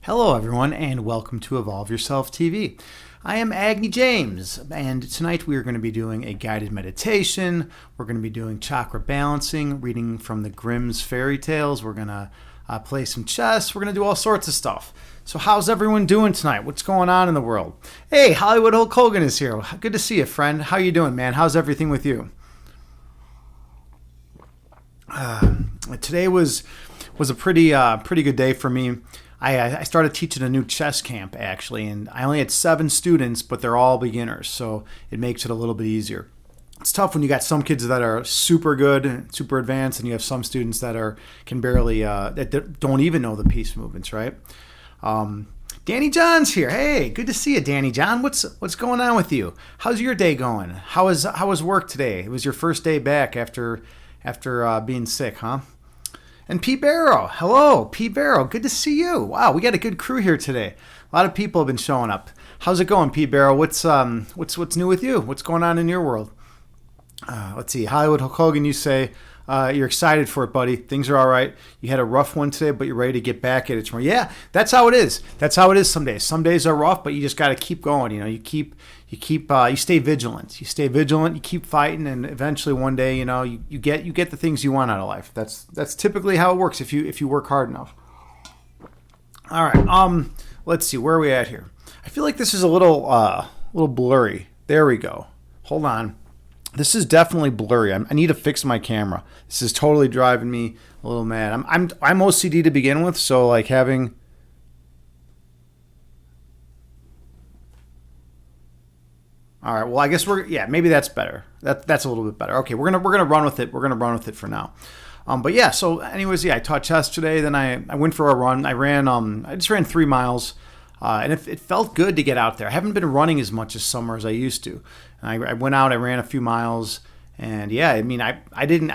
Hello everyone and welcome to Evolve Yourself TV. I am Agni James and tonight we are going to be doing a guided meditation. We're going to be doing chakra balancing, reading from the Grimm's fairy tales. We're going to play some chess. We're going to do all sorts of stuff. So how's everyone doing tonight? What's going on in the world? Hey, Hollywood Hulk Hogan is here. Good to see you, friend. How you doing, man? How's everything with you? Today was a pretty good day for me. I started teaching a new chess camp, actually, and I only had 7 students, but they're all beginners, so it makes it a little bit easier. It's tough when you got some kids that are super good, super advanced, and you have some students that can barely, that don't even know the piece movements, right? Danny John's here. Hey, good to see you, Danny John. What's going on with you? How's your day going? How was work today? It was your first day back after being sick, huh? And Pete Barrow. Hello, Pete Barrow. Good to see you. Wow, we got a good crew here today. A lot of people have been showing up. How's it going, Pete Barrow? What's new with you? What's going on in your world? Let's see. Hollywood Hulk Hogan, you say you're excited for it, buddy. Things are all right. You had a rough one today, but you're ready to get back at it tomorrow. Yeah, that's how it is. That's how it is some days. Some days are rough, but you just got to keep going. You know, you stay vigilant. You stay vigilant. You keep fighting, and eventually one day, you know, you get the things you want out of life. That's typically how it works if you work hard enough. All right. Let's see. Where are we at here? I feel like this is a little blurry. There we go. Hold on. This is definitely blurry. I need to fix my camera. This is totally driving me a little mad. I'm OCD to begin with, so like having. All right. Well, I guess maybe that's better. That's a little bit better. Okay, we're gonna run with it. We're gonna run with it for now. But yeah. So, anyways, yeah, I taught chess today. Then I went for a run. I just ran 3 miles. And it felt good to get out there. I haven't been running as much this summer as I used to. And I went out, I ran a few miles, and yeah, I mean, I didn't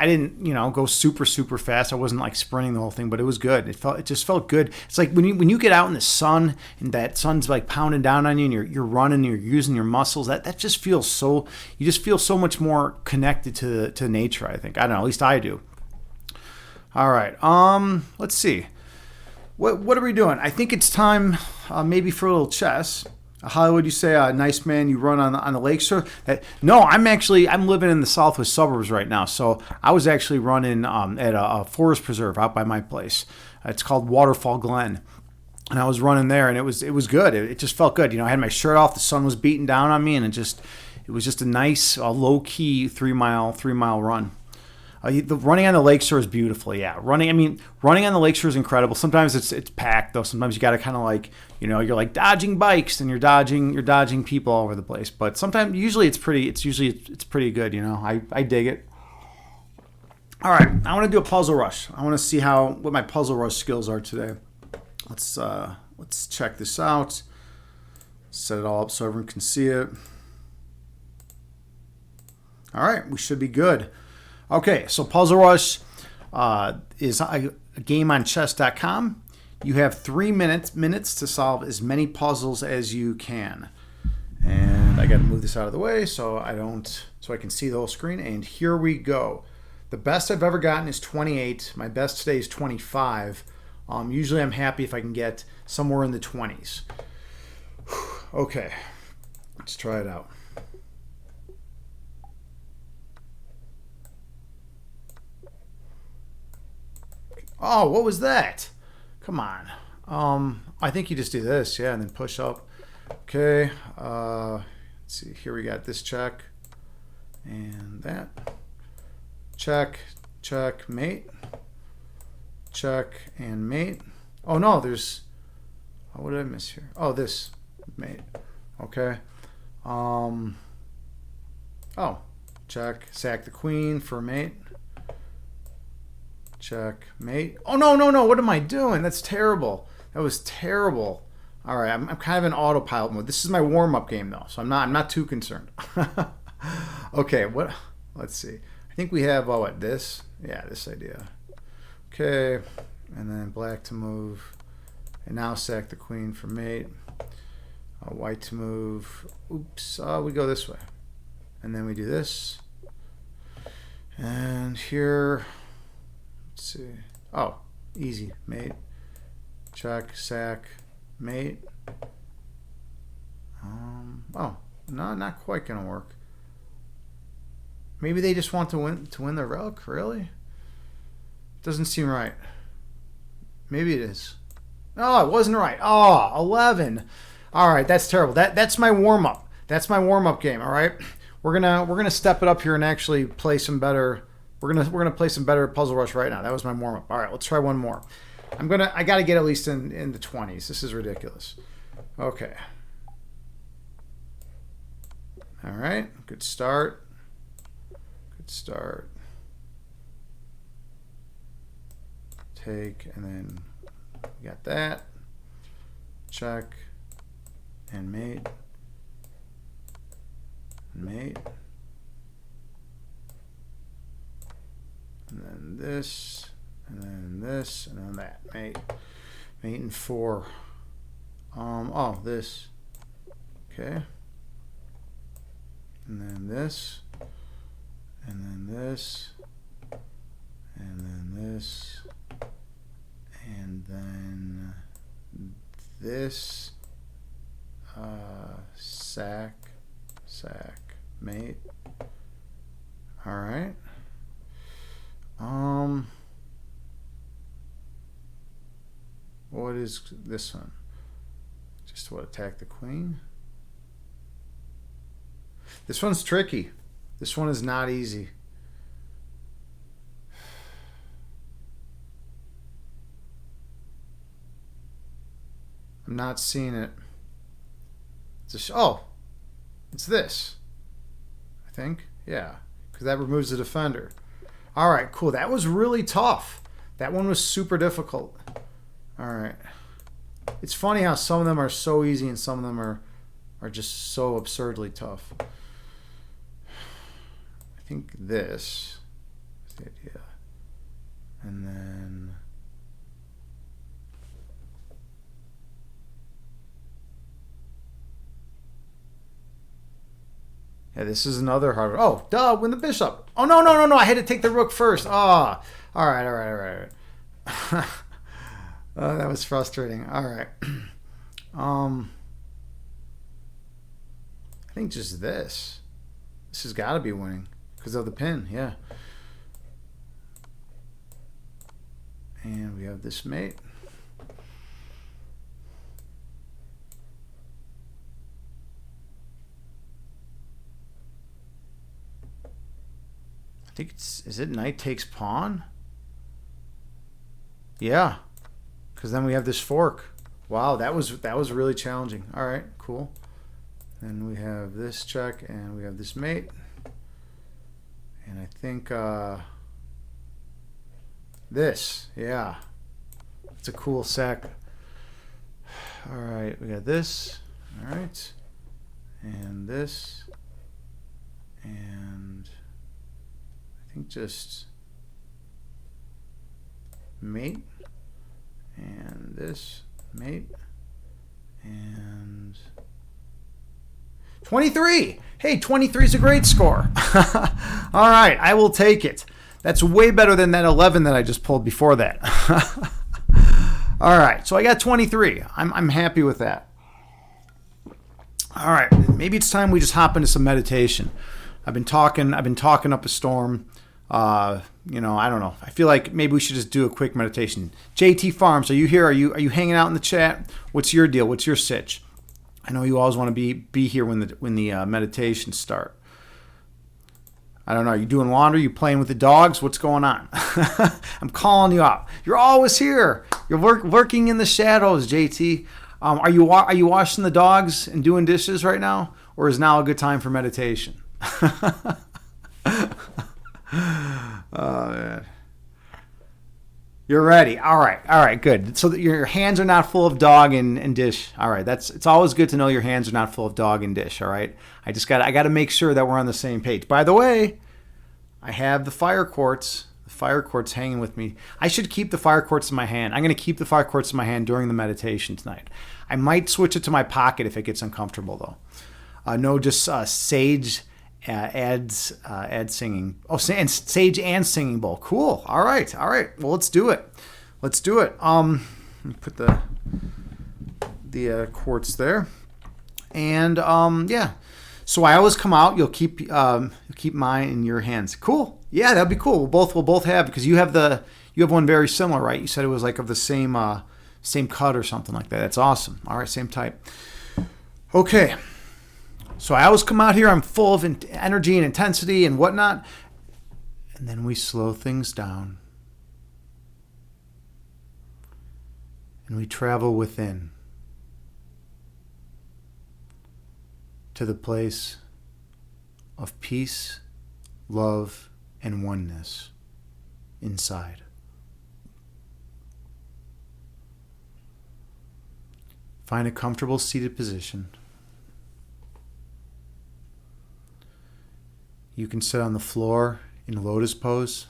go super fast. I wasn't like sprinting the whole thing, but it was good. It just felt good. It's like when you get out in the sun and that sun's like pounding down on you, and you're running, you're using your muscles. That just feels so. You just feel so much more connected to nature. I think. I don't know. At least I do. All right. Let's see. What are we doing? I think it's time maybe for a little chess. Hollywood, you say, nice man, you run on the lakeshore. No, I'm living in the southwest suburbs right now. So I was actually running at a forest preserve out by my place. It's called Waterfall Glen. And I was running there, and it was good. It just felt good. You know, I had my shirt off, the sun was beating down on me, and it was just a nice, low-key 3-mile run. The running on the lakeshore is beautiful. Yeah, running on the lakeshore is incredible. Sometimes it's packed though. Sometimes you got to kind of like, you're like dodging bikes and you're dodging people all over the place. But sometimes, usually it's pretty good. I dig it. All right, I want to do a puzzle rush. I want to see what my puzzle rush skills are today. Let's check this out. Set it all up so everyone can see it. All right, we should be good. Okay, so Puzzle Rush is a game on chess.com. You have 3 minutes to solve as many puzzles as you can. And I got to move this out of the way so I can see the whole screen. And here we go. The best I've ever gotten is 28. My best today is 25. Usually I'm happy if I can get somewhere in the 20s. Okay, let's try it out. Oh, what was that? Come on. I think you just do this, yeah, and then push up. Okay. Let's see. Here we got this check and that. Check, mate. Check and mate. Oh no, what did I miss here? Oh, this mate. Okay. Oh, check. Sack the queen for mate. Check, mate. Oh, no. What am I doing? That's terrible. That was terrible. All right, I'm kind of in autopilot mode. This is my warm-up game, though, so I'm not too concerned. Okay, let's see. I think we have, this? Yeah, this idea. Okay, and then black to move. And now sack the queen for mate. White to move. Oops, we go this way. And then we do this. And here... Let's see. Oh, easy, mate. Check, sack, mate. Oh, no, not quite gonna work. Maybe they just want to win the rook. Really? Doesn't seem right. Maybe it is. Oh, it wasn't right. Oh, 11. All right, that's terrible. That's my warm up. That's my warm up game. All right, we're gonna step it up here and actually play some better. We're gonna play some better Puzzle Rush right now. That was my warm up. All right, let's try one more. I gotta get at least in the 20s. This is ridiculous. Okay. All right, good start. Good start. Take, and then we got that. Check, and mate. And mate. And then this, and then this, and then that. Mate. Mate and 4. Oh, this. Okay. And then this, and then this, and then this, and then this, sack, mate. All right. What is this one? Just what, attack the queen? This one's tricky. This one is not easy. I'm not seeing it. Oh, it's this. I think. Yeah, because that removes the defender. All right, cool. That was really tough. That one was super difficult. All right. It's funny how some of them are so easy and some of them are just so absurdly tough. I think this is the idea. And then yeah, this is another hard one. Oh, duh, win the bishop. Oh, no. I had to take the rook first. Ah, oh, all right. Oh, that was frustrating. All right. I think just this. This has got to be winning because of the pin, yeah. And we have this mate. I think is it knight takes pawn? Yeah. Because then we have this fork. Wow, that was really challenging. All right, cool. Then we have this check, and we have this mate. And I think this, yeah. It's a cool sack. All right, we got this. All right. And this. And I think just mate. And this, mate. And 23. Hey, 23 is a great score. All right, I will take it. That's way better than that 11 that I just pulled before that. All right, so I got 23. I'm happy with that. All right, maybe it's time we just hop into some meditation. I've been talking up a storm. You know, I don't know. I feel like maybe we should just do a quick meditation. JT Farms, are you here? Are you hanging out in the chat? What's your deal? What's your sitch? I know you always want to be here when the meditations start. I don't know. Are you doing laundry? You playing with the dogs? What's going on? I'm calling you up. You're always here. You're working in the shadows, JT. Are you washing the dogs and doing dishes right now, or is now a good time for meditation? Oh, man. You're ready. All right, good. So that your hands are not full of dog and dish. All right, it's always good to know your hands are not full of dog and dish. All right, I got to make sure that we're on the same page. By the way, I have the fire quartz. The fire quartz hanging with me. I should keep the fire quartz in my hand. I'm going to keep the fire quartz in my hand during the meditation tonight. I might switch it to my pocket if it gets uncomfortable though. No, just sage. Adds singing. Oh, and sage and singing bowl. Cool. All right. Well, let's do it. Let me put the the quartz there. And yeah, so I always come out. You'll keep mine in your hands. Cool. Yeah, that'd be cool. We'll both have, because you have one very similar, right? You said it was like of the same cut or something like that. That's awesome. All right, same type. Okay. So I always come out here. I'm full of energy and intensity and whatnot, and then we slow things down, and we travel within to the place of peace, love, and oneness inside. Find a comfortable seated position. You can sit on the floor in lotus pose.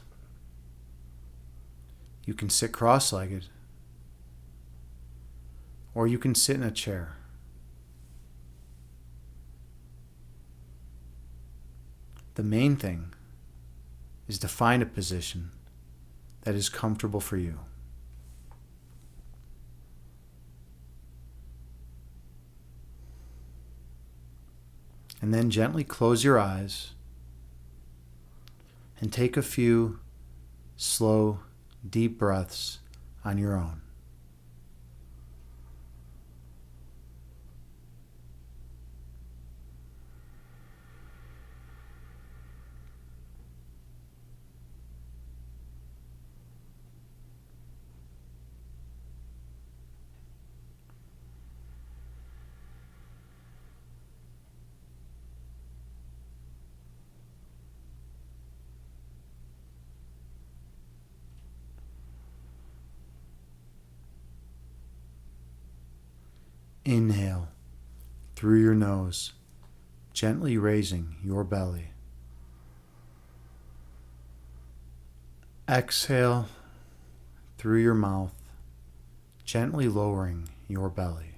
You can sit cross-legged. Or you can sit in a chair. The main thing is to find a position that is comfortable for you. And then gently close your eyes and take a few slow, deep breaths on your own. Inhale through your nose, gently raising your belly. Exhale through your mouth, gently lowering your belly.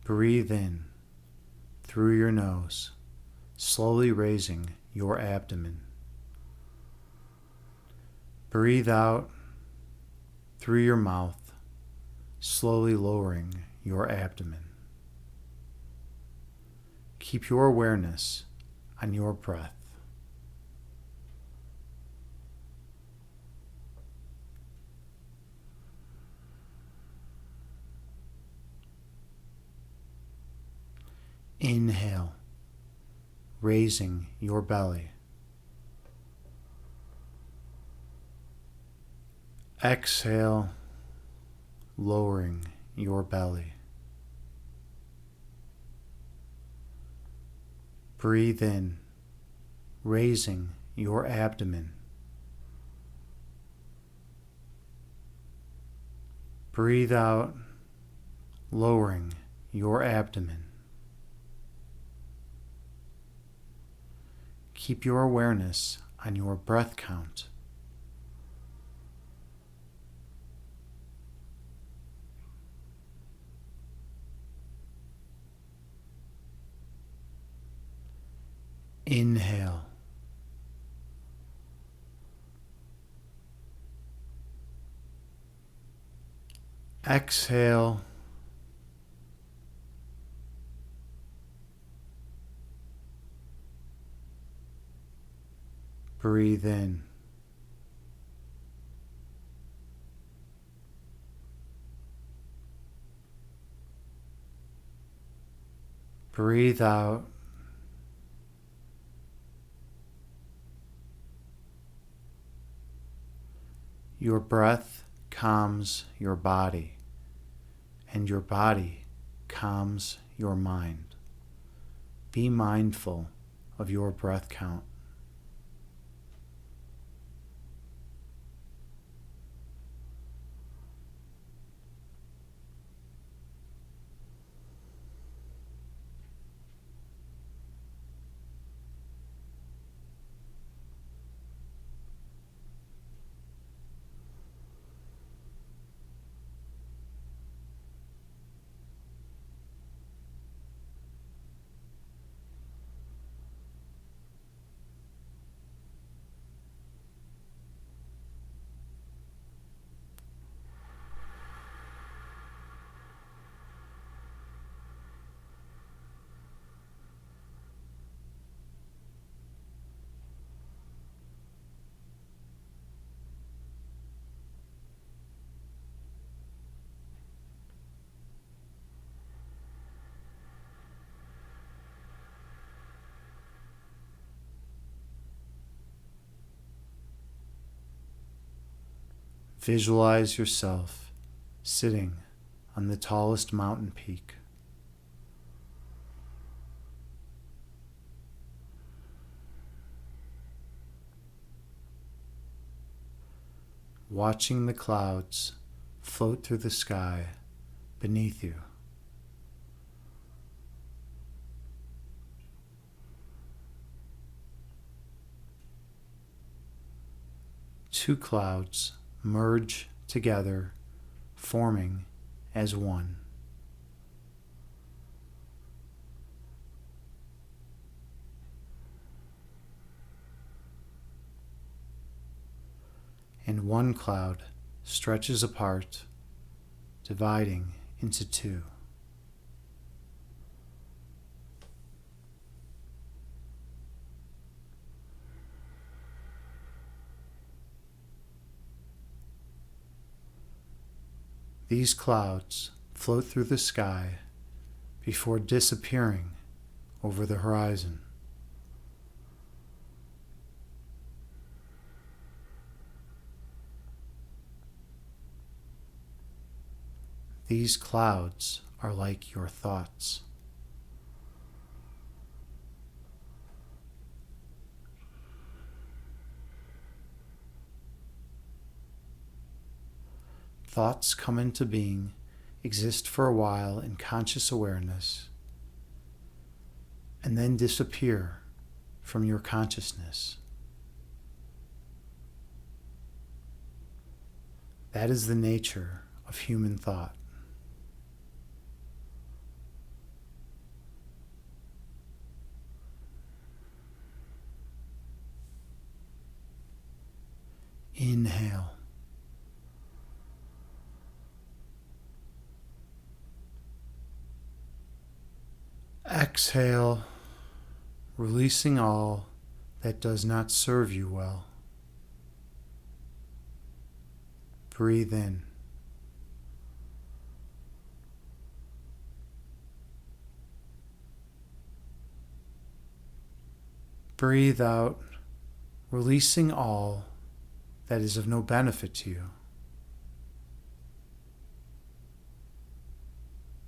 Breathe in through your nose, slowly raising your abdomen. Breathe out through your mouth, slowly lowering your abdomen. Keep your awareness on your breath. Inhale, raising your belly. Exhale, lowering your belly. Breathe in, raising your abdomen. Breathe out, lowering your abdomen. Keep your awareness on your breath count. Inhale. Exhale. Breathe in. Breathe out. Your breath calms your body, and your body calms your mind. Be mindful of your breath count. Visualize yourself sitting on the tallest mountain peak. Watching the clouds float through the sky beneath you. Two clouds merge together, forming as one. And one cloud stretches apart, dividing into two. These clouds float through the sky before disappearing over the horizon. These clouds are like your thoughts. Thoughts come into being, exist for a while in conscious awareness, and then disappear from your consciousness. That is the nature of human thought. Inhale. Exhale, releasing all that does not serve you well. Breathe in. Breathe out, releasing all that is of no benefit to you.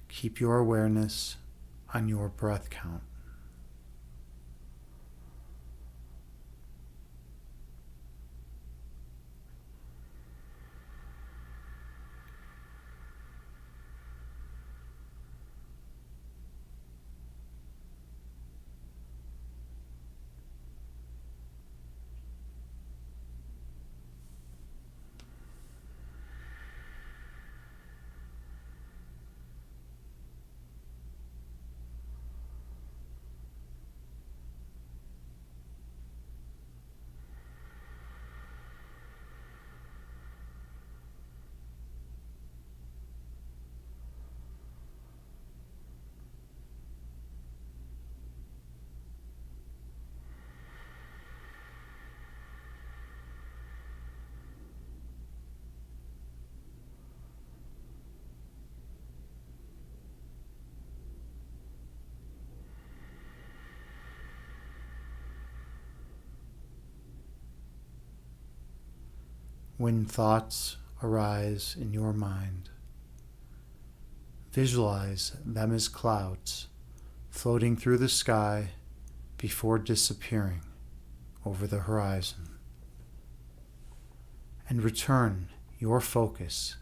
Keep your awareness on your breath count. When thoughts arise in your mind, visualize them as clouds floating through the sky before disappearing over the horizon. And return your focus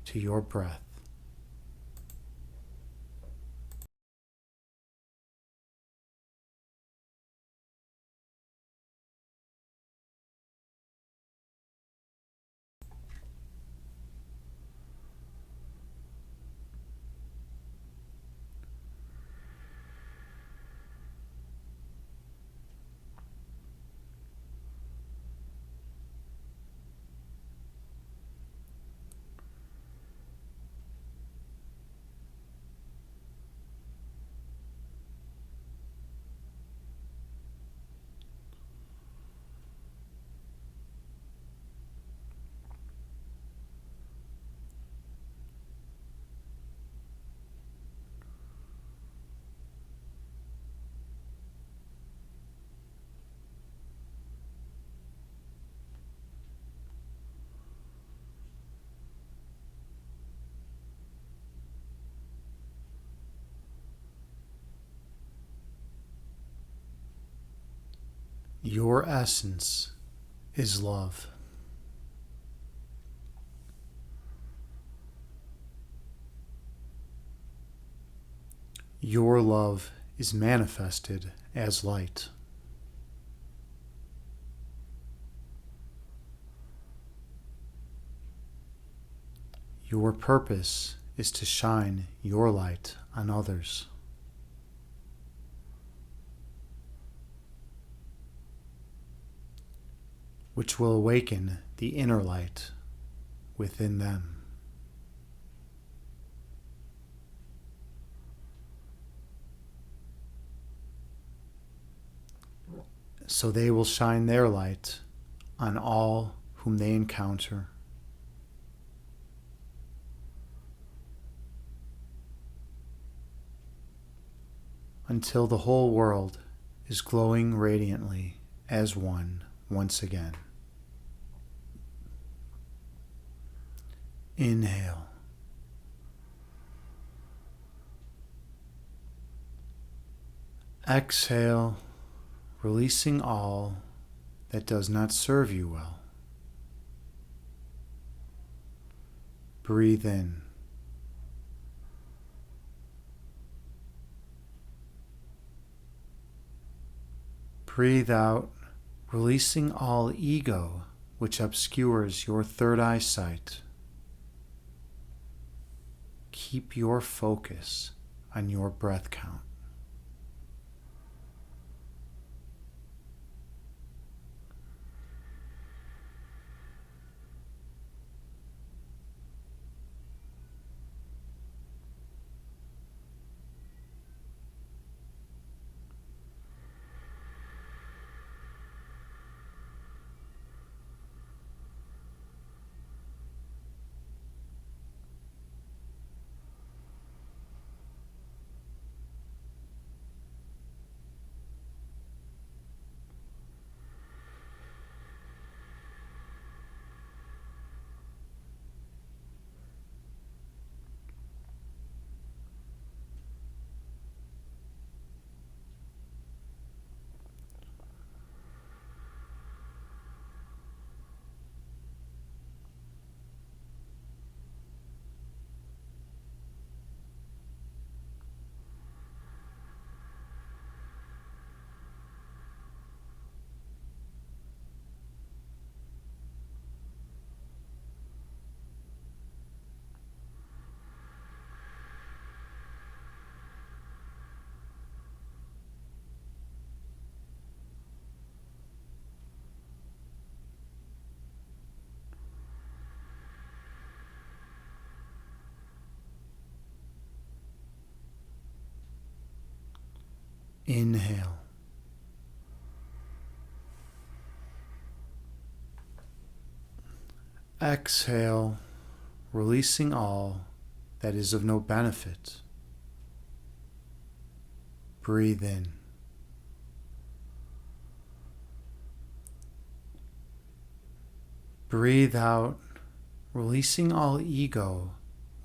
to your breath. Your essence is love. Your love is manifested as light. Your purpose is to shine your light on others. Which will awaken the inner light within them. So they will shine their light on all whom they encounter. Until the whole world is glowing radiantly as one once again. Inhale. Exhale, releasing all that does not serve you well. Breathe in. Breathe out, releasing all ego which obscures your third eye sight. Keep your focus on your breath count. Inhale. Exhale, releasing all that is of no benefit. Breathe in. Breathe out, releasing all ego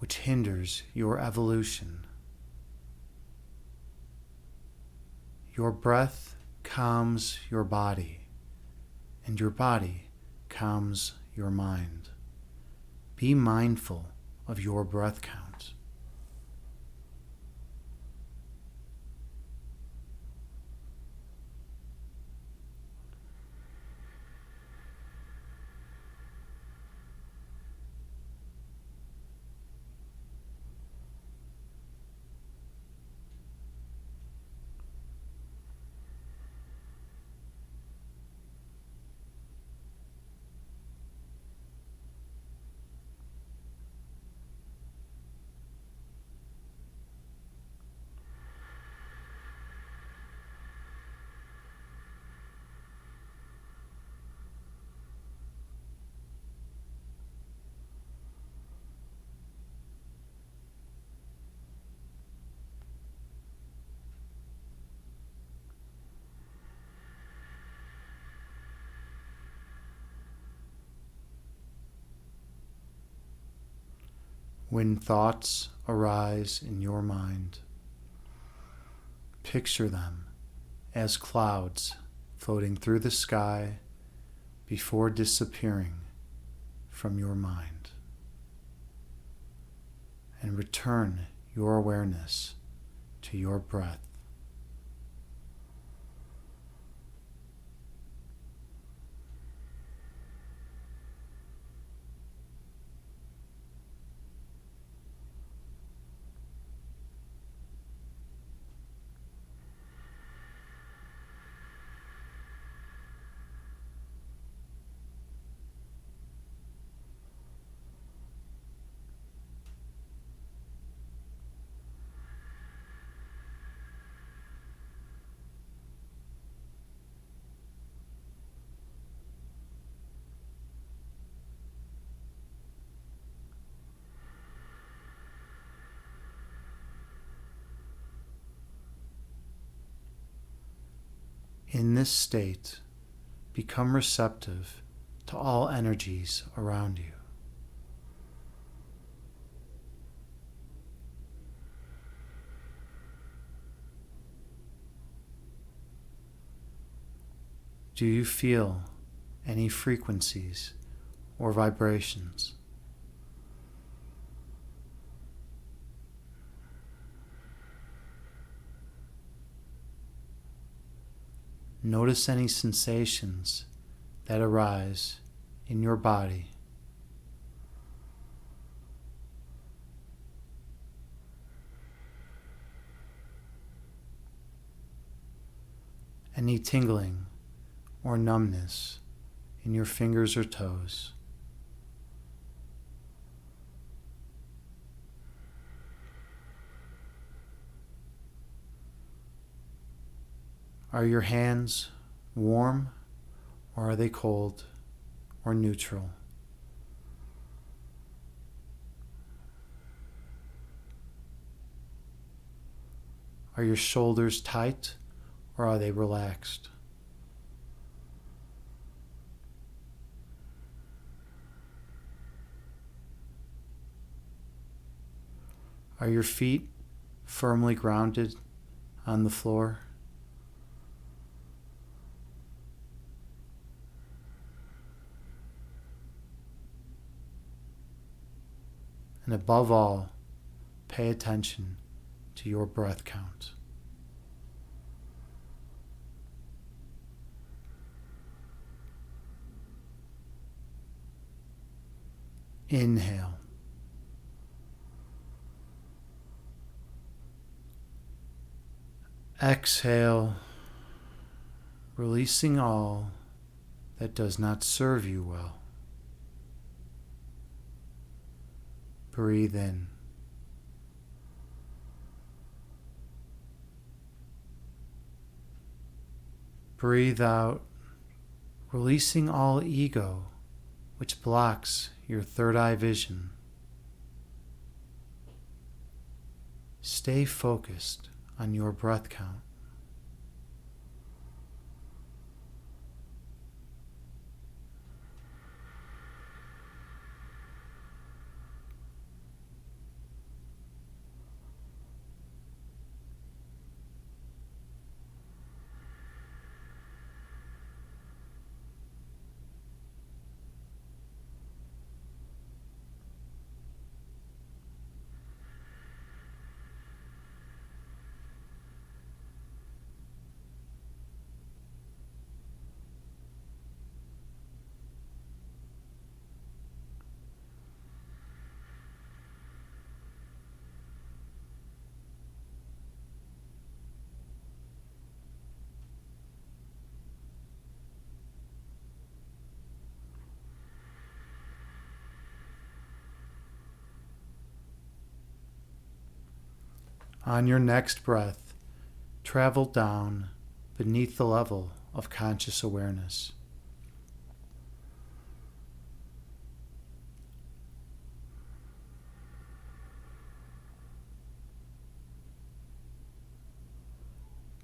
which hinders your evolution. Your breath calms your body, and your body calms your mind. Be mindful of your breath count. When thoughts arise in your mind, picture them as clouds floating through the sky before disappearing from your mind. And return your awareness to your breath. In this state, become receptive to all energies around you. Do you feel any frequencies or vibrations? Notice any sensations that arise in your body. Any tingling or numbness in your fingers or toes. Are your hands warm, or are they cold or neutral? Are your shoulders tight, or are they relaxed? Are your feet firmly grounded on the floor? And above all, pay attention to your breath count. Inhale. Exhale, releasing all that does not serve you well. Breathe in. Breathe out, releasing all ego, which blocks your third eye vision. Stay focused on your breath count. On your next breath, travel down beneath the level of conscious awareness.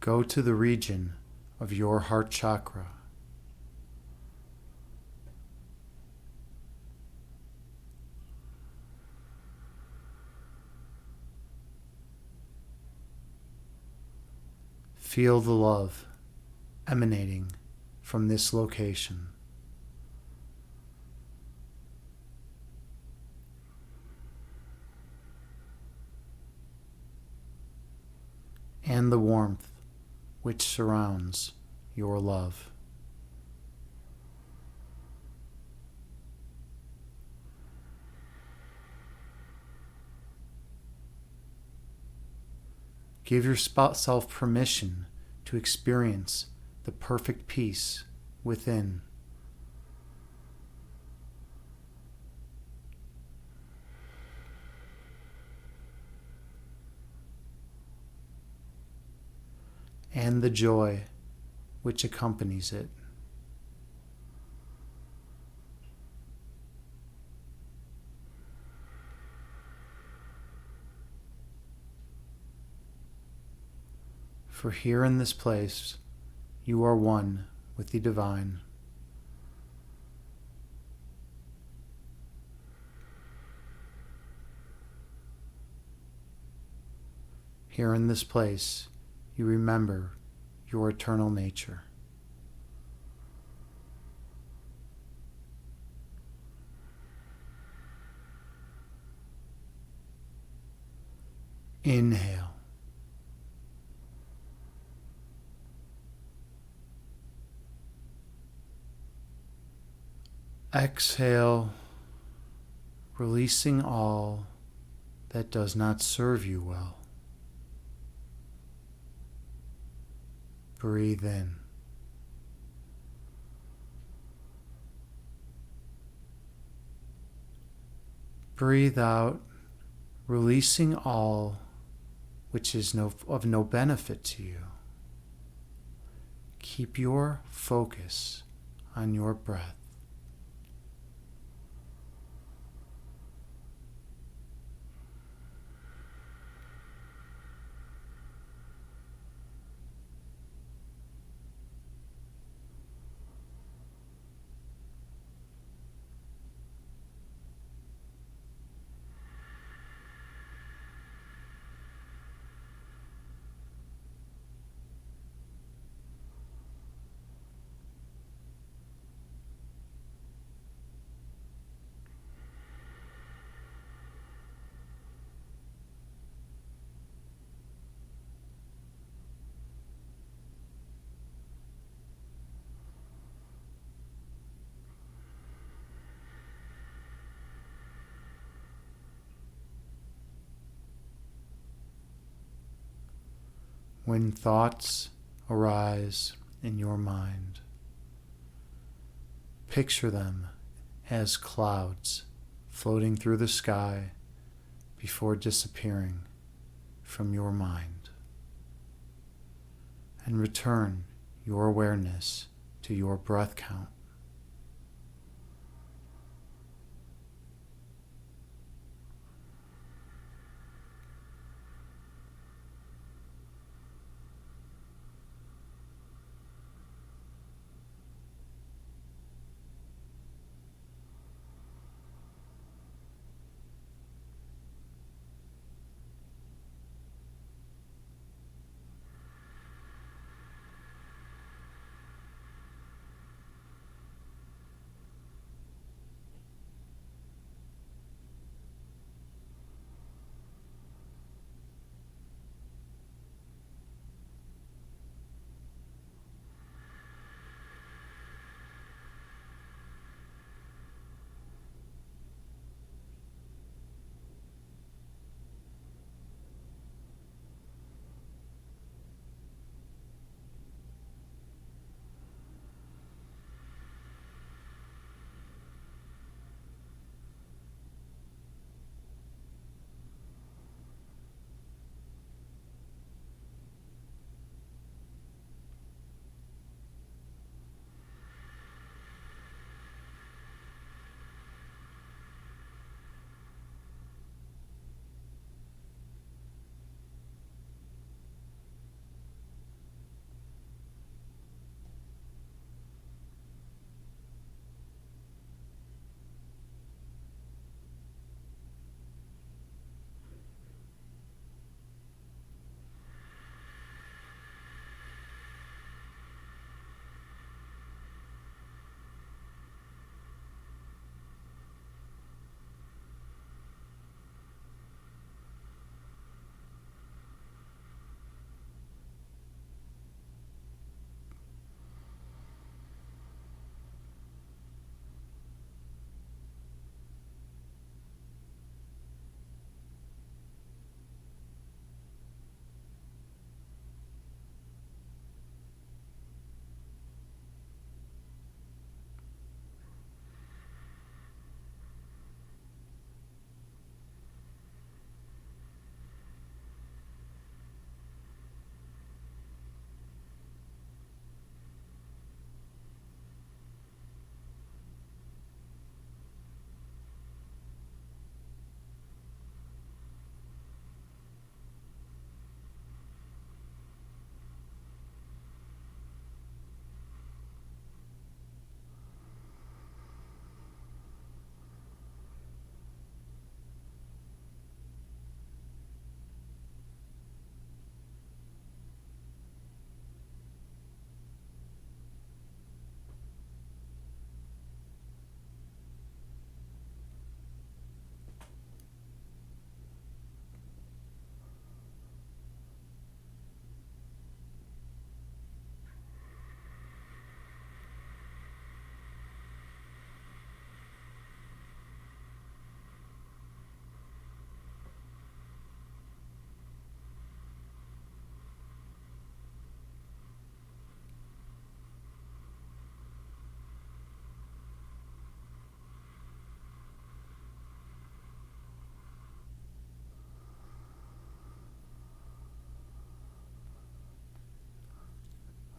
Go to the region of your heart chakra. Feel the love emanating from this location. And the warmth which surrounds your love. Give yourself permission to experience the perfect peace within. And the joy which accompanies it. For here in this place, you are one with the divine. Here in this place, you remember your eternal nature. Inhale. Exhale, releasing all that does not serve you well. Breathe in. Breathe out, releasing all which is of no benefit to you. Keep your focus on your breath. When thoughts arise in your mind, picture them as clouds floating through the sky before disappearing from your mind. And return your awareness to your breath count.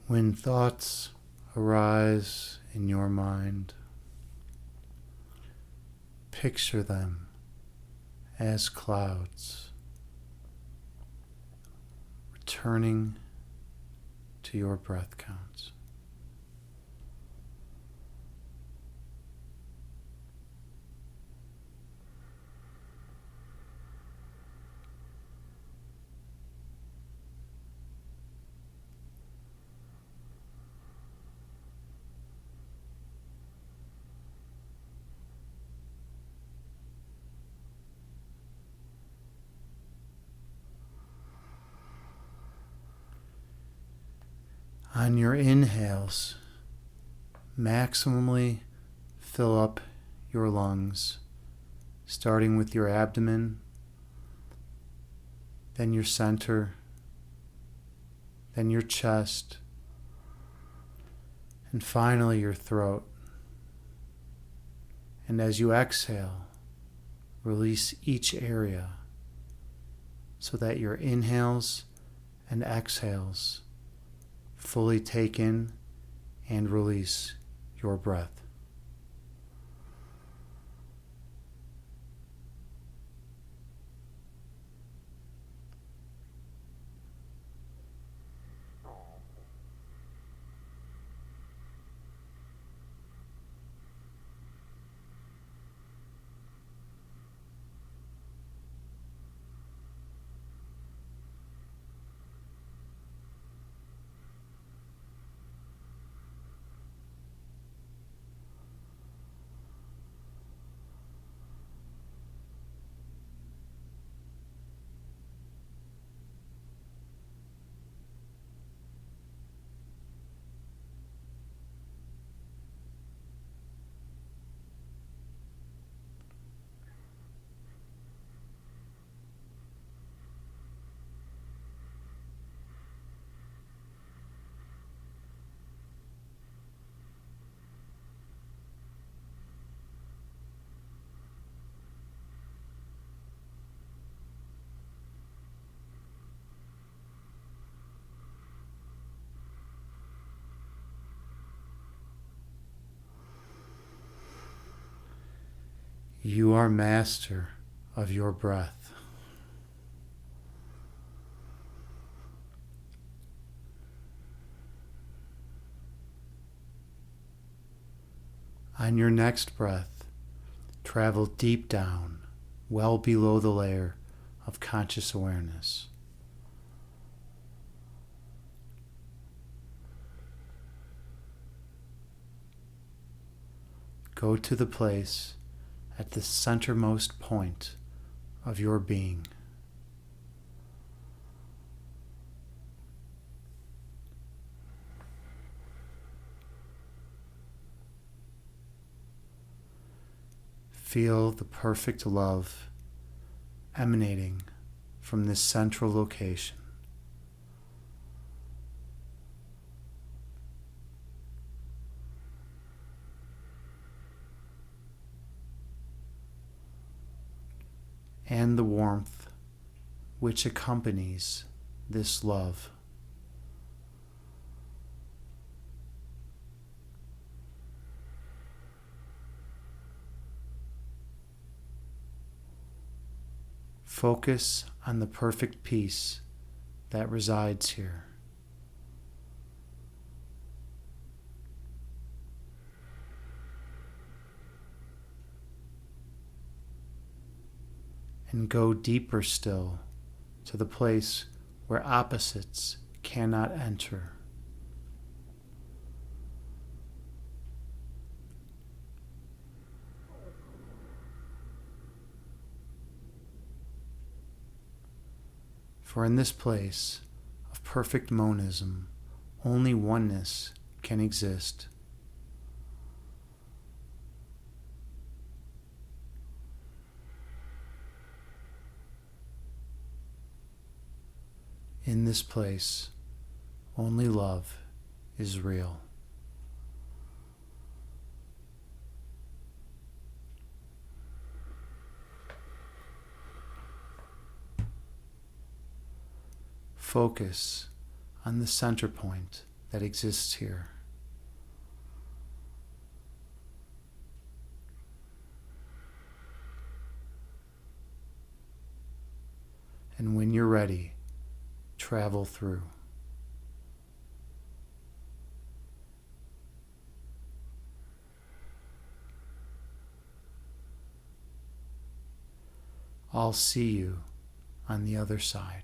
When thoughts arise in your mind, picture them as clouds returning to your breath counts. On your inhales, maximally fill up your lungs, starting with your abdomen, then your center, then your chest, and finally your throat. And as you exhale, release each area so that your inhales and exhales fully take in and release your breath. You are master of your breath. On your next breath, travel deep down, well below the layer of conscious awareness. Go to the place at the centermost point of your being. Feel the perfect love emanating from this central location. And the warmth which accompanies this love. Focus on the perfect peace that resides here. And go deeper still to the place where opposites cannot enter. For in this place of perfect monism, only oneness can exist. In this place, only love is real. Focus on the center point that exists here. And when you're ready, travel through. I'll see you on the other side.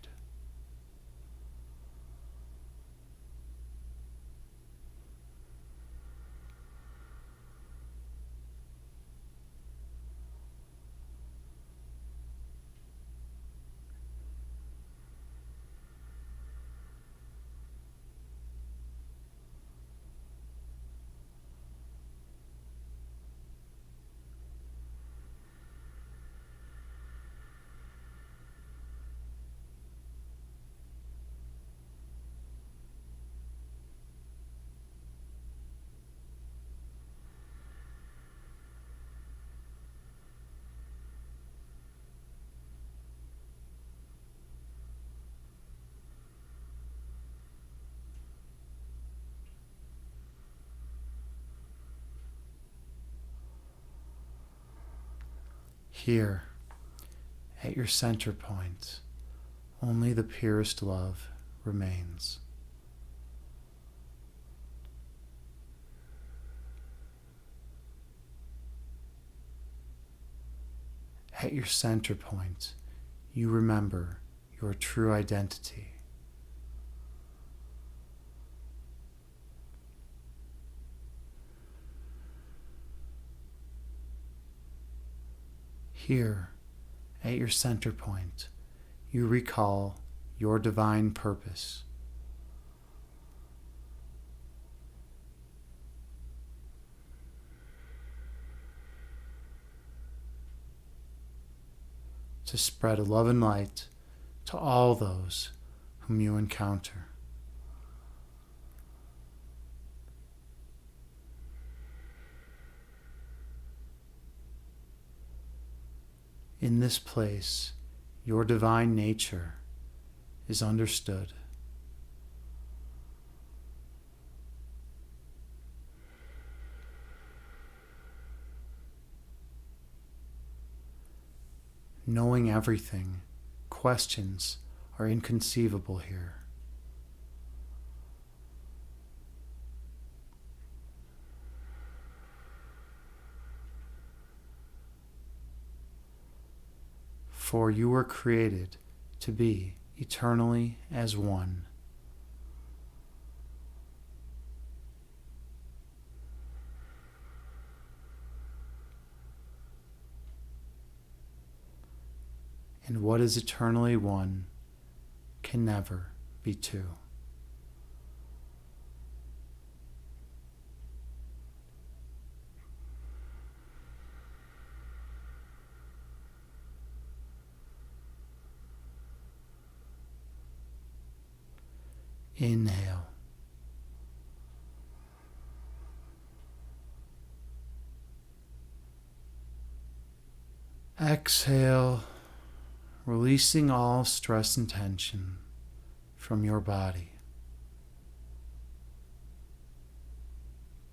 Here, at your center point, only the purest love remains. At your center point, you remember your true identity. Here, at your center point, you recall your divine purpose. To spread love and light to all those whom you encounter. In this place, your divine nature is understood. Knowing everything, questions are inconceivable here. For you were created to be eternally as one. And what is eternally one can never be two. Inhale. Exhale, releasing all stress and tension from your body.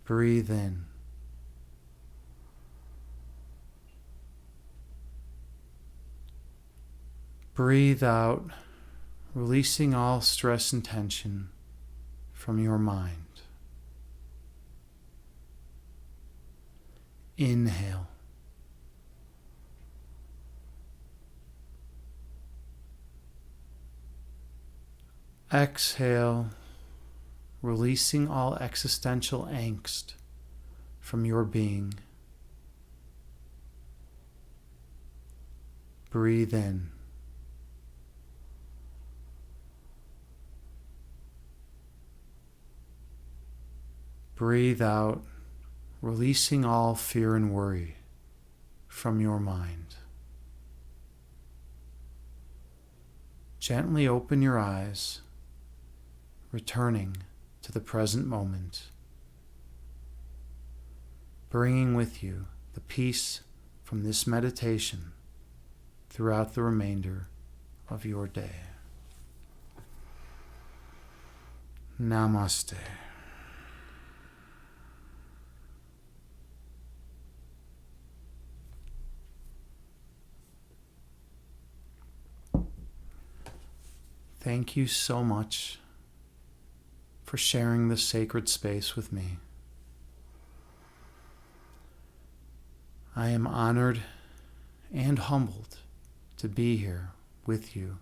Breathe in. Breathe out, releasing all stress and tension from your mind. Inhale. Exhale, releasing all existential angst from your being. Breathe in. Breathe out, releasing all fear and worry from your mind. Gently open your eyes, returning to the present moment, bringing with you the peace from this meditation throughout the remainder of your day. Namaste. Thank you so much for sharing this sacred space with me. I am honored and humbled to be here with you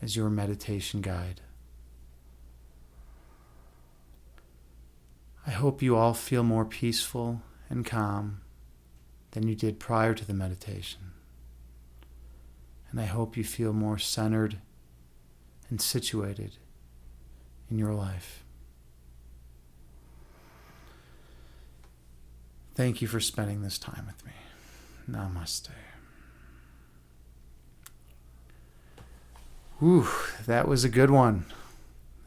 as your meditation guide. I hope you all feel more peaceful and calm than you did prior to the meditation. And I hope you feel more centered and situated in your life. Thank you for spending this time with me. Namaste. Whew, that was a good one.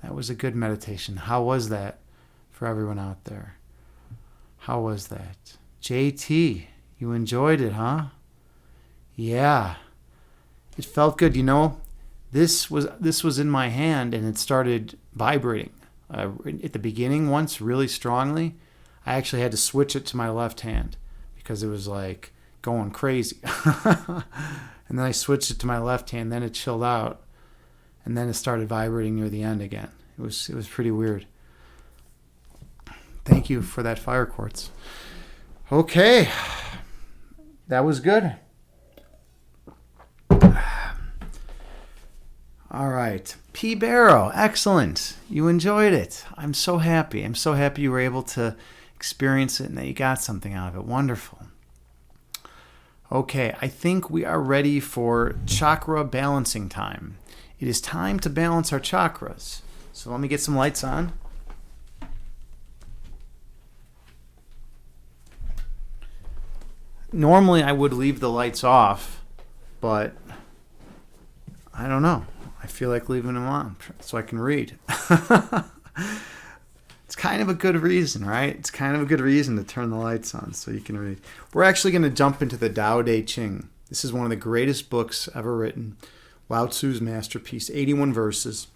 That was a good meditation. How was that for everyone out there? How was that? JT, you enjoyed it, huh? Yeah. It felt good. You know, this was in my hand and it started vibrating. At the beginning once really strongly. I actually had to switch it to my left hand because it was like going crazy. And then I switched it to my left hand, then it chilled out, and then it started vibrating near the end again. It was pretty weird. Thank you for that fire quartz. Okay. That was good. All right. P. Barrow, excellent. You enjoyed it. I'm so happy. I'm so happy you were able to experience it and that you got something out of it. Wonderful. Okay, I think we are ready for chakra balancing time. It is time to balance our chakras. So let me get some lights on. Normally I would leave the lights off, but I don't know. I feel like leaving them on so I can read. It's kind of a good reason, right? It's kind of a good reason to turn the lights on so you can read. We're actually going to jump into the Tao Te Ching. This is one of the greatest books ever written. Lao Tzu's masterpiece, 81 verses.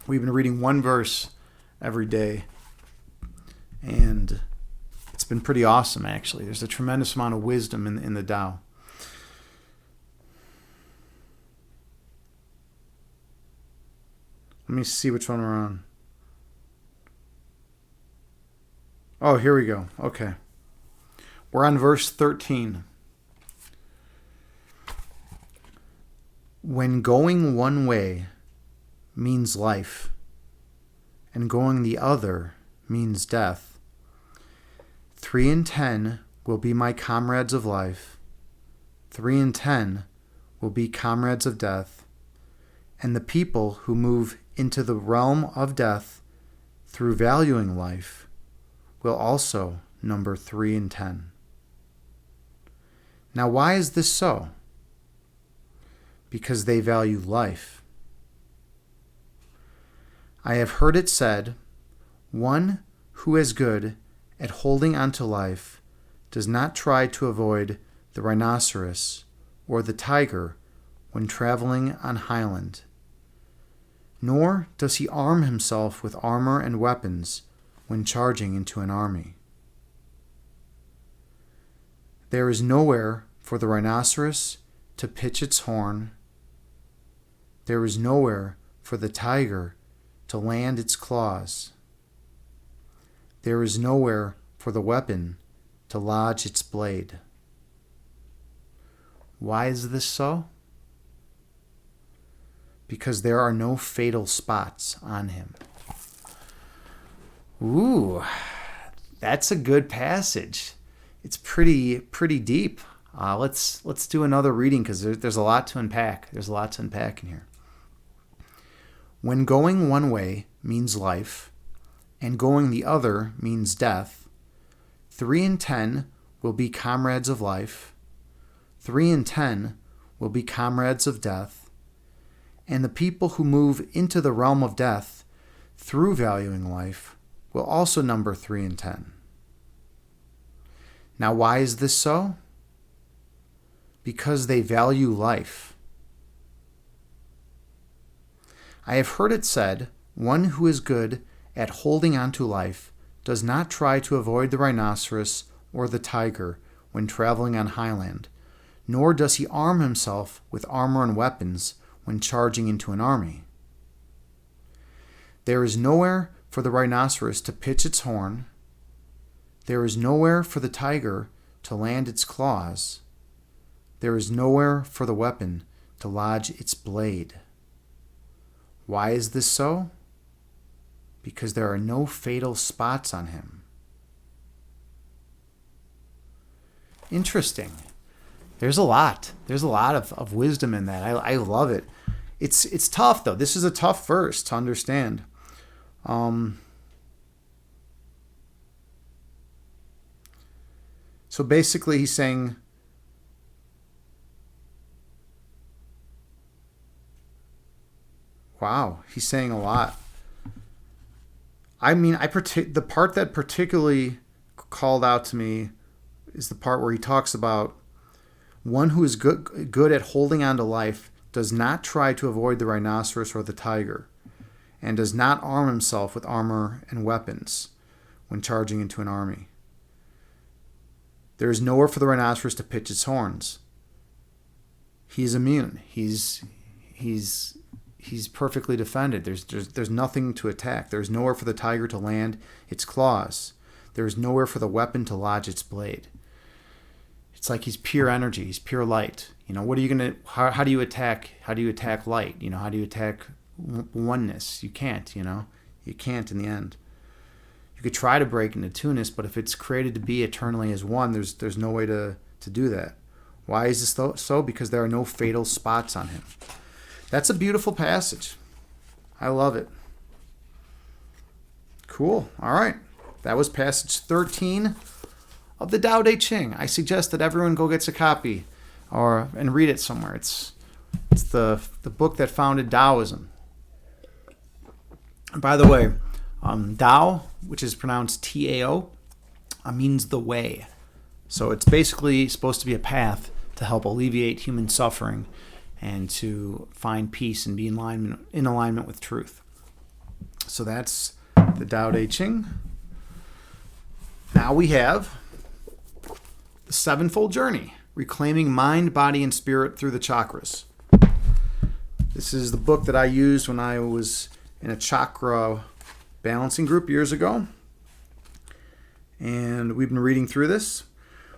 We've been reading one verse every day. And it's been pretty awesome, actually. There's a tremendous amount of wisdom in the Tao. Let me see which one we're on. Oh, here we go. Okay. We're on verse 13. When going one way means life, and going the other means death, 3 and 10 will be my comrades of life, 3 and 10 will be comrades of death, and the people who move into the realm of death through valuing life will also number 3 and 10. Now, why is this so? Because they value life. I have heard it said, one who is good at holding on to life does not try to avoid the rhinoceros or the tiger when traveling on highland, nor does he arm himself with armor and weapons when charging into an army. There is nowhere for the rhinoceros to pitch its horn. There is nowhere for the tiger to land its claws. There is nowhere for the weapon to lodge its blade. Why is this so? Because there are no fatal spots on him. Ooh, that's a good passage. It's pretty deep. Let's do another reading because there's a lot to unpack. There's a lot to unpack in here. When going one way means life, and going the other means death, 3 and 10 will be comrades of life, 3 and 10 will be comrades of death, and the people who move into the realm of death through valuing life will also number 3 and 10. Now, why is this so? Because they value life. I have heard it said, one who is good at holding on to life does not try to avoid the rhinoceros or the tiger when traveling on highland, nor does he arm himself with armor and weapons when charging into an army. There is nowhere for the rhinoceros to pitch its horn. There is nowhere for the tiger to land its claws. There is nowhere for the weapon to lodge its blade. Why is this so? Because there are no fatal spots on him. Interesting. There's a lot. There's a lot of wisdom in that. I love it. It's tough, though. This is a tough verse to understand. So basically he's saying, wow, he's saying a lot. I mean, the part that particularly called out to me is the part where he talks about one who is good at holding on to life does not try to avoid the rhinoceros or the tiger, and does not arm himself with armor and weapons when charging into an army. There is nowhere for the rhinoceros to pitch its horns. He's immune. He's perfectly defended. There's nothing to attack. There's nowhere for the tiger to land its claws. There's nowhere for the weapon to lodge its blade. It's like he's pure energy. He's pure light. What are you gonna? How do you attack? How do you attack light? How do you attack oneness? You can't. You can't in the end. You could try to break into two-ness, but if it's created to be eternally as one, there's no way to do that. Why is this so? Because there are no fatal spots on him. That's a beautiful passage. I love it. Cool. All right. That was passage 13 of the Tao Te Ching. I suggest that everyone go get a copy and read it somewhere. It's the book that founded Taoism. And by the way, Tao, which is pronounced Tao, means the way. So it's basically supposed to be a path to help alleviate human suffering and to find peace and be in alignment with truth. So that's the Tao Te Ching. Now we have the Sevenfold Journey, Reclaiming Mind, Body, and Spirit through the Chakras. This is the book that I used when I was in a chakra balancing group years ago. And we've been reading through this.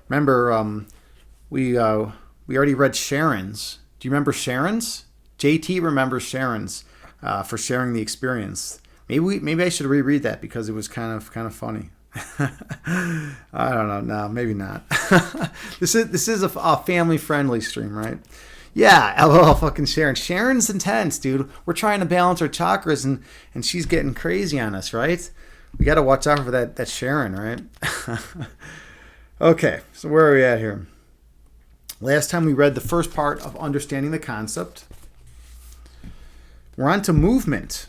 Remember, we already read Sharon's. Do you remember Sharon's? JT remembers Sharon's for sharing the experience. Maybe I should reread that because it was kind of funny. I don't know. No, maybe not. This is a family friendly stream, right? Yeah, LOL fucking Sharon. Sharon's intense, dude. We're trying to balance our chakras and she's getting crazy on us, right? We got to watch out for that Sharon, right? Okay, so where are we at here? Last time we read the first part of understanding the concept. We're on to movement.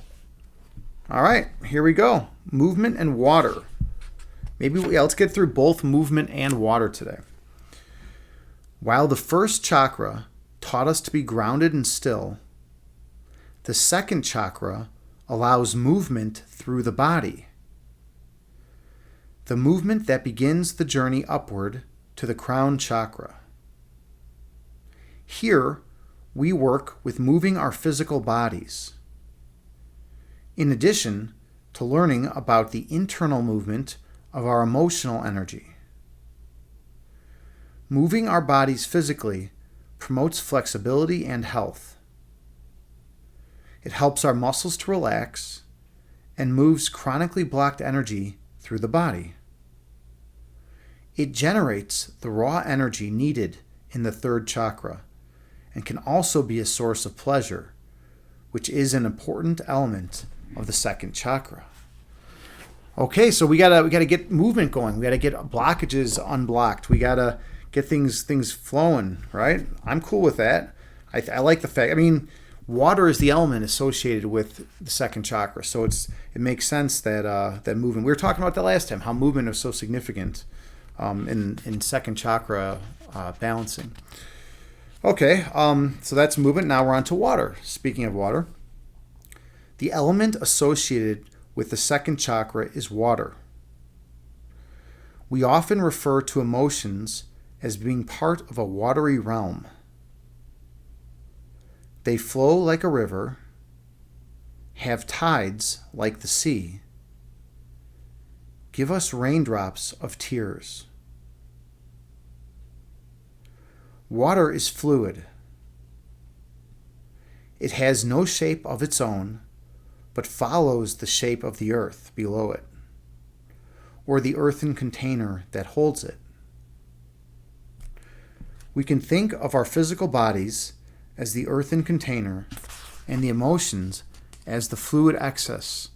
All right, here we go. Movement and water. Let's get through both movement and water today. While the first chakra taught us to be grounded and still, the second chakra allows movement through the body. The movement that begins the journey upward to the crown chakra. Here, we work with moving our physical bodies, in addition to learning about the internal movement of our emotional energy. Moving our bodies physically promotes flexibility and health. It helps our muscles to relax and moves chronically blocked energy through the body. It generates the raw energy needed in the third chakra and can also be a source of pleasure, which is an important element of the second chakra. Okay, so we gotta get movement going. We gotta get blockages unblocked. We gotta get things flowing, right? I'm cool with that. I like the fact. I mean, water is the element associated with the second chakra, so it makes sense that that movement. We were talking about that last time, how movement is so significant in second chakra balancing. Okay, so that's movement. Now we're on to water. Speaking of water, the element associated with the second chakra is water. We often refer to emotions as being part of a watery realm. They flow like a river, have tides like the sea, give us raindrops of tears. Water is fluid. It has no shape of its own, but follows the shape of the earth below it, or the earthen container that holds it. We can think of our physical bodies as the earthen container and the emotions as the fluid excess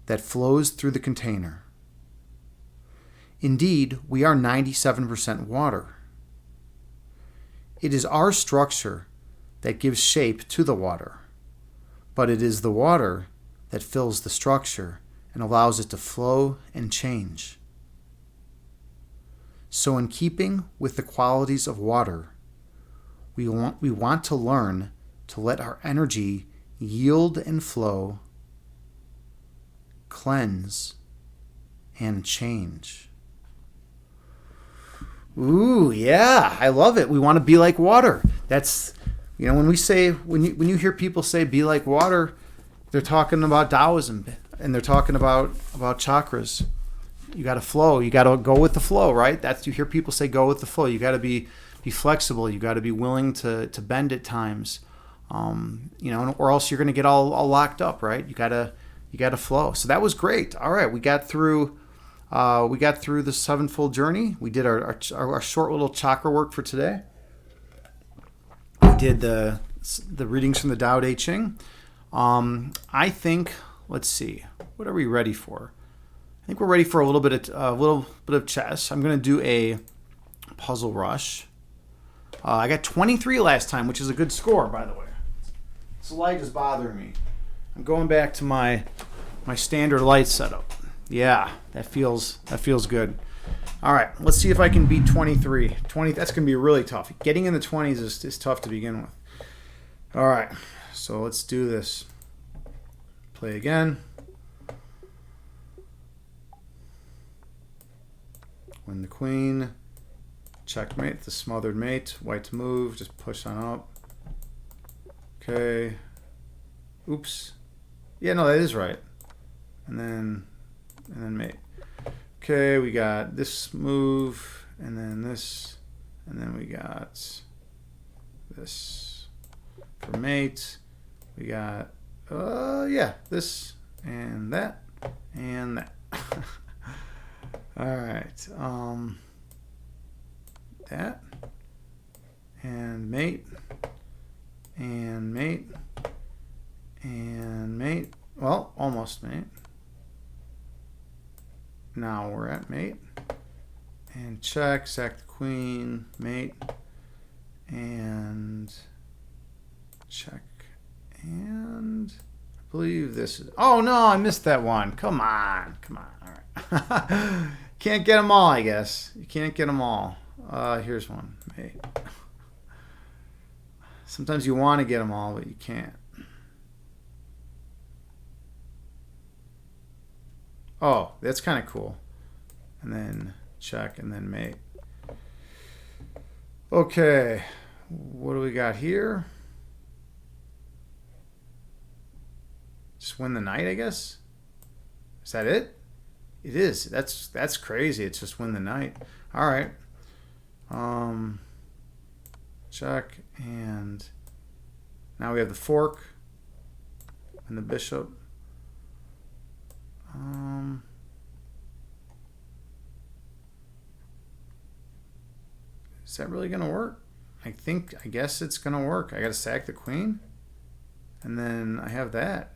that flows through the container. Indeed, we are 97% water. It is our structure that gives shape to the water, but it is the water that fills the structure and allows it to flow and change. So in keeping with the qualities of water, we want to learn to let our energy yield and flow, cleanse, and change. Ooh, yeah, I love it. We want to be like water. That's, when you hear people say be like water, they're talking about Taoism, and they're talking about chakras. You got to flow. You got to go with the flow, right? That's, you hear people say go with the flow. You got to be flexible. You got to be willing to bend at times, or else you're going to get all locked up, right? You got to flow. So that was great. All right, we got through the sevenfold journey. We did our short little chakra work for today. We did the readings from the Tao Te Ching. I think, let's see, what are we ready for? I think we're ready for a little bit of chess. I'm going to do a puzzle rush. I got 23 last time, which is a good score, by the way. This light is bothering me. I'm going back to my standard light setup. Yeah, that feels good. All right, let's see if I can beat 23. 20. That's going to be really tough. Getting in the 20s is tough to begin with. All right, so let's do this. Play again. Win the queen. Checkmate, the smothered mate. White to move, just push on up. Okay. Oops. Yeah, no, that is right. And then mate. Okay, we got this move, and then this, and then we got this for mate. We got, this and that and that. All right, that and mate and mate and mate. Well, almost mate. Now we're at mate and check, sack the queen, mate, and check, and I believe this is, oh no, I missed that one. Come on, all right. Can't get them all, I guess. You can't get them all. Here's one, mate. Sometimes you want to get them all, but you can't. Oh, that's kind of cool. And then check, and then mate. Okay, what do we got here? Just win the knight, I guess. Is that it? It is. That's crazy. It's just win the knight. All right. Check, and now we have the fork and the bishop. Is that really going to work? I guess it's going to work. I got to sack the queen. And then I have that.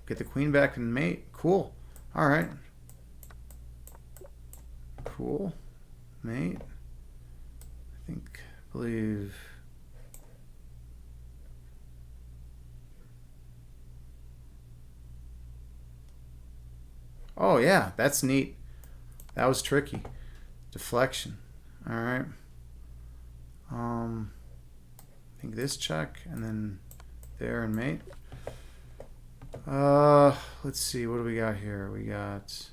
Get the queen back and mate. Cool. All right. Cool. Mate. I believe. Oh, yeah. That's neat. That was tricky. Deflection. All right. I think this check, and then there and mate. Let's see. What do we got here? We got.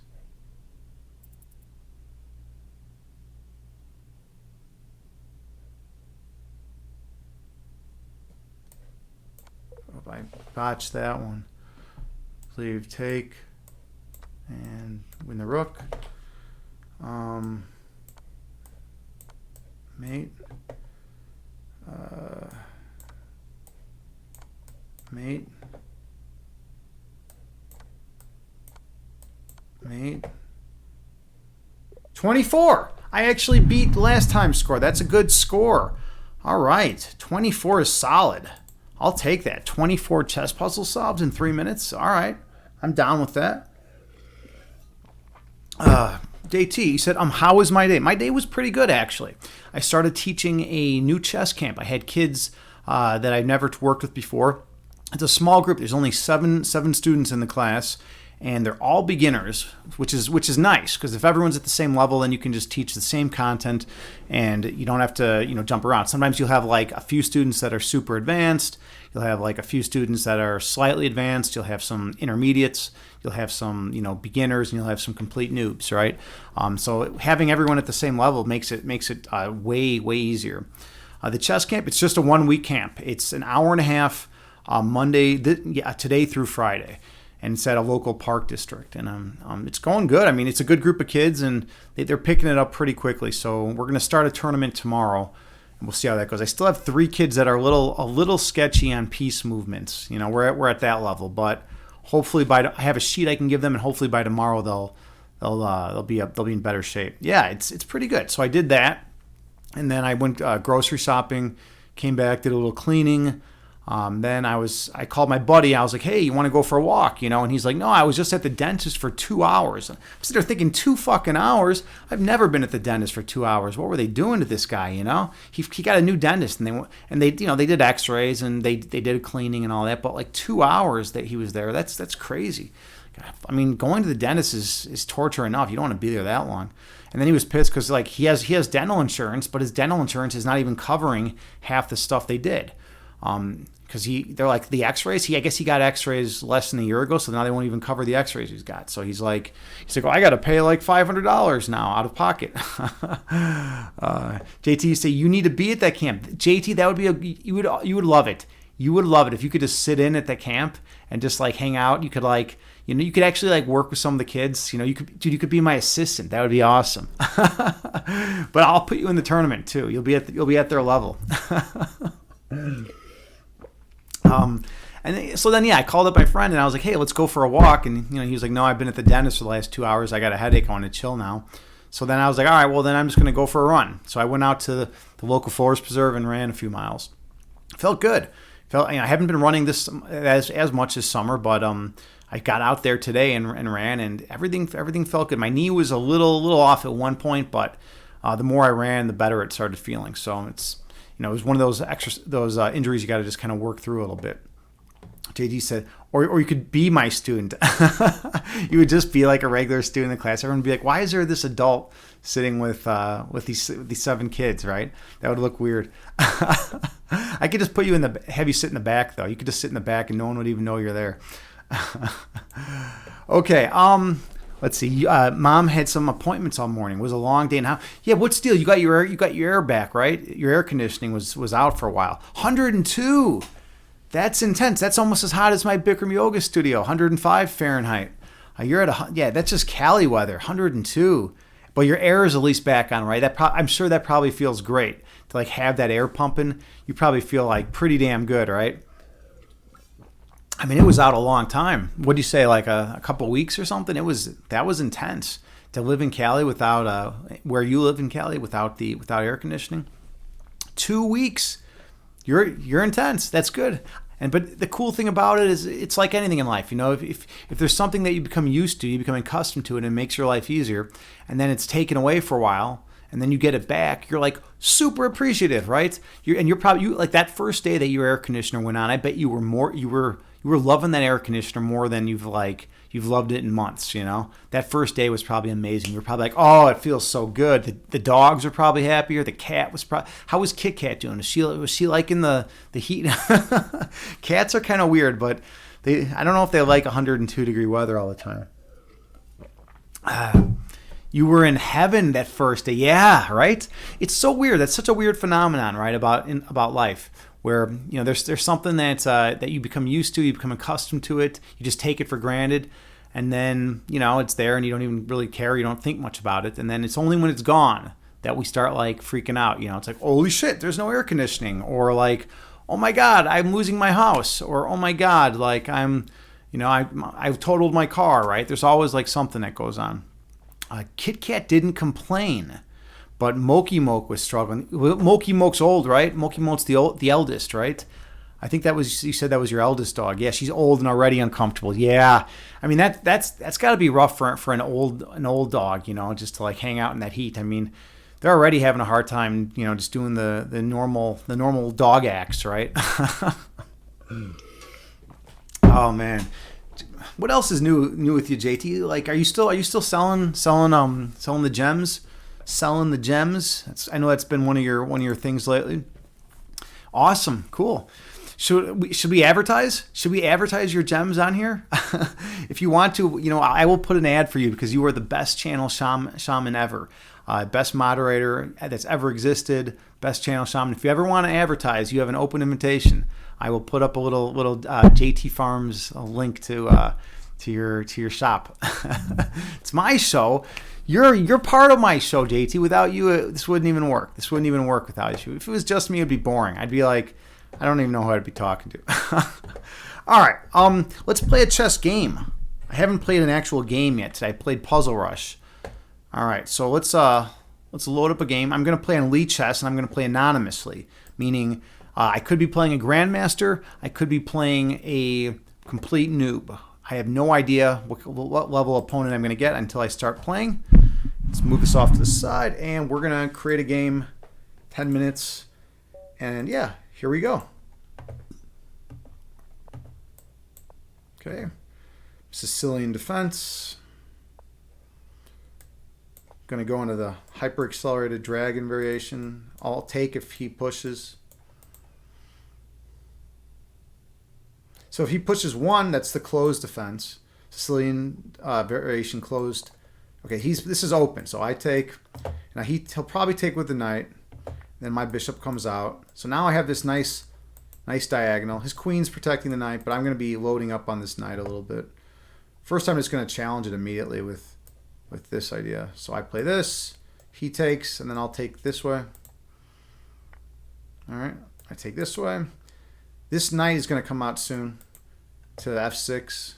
Oh, I botched that one. Leave, take, and win the rook. Mate. Mate. Mate. 24. I actually beat last time's score. That's a good score. All right. 24 is solid. I'll take that. 24 chess puzzle solves in 3 minutes. All right. I'm down with that. JT, he said, how was my day? My day was pretty good, actually. I started teaching a new chess camp. I had kids that I've never worked with before. It's a small group. There's only seven students in the class, and they're all beginners, which is nice, because if everyone's at the same level, then you can just teach the same content, and you don't have to jump around. Sometimes you'll have like a few students that are super advanced. You'll have like a few students that are slightly advanced. You'll have some intermediates. You'll have some beginners, and you'll have some complete noobs, right? So having everyone at the same level makes it way easier. The chess camp, it's just a 1 week camp. It's an hour and a half Monday, today through Friday. And it's at a local park district, and it's going good. I mean, it's a good group of kids, and they're picking it up pretty quickly. So we're going to start a tournament tomorrow, and we'll see how that goes. I still have 3 kids that are a little sketchy on piece movements. We're at that level, but hopefully I have a sheet I can give them, and hopefully by tomorrow they'll be in better shape. Yeah, it's pretty good. So I did that, and then I went grocery shopping, came back, did a little cleaning. Then I called my buddy. I was like, hey, you want to go for a walk? And he's like, no, I was just at the dentist for 2 hours. I'm sitting there thinking 2 fucking hours. I've never been at the dentist for 2 hours. What were they doing to this guy? He got a new dentist, and they did X-rays, and they did a cleaning and all that. But like 2 hours that he was there, that's crazy. I mean, going to the dentist is torture enough. You don't want to be there that long. And then he was pissed because like he has dental insurance, but his dental insurance is not even covering half the stuff they did. Because they're like the X-rays. I guess he got X-rays less than a year ago, so now they won't even cover the X-rays he's got. So he's like, oh, I got to pay like $500 now out of pocket. JT, you say you need to be at that camp. JT, that would be you would love it. You would love it if you could just sit in at the camp and just like hang out. You could like you could actually like work with some of the kids. You could be my assistant. That would be awesome. But I'll put you in the tournament too. You'll be at their level. So then, I called up my friend and I was like, hey, let's go for a walk. And, he was like, no, I've been at the dentist for the last 2 hours. I got a headache. I want to chill now. So then I was like, all right, well, then I'm just going to go for a run. So I went out to the local forest preserve and ran a few miles. Felt good. I haven't been running this as much this summer, but I got out there today and ran, and everything felt good. My knee was a little off at one point, but the more I ran, the better it started feeling. So it's it was one of those injuries you got to just kind of work through a little bit. JD said, or you could be my student. You would just be like a regular student in the class. Everyone would be like, why is there this adult sitting with these 7 kids, right? That would look weird. I could just have you sit in the back, though. You could just sit in the back and no one would even know you're there. Okay, let's see. Mom had some appointments all morning. It was a long day. Now, what's the deal? You got your air back, right? Your air conditioning was out for a while. 102. That's intense. That's almost as hot as my Bikram yoga studio. 105 Fahrenheit. You're at that's just Cali weather. 102. But your air is at least back on, right? I'm sure that probably feels great to like have that air pumping. You probably feel like pretty damn good, right? I mean, it was out a long time. What'd you say, like a couple weeks or something? That was intense to live in Cali without where you live in Cali without air conditioning. 2 weeks. You're intense. That's good. But the cool thing about it is it's like anything in life. If there's something that you become used to, you become accustomed to it, and it makes your life easier, and then it's taken away for a while, and then you get it back, you're like super appreciative, right? You're probably like that first day that your air conditioner went on. I bet you were loving that air conditioner more than you've loved it in months. That first day was probably amazing. You were probably like, oh, it feels so good. The dogs are probably happier. The cat was how was Kit Kat doing? Was she liking the heat? Cats are kind of weird, but I don't know if they like 102-degree weather all the time. You were in heaven that first day. Yeah, right? It's so weird. That's such a weird phenomenon, right, about life, where there's something that you become used to, you become accustomed to it, you just take it for granted, and then it's there and you don't even really care, you don't think much about it, and then it's only when it's gone that we start like freaking out. It's like, holy shit, there's no air conditioning, or like, oh my god, I'm losing my house, or oh my god, like I've totaled my car, right? There's always like something that goes on. Kit Kat didn't complain, but Moki Moke was struggling. Moki Moke's old, right? Moki Moke's the eldest, right? I think you said that was your eldest dog. Yeah, she's old and already uncomfortable. Yeah, I mean that's got to be rough for an old dog, just to like hang out in that heat. I mean, they're already having a hard time, just doing the normal dog acts, right? Oh man. What else is new with you, JT? Like, are you still selling the gems? Selling the gems? I know that's been one of your things lately. Awesome, cool. Should we advertise? Should we advertise your gems on here? If you want to, I will put an ad for you because you are the best channel shaman ever, best moderator that's ever existed, best channel shaman. If you ever want to advertise, you have an open invitation. I will put up a little JT Farms link to your shop. It's my show. You're part of my show, JT. Without you, this wouldn't even work. This wouldn't even work without you. If it was just me, it'd be boring. I'd be like, I don't even know who I'd be talking to. All right, let's play a chess game. I haven't played an actual game yet today. I played Puzzle Rush. All right, so let's load up a game. I'm going to play on Lee Chess, and I'm going to play anonymously, meaning I could be playing a grandmaster. I could be playing a complete noob. I have no idea what level opponent I'm going to get until I start playing. Let's move this off to the side, and we're going to create a game, 10 minutes, and yeah, here we go. Okay, Sicilian defense. Going to go into the hyper-accelerated dragon variation. I'll take if he pushes. So if he pushes 1, that's the closed defense. Sicilian variation closed. Okay, this is open, so I take. Now he'll probably take with the knight. Then my bishop comes out. So now I have this nice diagonal. His queen's protecting the knight, but I'm going to be loading up on this knight a little bit. First, I'm just going to challenge it immediately with this idea. So I play this. He takes, and then I'll take this way. All right, I take this way. This knight is going to come out soon to f6.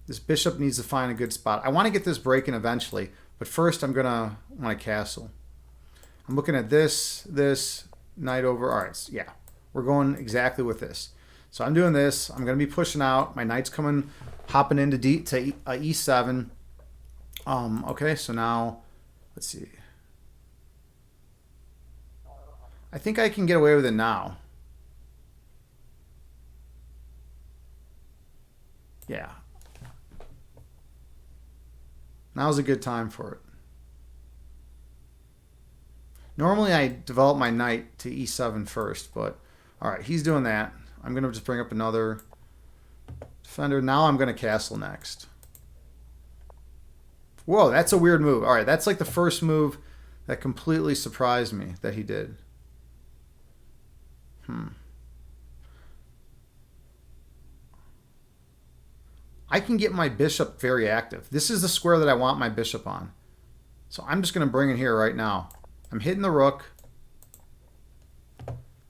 This bishop needs to find a good spot. I want to get this breaking eventually, but first I'm going to want to castle. I'm looking at this knight over. All right, so yeah, we're going exactly with this. So I'm doing this. I'm going to be pushing out. My knight's hopping into e7. Okay, so now let's see. I think I can get away with it now. Yeah. Now's a good time for it. Normally I develop my knight to e7 first, but all right, he's doing that. I'm going to just bring up another defender. Now I'm going to castle next. Whoa, that's a weird move. All right, that's like the first move that completely surprised me that he did. I can get my bishop very active. This is the square that I want my bishop on. So I'm just going to bring it here right now. I'm hitting the rook.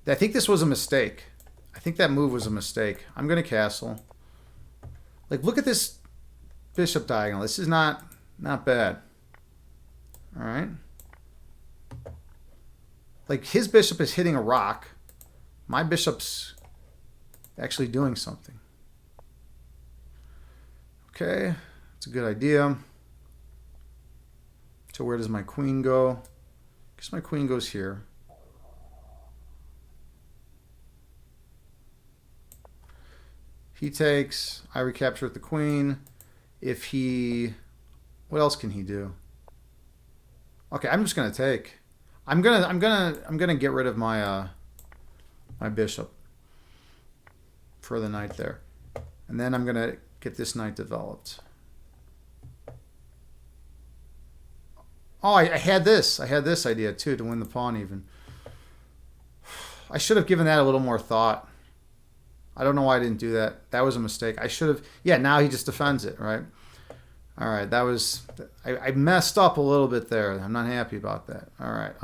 I think this was a mistake. I think that move was a mistake. I'm going to castle. Like, look at this bishop diagonal. This is not bad. All right. Like, his bishop is hitting a rock. My bishop's actually doing something. Okay, that's a good idea. So where does my queen go? I guess my queen goes here. He takes, I recapture with the queen. If he, what else can he do? Okay, I'm just gonna take. I'm gonna get rid of my my bishop for the knight there. And then I'm going to get this knight developed. Oh, I had this. I had this idea too, to win the pawn even. I should have given that a little more thought. I don't know why I didn't do that. That was a mistake. I should have. Yeah, now he just defends it, right? All right, that was. I messed up a little bit there. I'm not happy about that. All right.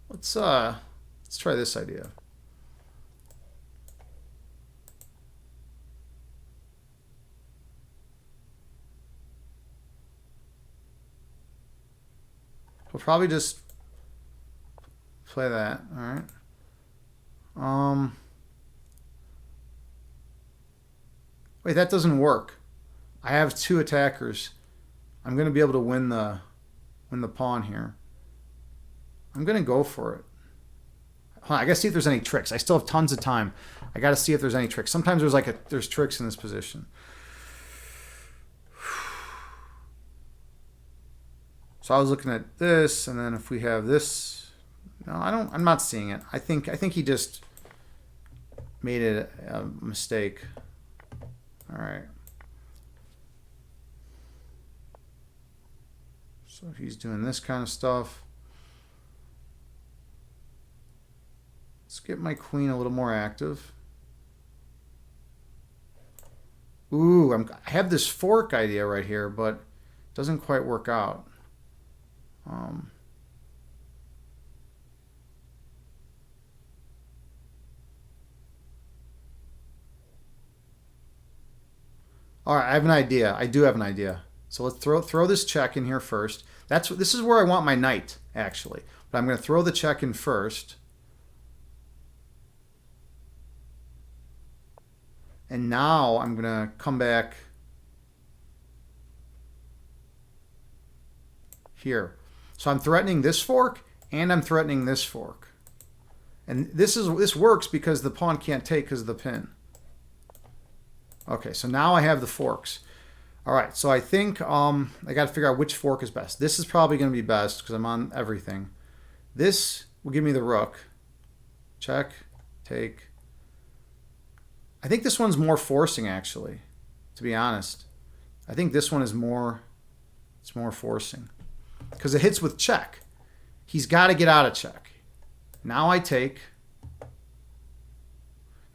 Let's try this idea. We'll probably just play that. All right. Wait, that doesn't work. I have two attackers. I'm going to be able to win the pawn here. I'm going to go for it. Hold on, I got to see if there's any tricks. I still have tons of time. I got to see if there's any tricks. Sometimes there's tricks in this position. So I was looking at this, and then if we have this, no, I'm not seeing it. I think he just made it a mistake. All right. So he's doing this kind of stuff. Let's get my queen a little more active. Ooh, I have this fork idea right here, but it doesn't quite work out. All right, I have an idea. I do have an idea. So let's throw this check in here first. This is where I want my knight, actually. But I'm going to throw the check in first. And now I'm going to come back here. So I'm threatening this fork, and I'm threatening this fork. And this works because the pawn can't take because of the pin. Okay, so now I have the forks. All right, so I think I got to figure out which fork is best. This is probably going to be best because I'm on everything. This will give me the rook. Check, take. I think this one's more forcing, actually, to be honest. I think this one is more, it's more forcing. Because it hits with check. He's got to get out of check. Now I take.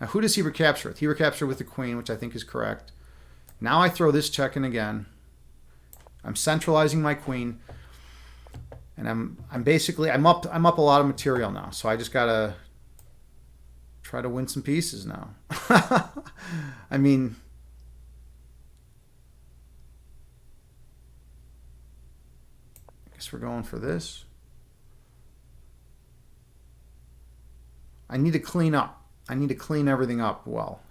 Now who does he recapture with? He recaptured with the queen, which I think is correct. Now I throw this check in again. I'm centralizing my queen. And I'm basically I'm up a lot of material now. So I just gotta try to win some pieces now. I mean, I guess we're going for this. I need to clean up. I need to clean everything up well.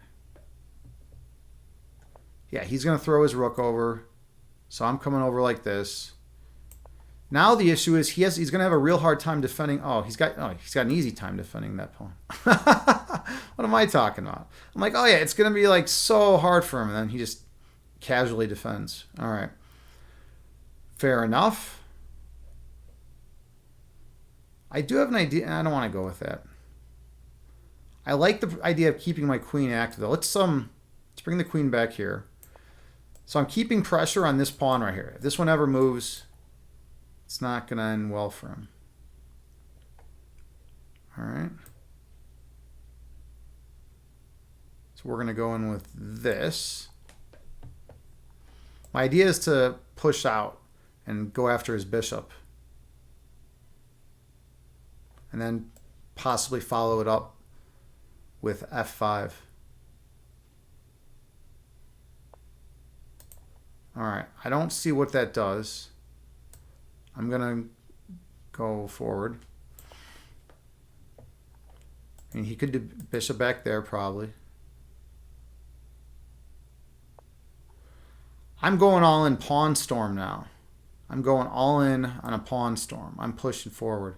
Yeah, he's going to throw his rook over. So I'm coming over like this. Now the issue is he's going to have a real hard time defending. He's got an easy time defending that pawn. What am I talking about? I'm like, oh yeah, it's going to be like so hard for him. And then he just casually defends. All right. Fair enough. I do have an idea. I don't want to go with that. I like the idea of keeping my queen active though. Let's bring the queen back here. So I'm keeping pressure on this pawn right here. If this one ever moves, it's not going to end well for him. All right. So we're going to go in with this. My idea is to push out and go after his bishop. And then possibly follow it up with f5. All right, I don't see what that does. I'm gonna go forward. I mean, he could do bishop back there probably. I'm going all in pawn storm now. I'm going all in on a pawn storm. I'm pushing forward.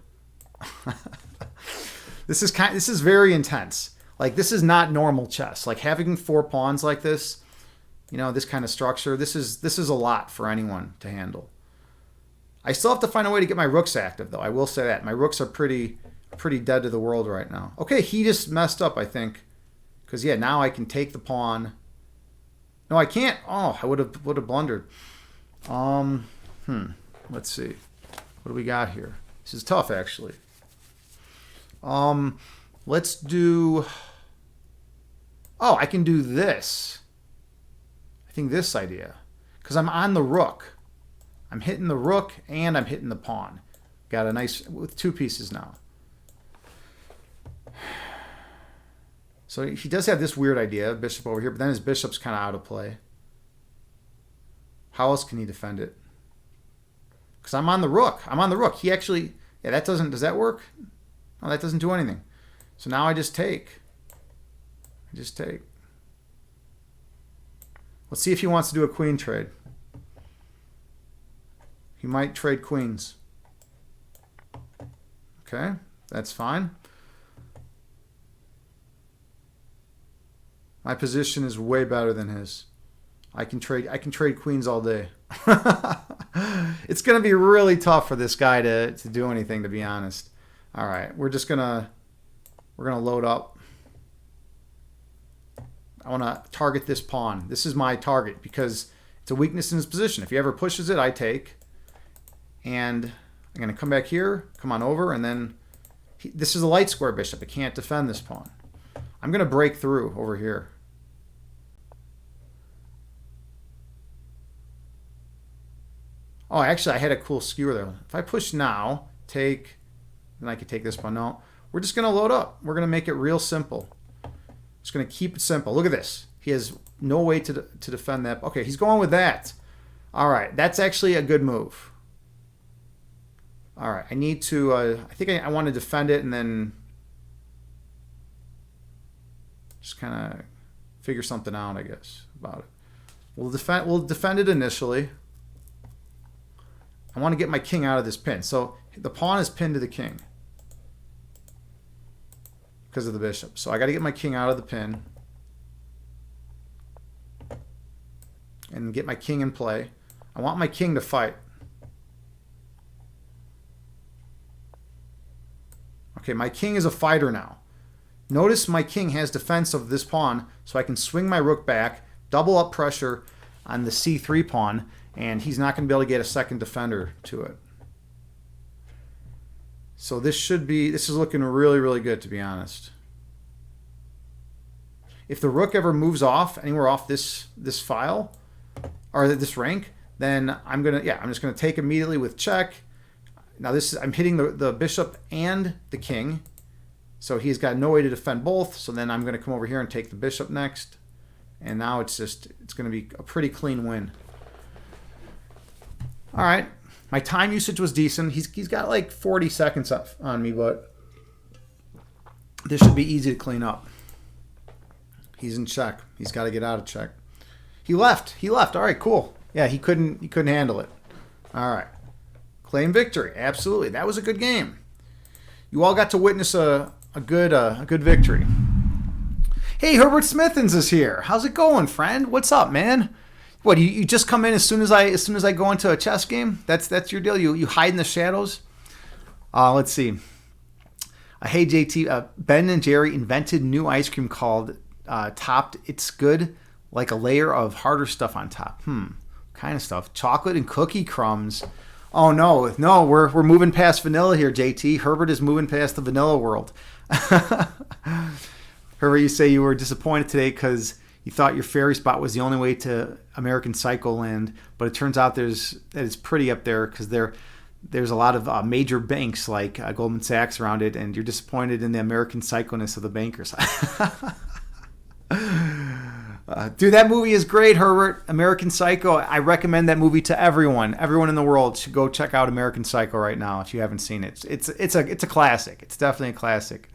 This is very intense. Like, this is not normal chess. Like, having 4 pawns like this, you know, this kind of structure, this is a lot for anyone to handle. I still have to find a way to get my rooks active, though. I will say that. My rooks are pretty pretty dead to the world right now. Okay, he just messed up, I think. Because, yeah, now I can take the pawn. No, I can't. Oh, I would have blundered. Let's see. What do we got here? This is tough, actually. Let's do... Oh, I can do this. I think this idea. Because I'm on the rook. I'm hitting the rook and I'm hitting the pawn. Got a nice... with 2 pieces now. So he does have this weird idea, bishop over here, but then his bishop's kind of out of play. How else can he defend it? Because I'm on the rook. I'm on the rook. He actually... Yeah, that doesn't... Does that work? No, that doesn't do anything. So now I just take. I just take. Let's see if he wants to do a queen trade. He might trade queens. Okay, that's fine. My position is way better than his. I can trade queens all day. It's going to be really tough for this guy to do anything, to be honest. All right, we're gonna load up. I want to target this pawn. This is my target because it's a weakness in his position. If he ever pushes it, I take. And I'm going to come back here, come on over, and then this is a light square bishop. It can't defend this pawn. I'm going to break through over here. Oh, actually, I had a cool skewer there. If I push now, take, then I could take this one. No, we're just going to load up. We're going to make it real simple. Just going to keep it simple. Look at this. He has no way to defend that. Okay, he's going with that. All right, that's actually a good move. All right, I need to, I think I want to defend it and then just kind of figure something out, I guess, about it. We'll defend it initially. I want to get my king out of this pin. So the pawn is pinned to the king because of the bishop. So I got to get my king out of the pin and get my king in play. I want my king to fight. Okay, my king is a fighter now. Notice my king has defense of this pawn, so I can swing my rook back, double up pressure on the c3 pawn, and he's not going to be able to get a second defender to it. So this is looking really, really good, to be honest. If the rook ever moves off anywhere off this file or this rank, then I'm just gonna take immediately with check. Now I'm hitting the bishop and the king, so he's got no way to defend both. So then I'm going to come over here and take the bishop next, and now it's going to be a pretty clean win. All right, my time usage was decent. He's got like 40 seconds up on me, but this should be easy to clean up. He's in check. He's got to get out of check. He left. All right, cool. Yeah, he couldn't handle it. All right. Claim victory. Absolutely. That was a good game. You all got to witness a good victory. Hey, Herbert Smithens is here. How's it going, friend? What's up, man? What, you just come in as soon as I go into a chess game? That's your deal? You hide in the shadows? Let's see. Hey, JT, Ben and Jerry invented new ice cream called Topped. It's good, like a layer of harder stuff on top. Kind of stuff. Chocolate and cookie crumbs. Oh, no, we're moving past vanilla here, JT. Herbert is moving past the vanilla world. Herbert, you say you were disappointed today because you thought your ferry spot was the only way to American Psycho Land, but it turns out that it's pretty up there because there's a lot of major banks like Goldman Sachs around it, and you're disappointed in the American psychoness of the bankers. Dude, that movie is great, Herbert. American Psycho. I recommend that movie to everyone. Everyone in the world should go check out American Psycho right now if you haven't seen it. It's a classic. It's definitely a classic.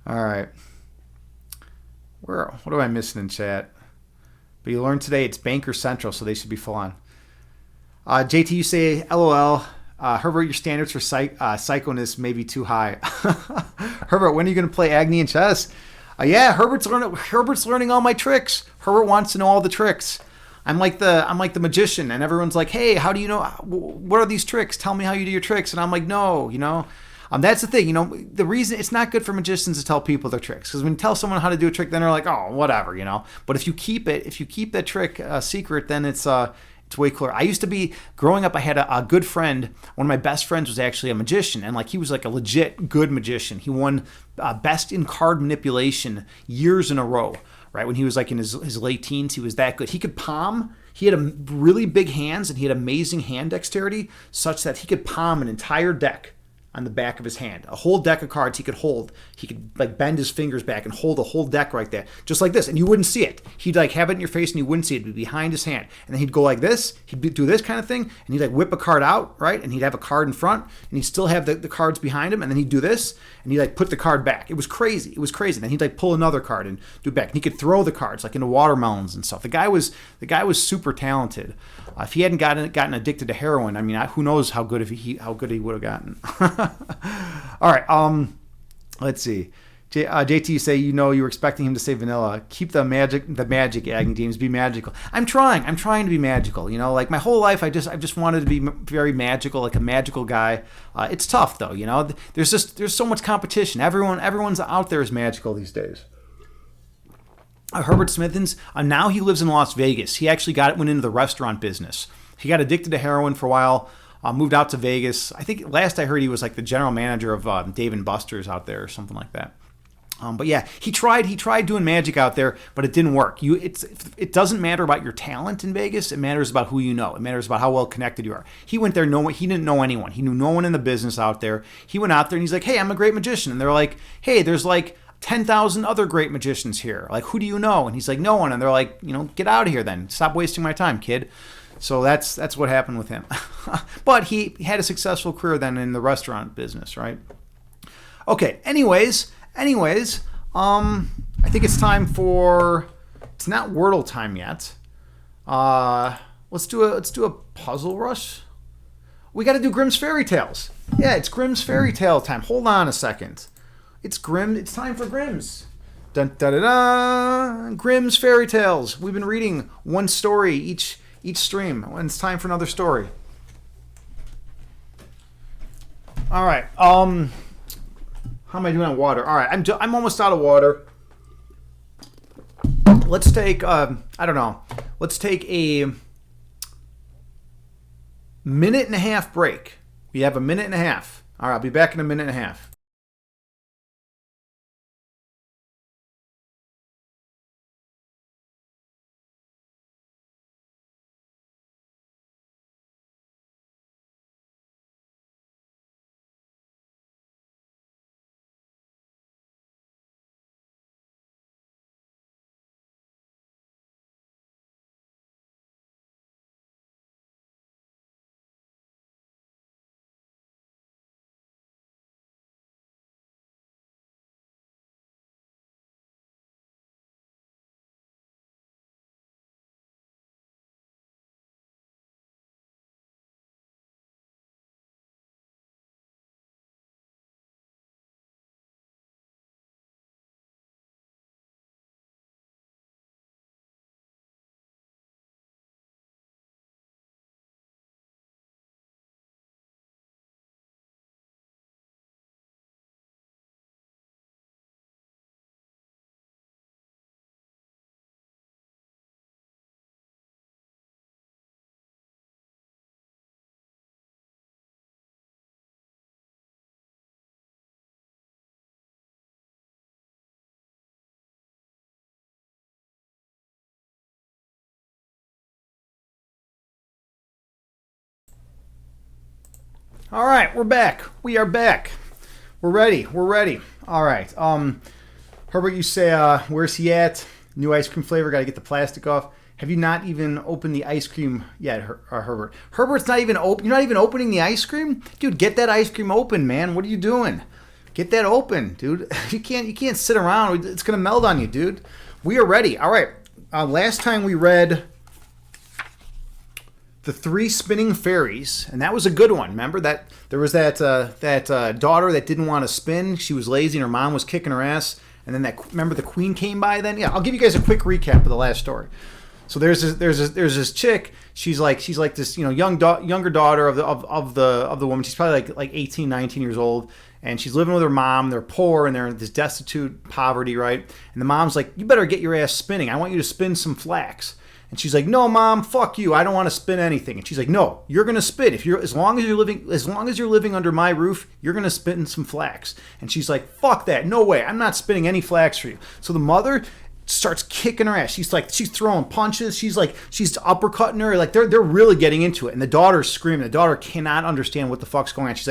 All right. What am I missing in chat? But you learned today it's Banker Central, so they should be full on. JT, you say, LOL. Herbert, your standards for psychoness may be too high. Herbert, when are you going to play Agni and chess? Yeah, Herbert's learning all my tricks. Herbert wants to know all the tricks. I'm like the magician, and everyone's like, "Hey, how do you know? What are these tricks? Tell me how you do your tricks." And I'm like, "No, That's the thing. The reason it's not good for magicians to tell people their tricks, because when you tell someone how to do a trick, then they're like, oh, whatever. But if you keep that trick secret, then it's way cooler. I used to be growing up. I had a good friend. One of my best friends was actually a magician, and he was like a legit good magician. He won best in card manipulation years in a row. Right when he was in his late teens, he was that good. He could palm. He had really big hands, and he had amazing hand dexterity, such that he could palm an entire deck on the back of his hand. A whole deck of cards he could hold. He could bend his fingers back and hold a whole deck right there, just like this, and you wouldn't see it. He'd have it in your face and you wouldn't see it. It'd be behind his hand. And then he'd go like this. He'd do this kind of thing, and he'd whip a card out, right? And he'd have a card in front, and he'd still have the cards behind him, and then he'd do this, and he'd put the card back. It was crazy. And then he'd pull another card and do it back. And he could throw the cards into watermelons and stuff. The guy was super talented. If he hadn't gotten addicted to heroin, who knows how good he would have gotten. All right. Let's see. JT, you say you were expecting him to say vanilla. Keep the magic acting James. Be magical. I'm trying to be magical. My whole life I just wanted to be very magical, like a magical guy. It's tough though. There's so much competition. Everyone's out there is magical these days. Herbert Smithens, now he lives in Las Vegas. He actually went into the restaurant business. He got addicted to heroin for a while, moved out to Vegas. I think last I heard he was the general manager of Dave & Buster's out there or something like that. But yeah, he tried doing magic out there, but it didn't work. It doesn't matter about your talent in Vegas. It matters about who you know. It matters about how well connected you are. He went there, he didn't know anyone. He knew no one in the business out there. He went out there and he's like, hey, I'm a great magician. And they're like, hey, there's 10,000 other great magicians here. Who do you know? And he's like, no one. And they're like, get out of here then. Stop wasting my time, kid. So that's what happened with him. But he had a successful career then in the restaurant business, right? Okay, anyways, I think it's time for, it's not Wordle time yet. Let's do a puzzle rush. We got to do Grimm's Fairy Tales. Yeah, it's Grimm's Fairy Tale time. Hold on a second. It's time for Grimm's. Dun, da, da, da. Grimm's Fairy Tales. We've been reading one story each stream, and it's time for another story. All right. How am I doing on water? All right, I'm almost out of water. Let's take Let's take a minute and a half break. We have a minute and a half. All right, I'll be back in a minute and a half. All right, we're back. We are back. We're ready. All right. Herbert, you say, where's he at? New ice cream flavor. Got to get the plastic off. Have you not even opened the ice cream yet, Herbert? Herbert's not even open. You're not even opening the ice cream, dude. Get that ice cream open, man. What are you doing? Get that open, dude. You can't sit around. It's gonna melt on you, dude. We are ready. All right. Last time we read The Three Spinning Fairies, and that was a good one. Remember that there was that daughter that didn't want to spin. She was lazy, and her mom was kicking her ass. And then remember the queen came by. Then I'll give you guys a quick recap of the last story. So there's this chick. She's like this younger daughter of the woman. She's probably like 18, 19 years old. and she's living with her mom. They're poor and they're in this destitute poverty, right? And the mom's like, you better get your ass spinning. I want you to spin some flax. And she's like, no, Mom, fuck you. I don't want to spin anything. And she's like, no, you're gonna spin. As long as you're living under my roof, you're gonna spin some flax. And she's like, fuck that. No way. I'm not spinning any flax for you. So the mother starts kicking her ass. She's throwing punches. She's uppercutting her. Like they're really getting into it. And the daughter's screaming. The daughter cannot understand what the fuck's going on. She's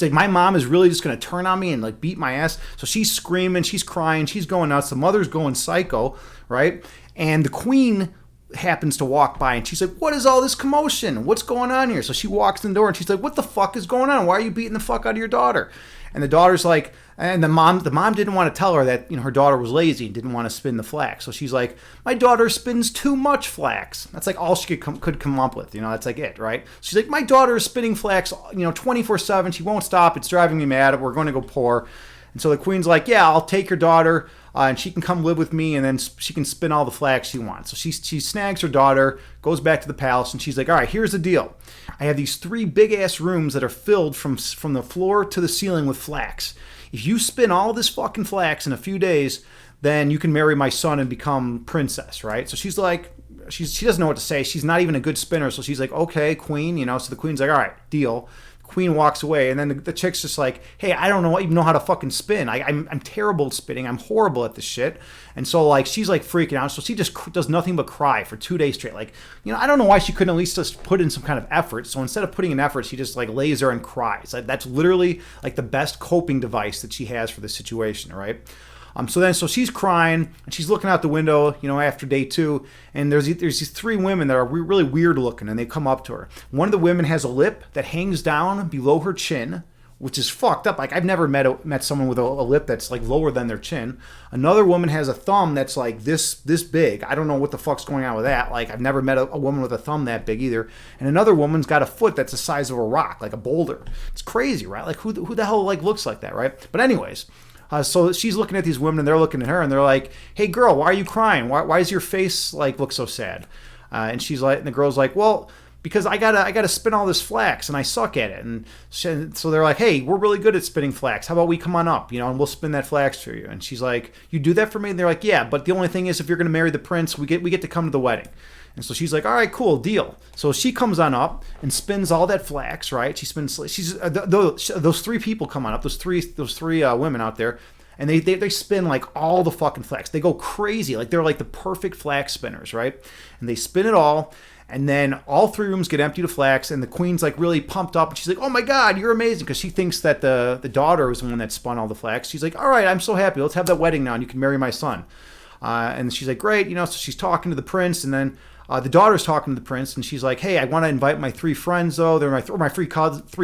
like, my mom is really just gonna turn on me and like beat my ass. So she's screaming, she's crying, she's going nuts. The mother's going psycho, right? And the queen happens to walk by and she's like, what is all this commotion? What's going on here? So she walks in the door and she's like, what the fuck is going on? Why are you beating the fuck out of your daughter? And the daughter's like, and the mom didn't want to tell her that, her daughter was lazy and didn't want to spin the flax. So she's like, my daughter spins too much flax. That's like all she could come up with. That's like it, right? She's like, my daughter is spinning flax, 24/7. She won't stop. It's driving me mad. We're going to go poor. And so the queen's like, yeah, I'll take your daughter and she can come live with me and then she can spin all the flax she wants. So she snags her daughter, goes back to the palace, and she's like, all right, here's the deal. I have these 3 big-ass rooms that are filled from the floor to the ceiling with flax. If you spin all this fucking flax in a few days, then you can marry my son and become princess, right? So she's like, she doesn't know what to say. She's not even a good spinner. So she's like, okay, queen, So the queen's like, all right, deal. Queen walks away, and then the chick's just like, hey, I don't even know how to fucking spin. I'm terrible at spinning. I'm horrible at this shit. And so like she's like freaking out. So she just does nothing but cry for 2 days straight. Like, I don't know why she couldn't at least just put in some kind of effort. So instead of putting in effort, she just like lays there and cries. Like that's literally like the best coping device that she has for this situation, right? So she's crying and she's looking out the window, after day 2, and there's these 3 women that are really weird looking, and they come up to her. One of the women has a lip that hangs down below her chin, which is fucked up. Like I've never met someone with a lip that's like lower than their chin. Another woman has a thumb that's like this big. I don't know what the fuck's going on with that. Like I've never met a woman with a thumb that big either. And another woman's got a foot that's the size of a rock, like a boulder. It's crazy, right? Like who the hell like looks like that, right? But anyways. So she's looking at these women and they're looking at her and they're like, hey girl, why are you crying? Why does your face like look so sad? And she's like, and the girl's like, well, because I gotta spin all this flax and I suck at it. And so they're like, hey, we're really good at spinning flax. How about we come on up, and we'll spin that flax for you. And she's like, you do that for me? And they're like, yeah, but the only thing is if you're gonna marry the prince, we get to come to the wedding. And so she's like, all right, cool, deal. So she comes on up and spins all that flax, right? Those 3 people come on up, those three women out there, and they spin like all the fucking flax. They go crazy, like they're like the perfect flax spinners, right? And they spin it all, and then all 3 rooms get emptied of flax, and the queen's like really pumped up, and she's like, oh my God, you're amazing, because she thinks that the daughter was the one that spun all the flax. She's like, all right, I'm so happy. Let's have that wedding now, and you can marry my son. And she's like, great, so she's talking to the prince, and then the daughter's talking to the prince, and she's like, hey, I want to invite my 3 friends, though. They're my 3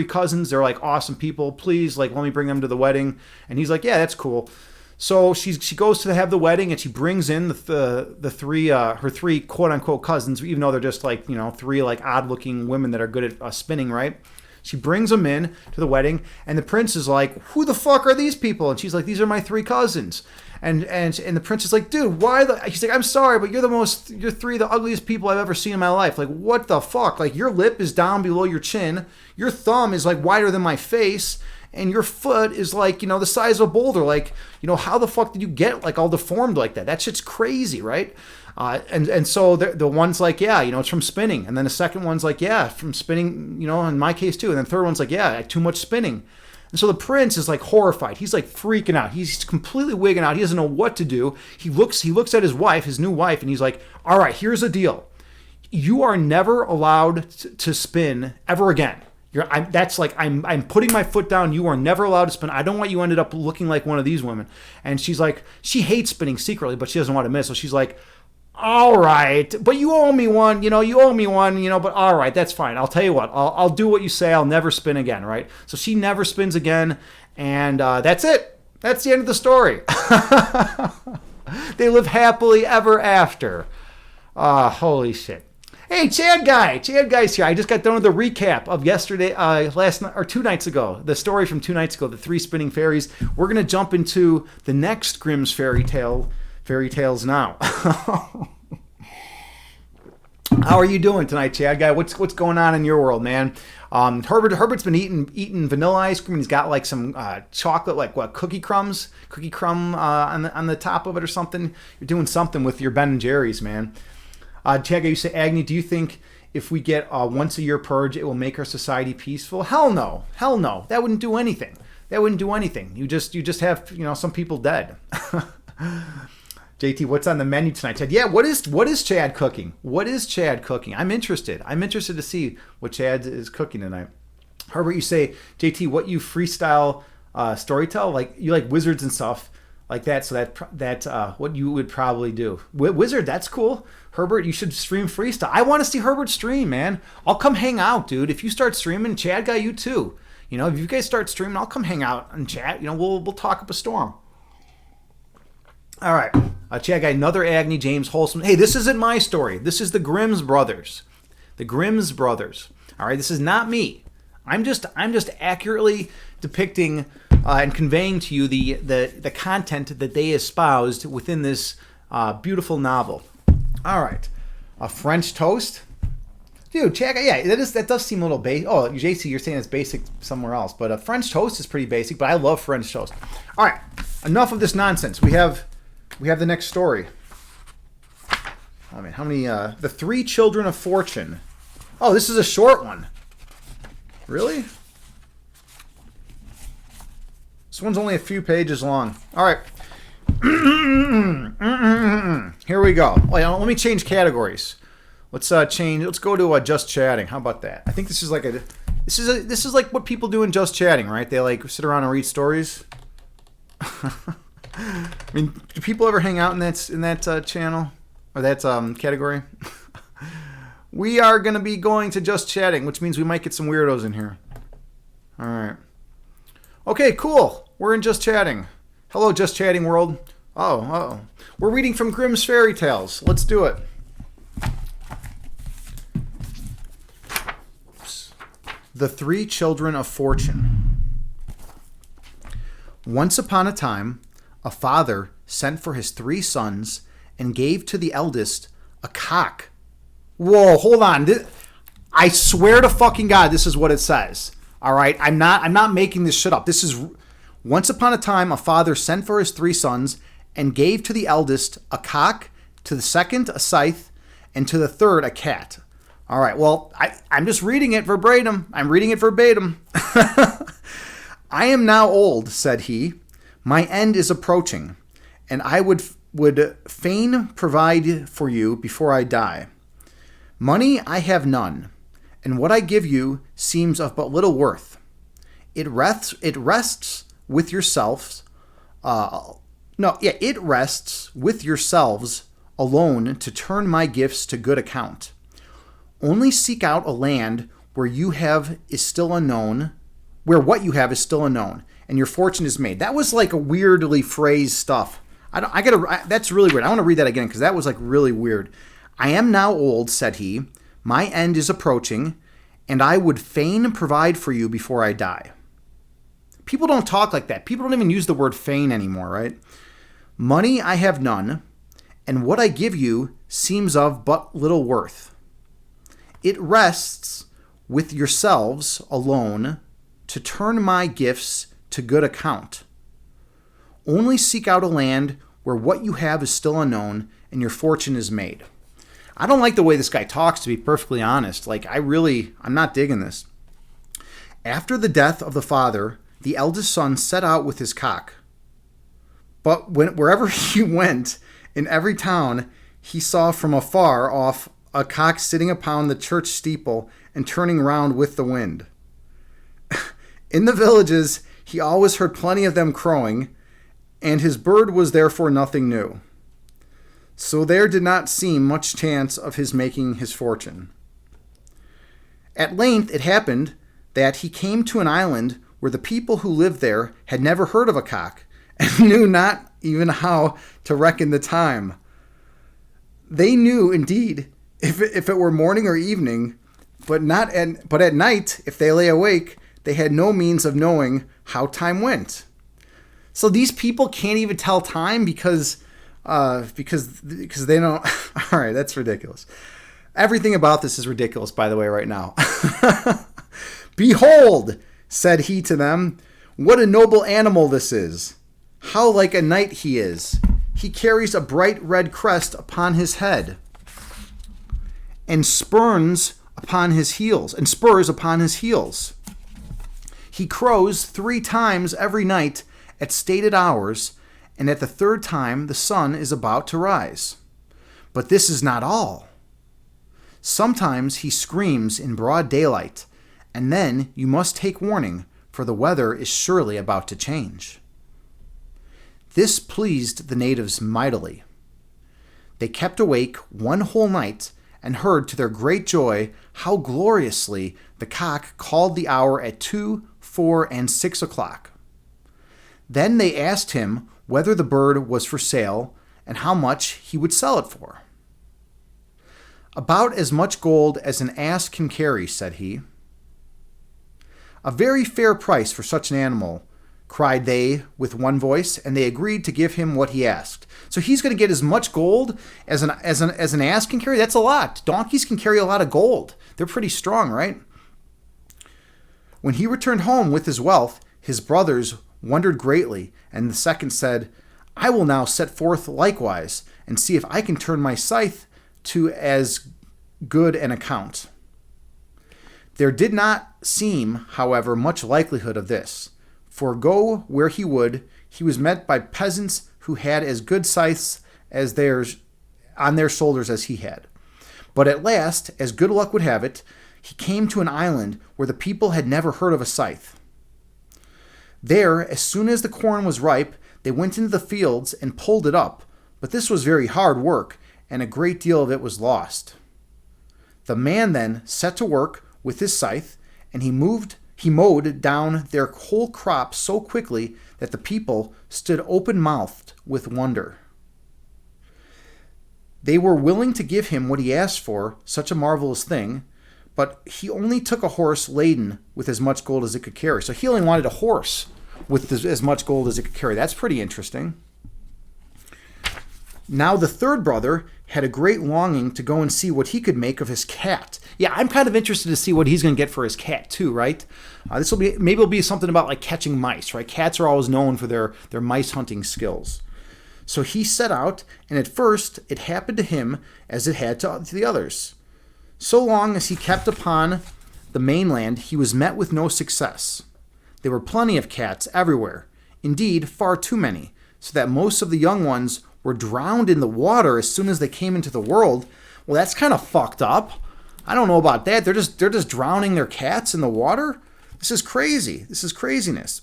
cousins. They're like awesome people. Please, like, let me bring them to the wedding. And he's like, yeah, that's cool. So she goes to have the wedding, and she brings in the 3 her 3 quote unquote cousins, even though they're just like 3 like odd looking women that are good at spinning, right? She brings them in to the wedding, and the prince is like, who the fuck are these people? And she's like, these are my 3 cousins. And the prince is like, dude, why he's like, I'm sorry, but you're 3 of the ugliest people I've ever seen in my life. Like, what the fuck? Like, your lip is down below your chin. Your thumb is like wider than my face. And your foot is like, the size of a boulder. Like, how the fuck did you get like all deformed like that? That shit's crazy, right? And so the one's like, yeah, it's from spinning. And then the second one's like, yeah, from spinning, in my case too. And then the third one's like, yeah, too much spinning. And so the prince is like horrified. He's like freaking out. He's completely wigging out. He doesn't know what to do. He looks at his wife, his new wife, and he's like, all right, here's the deal. You are never allowed to spin ever again. I'm putting my foot down. You are never allowed to spin. I don't want you ended up looking like one of these women. And she's like, she hates spinning secretly, but she doesn't want to admit. So she's like, all right, but you owe me one, but all right, that's fine. I'll tell you what, I'll do what you say. I'll never spin again, right? So she never spins again, and that's it. That's the end of the story. They live happily ever after. Holy shit. Hey, Chad Guy's here. I just got done with the recap of yesterday, last night, or 2 nights ago, the story from 2 nights ago, the 3 spinning fairies. We're going to jump into the next Grimm's fairy tales now. How are you doing tonight, Chad Guy? What's going on in your world, man? Herbert's been eating vanilla ice cream. He's got like some chocolate, like what, cookie crumb on the top of it or something. You're doing something with your Ben and Jerry's, man. Chad, you say, Agni, do you think if we get a once a year purge, it will make our society peaceful? Hell no. That wouldn't do anything. You just have, some people dead. JT, what's on the menu tonight? Chad, yeah, what is Chad cooking? I'm interested to see what Chad is cooking tonight. Herbert, you say, JT, what you freestyle storytell? Like, you like wizards and stuff like that, so that's what you would probably do. Wizard, that's cool. Herbert, you should stream freestyle. I want to see Herbert stream, man. I'll come hang out, dude. If you start streaming, Chad got you too. If you guys start streaming, I'll come hang out and chat. We'll talk up a storm. All right. Chad got another Agni James Wholesome. Hey, this isn't my story. This is the Grimm's brothers. All right, this is not me. I'm just accurately depicting and conveying to you the content that they espoused within this beautiful novel. All right. A French toast. Dude, Chad, yeah, that does seem a little basic. Oh, JC, you're saying it's basic somewhere else, but a French toast is pretty basic. But I love French toast. All right, enough of this nonsense. We have the next story. I mean, how many? The Three Children of Fortune. Oh, this is a short one. Really? This one's only a few pages long. All right. Here we go. Let me change categories. Let's change. Let's go to just chatting. How about that? I think this is like what people do in just chatting, right? They like sit around and read stories. I mean, do people ever hang out in that channel or that category? We are going to be going to just chatting, which means we might get some weirdos in here. All right. Okay, cool. We're in just chatting. Hello, just chatting world. Oh. We're reading from Grimm's Fairy Tales. Let's do it. The Three Children of Fortune. Once upon a time, a father sent for his 3 sons and gave to the eldest a cock. Whoa, hold on. I swear to fucking God, this is what it says. All right, I'm not making this shit up. This is once upon a time, a father sent for his 3 sons and gave to the eldest a cock, to the second a scythe, and to the third a cat. All right, well, I'm just reading it verbatim. I am now old, said he. My end is approaching, and I would fain provide for you before I die. Money I have none, and what I give you seems of but little worth. It rests with yourselves. It rests with yourselves alone to turn my gifts to good account. Only seek out a land where what you have is still unknown, and your fortune is made. That was like a weirdly phrased stuff. That's really weird. I want to read that again because that was like really weird. I am now old, said he. My end is approaching, and I would fain provide for you before I die. People don't talk like that. People don't even use the word fain anymore, right? Money I have none, and what I give you seems of but little worth. It rests with yourselves alone to turn my gifts to good account. Only seek out a land where what you have is still unknown and your fortune is made. I don't like the way this guy talks, to be perfectly honest. I'm not digging this. After the death of the father, the eldest son set out with his cock. But wherever he went, in every town, he saw from afar off a cock sitting upon the church steeple and turning round with the wind. In the villages, he always heard plenty of them crowing, and his bird was therefore nothing new. So there did not seem much chance of his making his fortune. At length it happened that he came to an island where the people who lived there had never heard of a cock, and knew not even how to reckon the time. They knew, indeed, if it were morning or evening, but at night, if they lay awake, they had no means of knowing how time went. So these people can't even tell time because they don't. All right, that's ridiculous. Everything about this is ridiculous, by the way, right now. "Behold," said he to them, "what a noble animal this is! How like a knight he is! He carries a bright red crest upon his head, and spurs upon his heels. He crows 3 times every night at stated hours, and at the 3rd time the sun is about to rise. But this is not all. Sometimes he screams in broad daylight, and then you must take warning, for the weather is surely about to change." This pleased the natives mightily. They kept awake 1 whole night and heard to their great joy how gloriously the cock called the hour at 2, 4, and 6 o'clock. Then they asked him whether the bird was for sale and how much he would sell it for. "About as much gold as an ass can carry," said he. "A very fair price for such an animal," cried they with one voice, and they agreed to give him what he asked. So he's going to get as much gold as an ass can carry. That's a lot. Donkeys can carry a lot of gold. They're pretty strong, right? When he returned home with his wealth, his brothers wondered greatly, and the second said, "I will now set forth likewise, and see if I can turn my scythe to as good an account." There did not seem, however, much likelihood of this, for go where he would, he was met by peasants who had as good scythes as theirs on their shoulders as he had. But at last, as good luck would have it, he came to an island where the people had never heard of a scythe. There, as soon as the corn was ripe, they went into the fields and pulled it up, but this was very hard work, and a great deal of it was lost. The man then set to work with his scythe, and he mowed down their whole crop so quickly that the people stood open-mouthed with wonder. They were willing to give him what he asked for, such a marvelous thing, but he only took a horse laden with as much gold as it could carry. So he only wanted a horse with as much gold as it could carry. That's pretty interesting. Now the 3rd brother had a great longing to go and see what he could make of his cat. Yeah, I'm kind of interested to see what he's going to get for his cat too, right? Maybe it'll be something about like catching mice, right? Cats are always known for their mice hunting skills. So he set out, and at first it happened to him as it had to the others. So long as he kept upon the mainland, he was met with no success. There were plenty of cats everywhere, indeed far too many, so that most of the young ones were drowned in the water as soon as they came into the world. Well, that's kind of fucked up. I don't know about that. They're just drowning their cats in the water? This is crazy. This is craziness.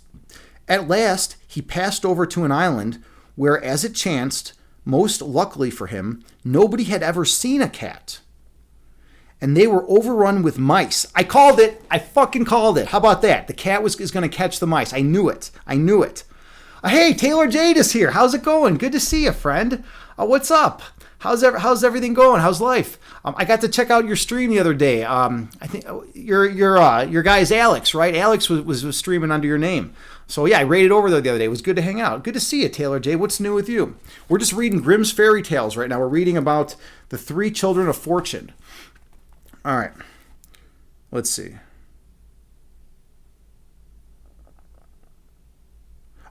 At last, he passed over to an island where, as it chanced, most luckily for him, nobody had ever seen a cat. And they were overrun with mice. I called it. I fucking called it. How about that? The cat is going to catch the mice. I knew it. Hey, Taylor Jade is here. How's it going? Good to see you, friend. What's up? How's everything going? How's life? I got to check out your stream the other day. I think your guy's Alex, right? Alex was streaming under your name. So yeah, I raided over there the other day. It was good to hang out. Good to see you, Taylor J. What's new with you? We're just reading Grimm's Fairy Tales right now. We're reading about the 3 children of fortune. All right. Let's see.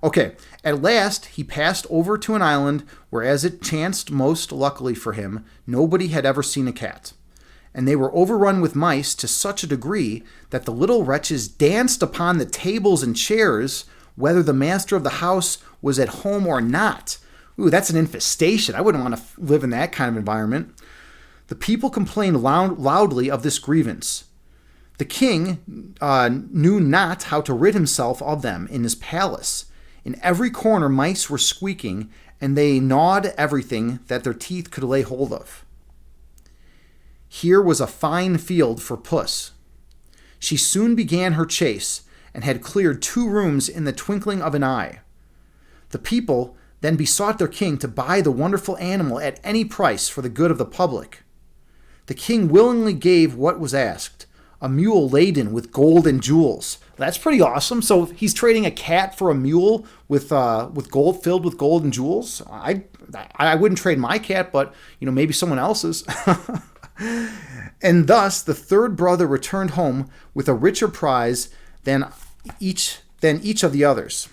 Okay, at last he passed over to an island where, as it chanced most luckily for him, nobody had ever seen a cat. And they were overrun with mice to such a degree that the little wretches danced upon the tables and chairs, whether the master of the house was at home or not. Ooh, that's an infestation. I wouldn't want to live in that kind of environment. The people complained loudly of this grievance. The king knew not how to rid himself of them in his palace. In every corner mice were squeaking, and they gnawed everything that their teeth could lay hold of. Here was a fine field for puss. She soon began her chase, and had cleared 2 rooms in the twinkling of an eye. The people then besought their king to buy the wonderful animal at any price for the good of the public. The king willingly gave what was asked, a mule laden with gold and jewels. That's pretty awesome. So he's trading a cat for a mule with gold, filled with gold and jewels. I wouldn't trade my cat, but maybe someone else's. And thus the third brother returned home with a richer prize than each of the others.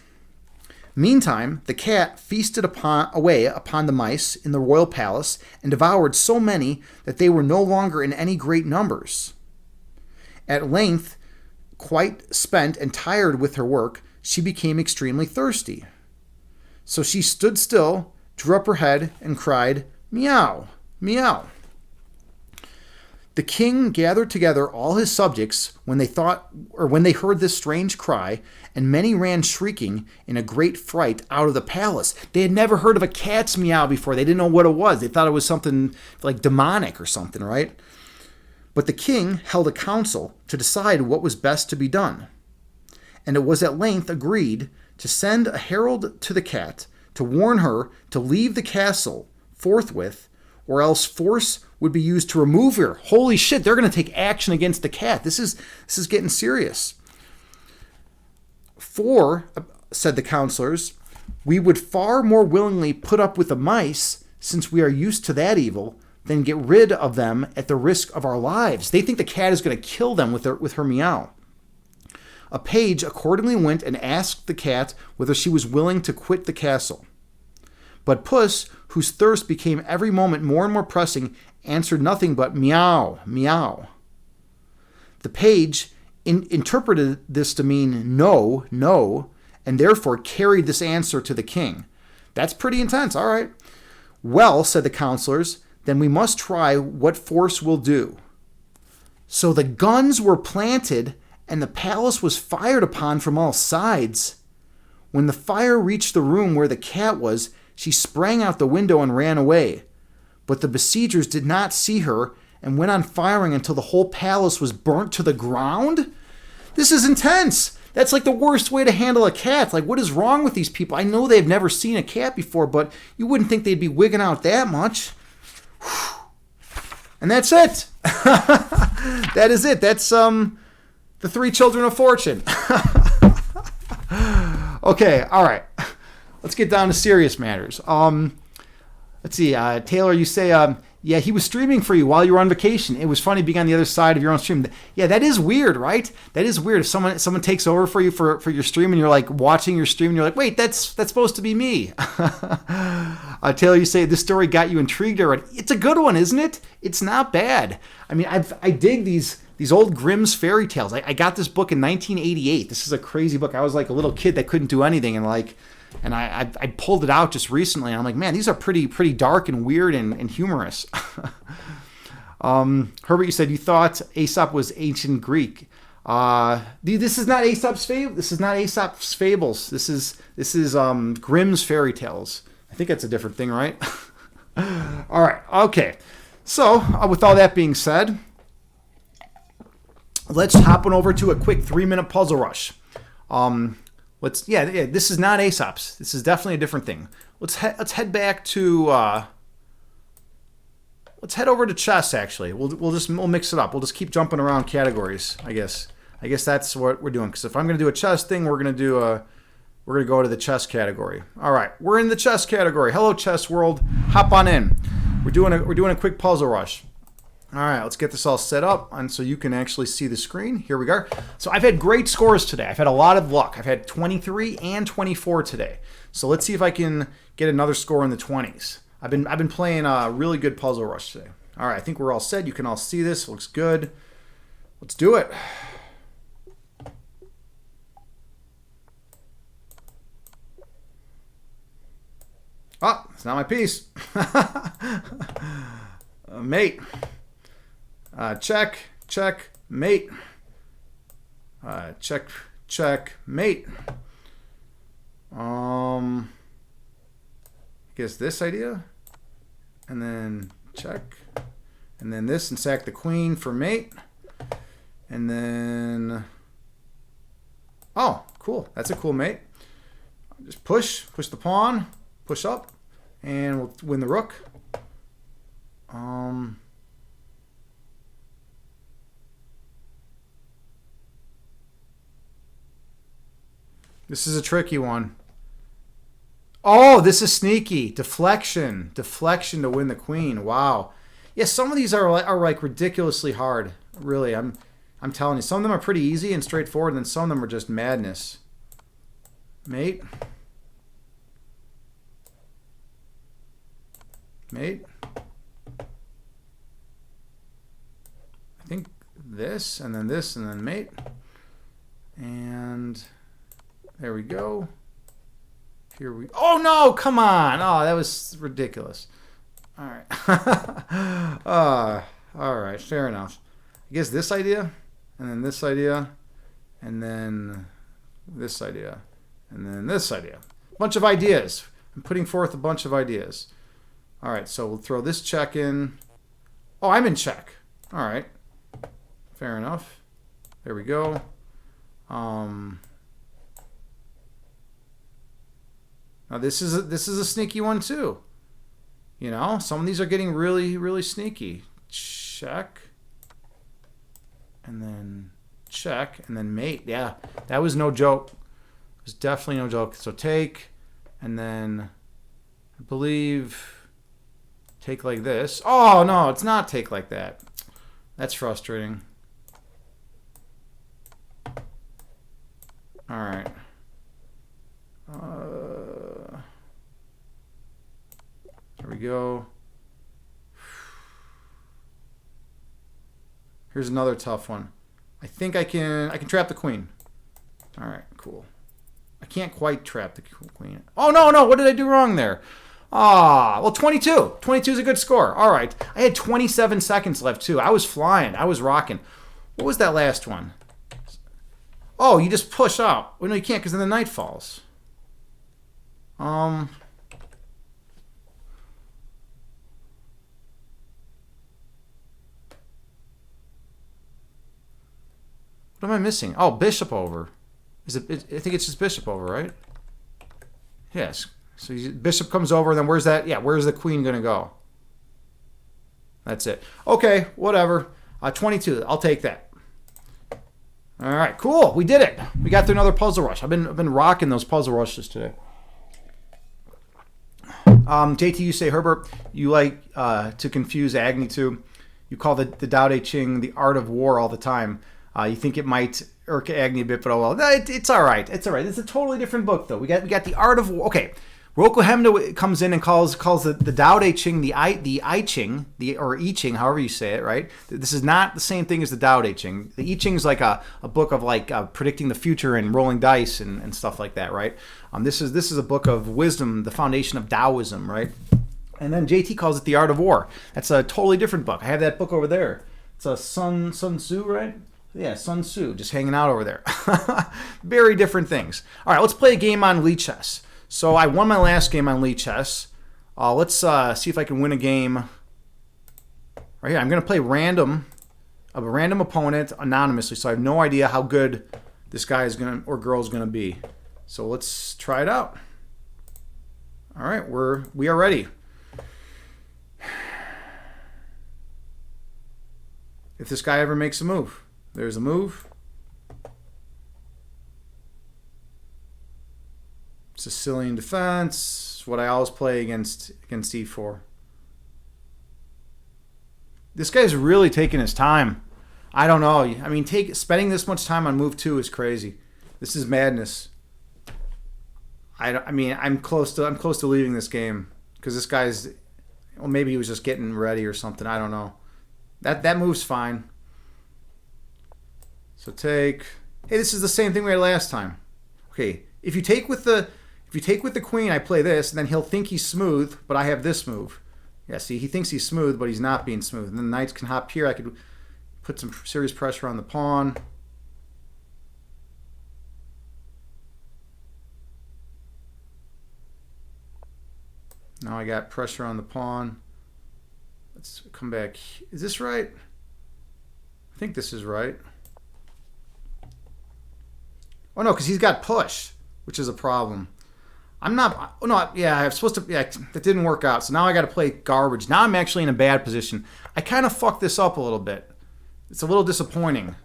Meantime, the cat feasted away upon the mice in the royal palace and devoured so many that they were no longer in any great numbers. At length, quite spent and tired with her work, she became extremely thirsty. So she stood still, drew up her head, and cried, "Meow, meow." The king gathered together all his subjects when they heard this strange cry, and many ran shrieking in a great fright out of the palace. They had never heard of a cat's meow before. They didn't know what it was. They thought it was something like demonic or something, right? But the king held a council to decide what was best to be done. And it was at length agreed to send a herald to the cat to warn her to leave the castle forthwith, or else force would be used to remove her. Holy shit, they're going to take action against the cat. This is getting serious. For, said the counselors, we would far more willingly put up with the mice, since we are used to that evil, than get rid of them at the risk of our lives. They think the cat is going to kill them with her meow. A page accordingly went and asked the cat whether she was willing to quit the castle. But Puss, whose thirst became every moment more and more pressing, answered nothing but meow, meow. The page interpreted this to mean no, no, and therefore carried this answer to the king. That's pretty intense, all right. Well, said the counselors, then we must try what force will do. So the guns were planted, and the palace was fired upon from all sides. When the fire reached the room where the cat was, she sprang out the window and ran away. But the besiegers did not see her and went on firing until the whole palace was burnt to the ground? This is intense. That's like the worst way to handle a cat. Like, what is wrong with these people? I know they've never seen a cat before, but you wouldn't think they'd be wigging out that much. And that's it. That is it. That's the Three Children of Fortune. Okay, all right. Let's get down to serious matters. Let's see, Taylor, you say, yeah, he was streaming for you while you were on vacation. It was funny being on the other side of your own stream. Yeah, that is weird, right? That is weird. If someone takes over for you for your stream and you're like watching your stream and you're like, wait, that's supposed to be me. Taylor, you say this story got you intrigued already. It's a good one, isn't it? It's not bad. I mean, I dig these old Grimm's fairy tales. I got this book in 1988. This is a crazy book. I was like a little kid that couldn't do anything, and I pulled it out just recently, and I'm like, man, these are pretty dark and weird and humorous. Herbert, you said you thought Aesop was ancient Greek. This is not Aesop's fable. This is not Aesop's fables. This is Grimm's fairy tales. I think that's a different thing, right? All right. Okay. So with all that being said, let's hop on over to a quick 3-minute puzzle rush. This is not Aesop's. This is definitely a different thing. Let's head back to let's head over to chess. Actually, we'll mix it up. We'll just keep jumping around categories. I guess that's what we're doing. Because if I'm going to do a chess thing, we're going to go to the chess category. All right, we're in the chess category. Hello, chess world. Hop on in. We're doing a quick puzzle rush. All right, let's get this all set up and so you can actually see the screen. Here we go. So I've had great scores today. I've had a lot of luck. I've had 23 and 24 today. So let's see if I can get another score in the 20s. I've been playing a really good puzzle rush today. All right, I think we're all set. You can all see this. It looks good. Let's do it. Oh, it's not my piece. Mate. Check, mate. Check, mate. I guess this idea, and then check, and then this, and sack the queen for mate, and then, oh, cool. That's a cool mate. Just push the pawn, push up, and we'll win the rook. This is a tricky one. Oh, this is sneaky. Deflection to win the queen. Wow. Yeah, some of these are like ridiculously hard. Really, I'm telling you. Some of them are pretty easy and straightforward, and then some of them are just madness. Mate. Mate. I think this, and then this, and then mate. And there we go. Here we... Oh, no! Come on! Oh, that was ridiculous. All right. All right. Fair enough. I guess this idea, and then this idea, and then this idea, and then this idea. A bunch of ideas. I'm putting forth a bunch of ideas. All right. So we'll throw this check in. Oh, I'm in check. All right. Fair enough. There we go. Now this is a sneaky one too. You know, some of these are getting really, really sneaky. Check. And then check. And then mate. Yeah, that was no joke. It was definitely no joke. So take. And then I believe take like this. Oh, no, it's not take like that. That's frustrating. All right. There we go. Here's another tough one. I think I can trap the queen. All right, cool. I can't quite trap the queen. Oh, no, what did I do wrong there? Ah, well, 22. 22 is a good score. All right. I had 27 seconds left, too. I was flying. I was rocking. What was that last one? Oh, you just push out. Well, no, you can't because then the knight falls. What am I missing? Oh, bishop over. Is it? I think it's just bishop over, right? Yes. So bishop comes over, and then where's that? Yeah, where's the queen going to go? That's it. Okay, whatever. 22. I'll take that. All right, cool. We did it. We got through another puzzle rush. I've been rocking those puzzle rushes today. JT, you say, Herbert, you like to confuse Agni too. You call the Tao Te Ching the art of war all the time. You think it might irk Agni a bit, but oh well. No, it's all right. It's all right. It's a totally different book, though. We got the art of war. Okay, Roko Hemda comes in and calls the Tao Te Ching the I Ching, or I Ching, however you say it, right? This is not the same thing as the Tao Te Ching. The I Ching is like a book of like predicting the future and rolling dice and stuff like that, right? This is a book of wisdom, the foundation of Taoism, right? And then JT calls it the art of war. That's a totally different book. I have that book over there. It's a Sun Tzu, right? Yeah, Sun Tzu, just hanging out over there. Very different things. All right, let's play a game on Lichess. So I won my last game on Lichess. Let's see if I can win a game. Right here, I'm going to play random of a random opponent anonymously, so I have no idea how good this guy is going to or girl is going to be. So let's try it out. All right, we are ready. If this guy ever makes a move. There's a move. Sicilian defense. What I always play against e4. This guy's really taking his time. I don't know. I mean, spending this much time on move 2 is crazy. This is madness. I mean, I'm close to leaving this game because this guy's. Well, maybe he was just getting ready or something. I don't know. That move's fine. So take. Hey, this is the same thing we had last time. Okay, if you take with the queen, I play this, and then he'll think he's smooth, but I have this move. Yeah, see, he thinks he's smooth, but he's not being smooth. And then the knights can hop here. I could put some serious pressure on the pawn. Now I got pressure on the pawn. Let's come back. Is this right? I think this is right. Oh, no, because he's got push, which is a problem. I'm not... Oh, no, yeah, I'm supposed to... Yeah, that didn't work out, so now I got to play garbage. Now I'm actually in a bad position. I kind of fucked this up a little bit. It's a little disappointing.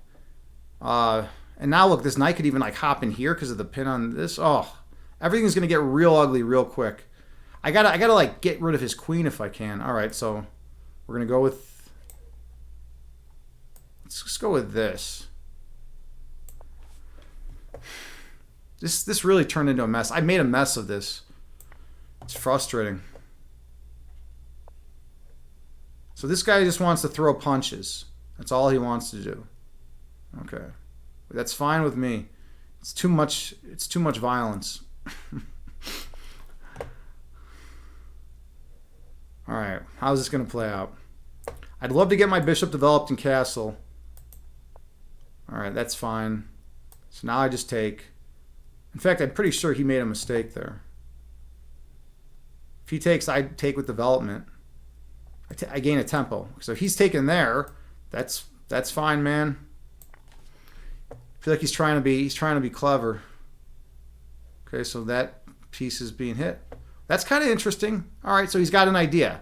And now, look, this knight could even, like, hop in here because of the pin on this. Oh, everything's going to get real ugly real quick. I gotta, like, get rid of his queen if I can. All right, so We're going to go with, let's just go with this. This really turned into a mess. I made a mess of this. It's frustrating. So this guy just wants to throw punches. That's all he wants to do. Okay. That's fine with me. It's too much violence. All right. How's this going to play out? I'd love to get my bishop developed in castle. All right, that's fine. So now I just take. In fact, I'm pretty sure he made a mistake there. If he takes, I take with development. I gain a tempo. So if he's taken there, that's fine, man. I feel like he's trying to be clever. Okay, so that piece is being hit. That's kind of interesting. All right, so he's got an idea.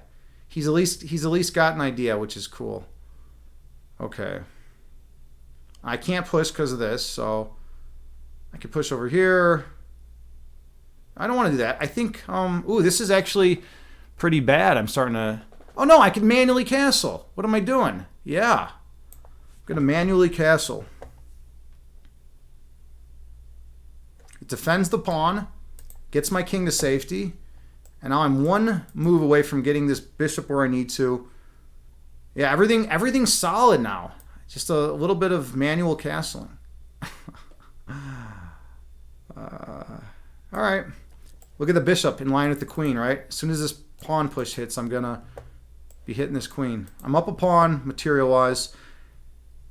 He's at least got an idea, which is cool. Okay. I can't push because of this, so I can push over here. I don't want to do that. I think, ooh, this is actually pretty bad. I'm starting to, oh no, I can manually castle. What am I doing? Yeah. I'm going to manually castle. It defends the pawn, gets my king to safety, and now I'm one move away from getting this bishop where I need to. Yeah, everything's solid now. Just a little bit of manual castling. All right. Look at the bishop in line with the queen, right? As soon as this pawn push hits, I'm going to be hitting this queen. I'm up a pawn, material-wise.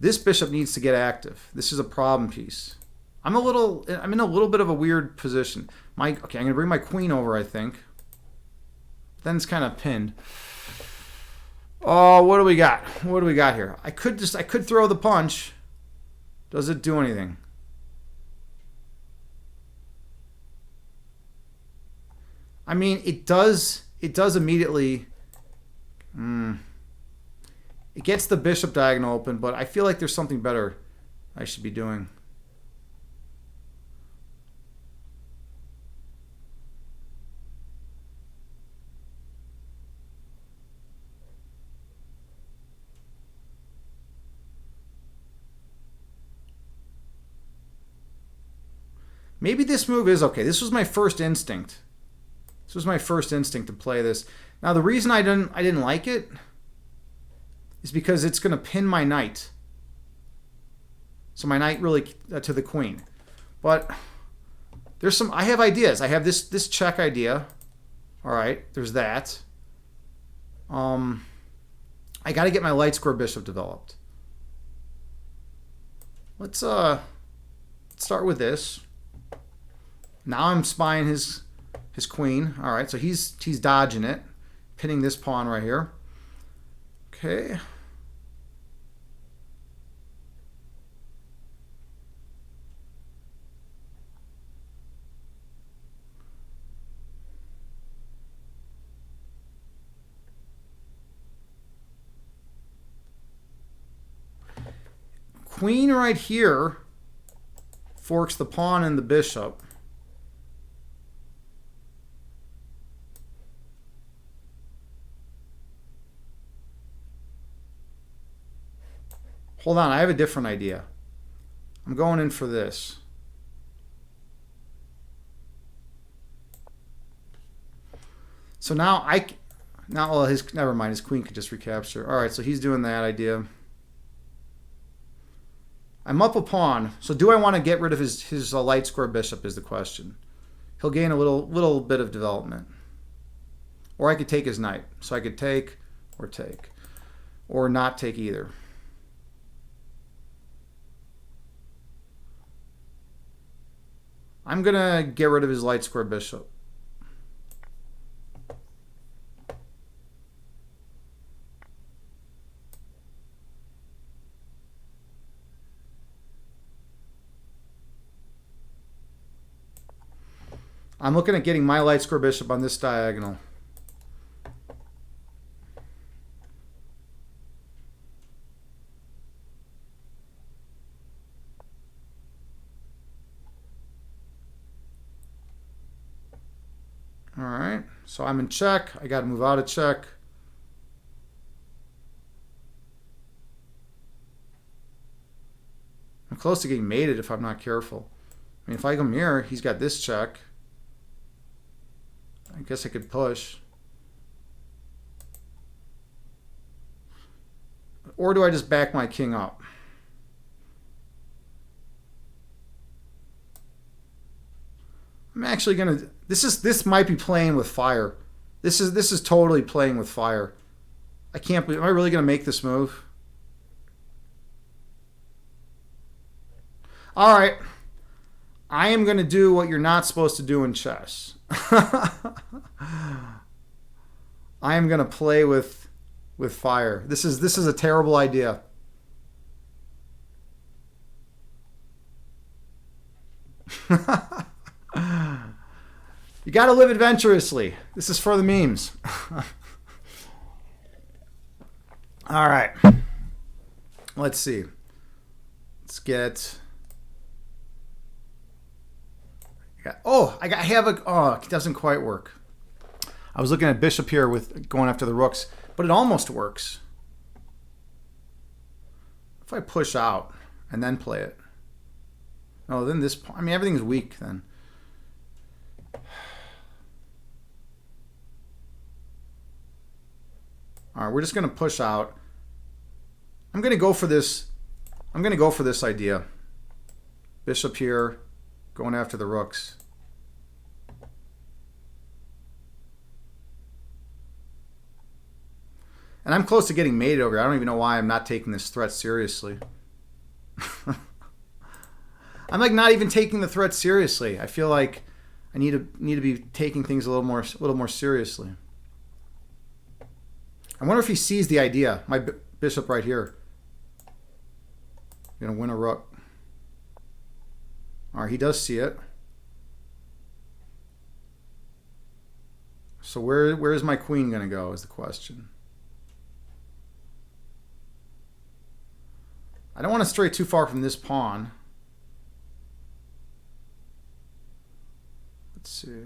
This bishop needs to get active. This is a problem piece. I'm in a little bit of a weird position. Okay, I'm going to bring my queen over, I think. Then it's kind of pinned. Oh, what do we got? What do we got here? I could throw the punch. Does it do anything? I mean, it does immediately. It gets the bishop diagonal open, but I feel like there's something better I should be doing. Maybe this move is okay. This was my first instinct. This was my first instinct to play this. Now the reason I didn't like it is because it's going to pin my knight. So my knight really to the queen. But I have ideas. I have this check idea. All right, there's that. I got to get my light square bishop developed. Let's start with this. Now I'm spying his queen. All right, so he's dodging it, pinning this pawn right here. Okay. Queen right here forks the pawn and the bishop. Hold on, I have a different idea. I'm going in for this. So now never mind, his queen could just recapture. All right, so he's doing that idea. I'm up a pawn. So do I want to get rid of his light square bishop is the question. He'll gain a little bit of development. Or I could take his knight. So I could take, or not take either. I'm going to get rid of his light square bishop. I'm looking at getting my light square bishop on this diagonal. All right, so I'm in check. I got to move out of check. I'm close to getting mated if I'm not careful. I mean, if I come here, he's got this check. I guess I could push. Or do I just back my king up? I'm actually gonna. This might be playing with fire. This is totally playing with fire. I can't believe. Am I really gonna make this move? All right. I am gonna do what you're not supposed to do in chess. I am gonna play with fire. This is a terrible idea. You got to live adventurously. This is for the memes. All right. Let's see. Let's get. I have a. Oh, it doesn't quite work. I was looking at bishop here with going after the rooks, but it almost works. If I push out and then play it. Oh, then this. I mean, everything's weak then. All right, we're just going to push out. I'm going to go for this. I'm going to go for this idea. Bishop here, going after the rooks. And I'm close to getting mated over here. I don't even know why I'm not taking this threat seriously. I'm like not even taking the threat seriously. I feel like I need to be taking things a little more seriously. I wonder if he sees the idea. My bishop right here. I'm gonna win a rook. All right, he does see it. So where is my queen gonna go is the question. I don't want to stray too far from this pawn. Let's see.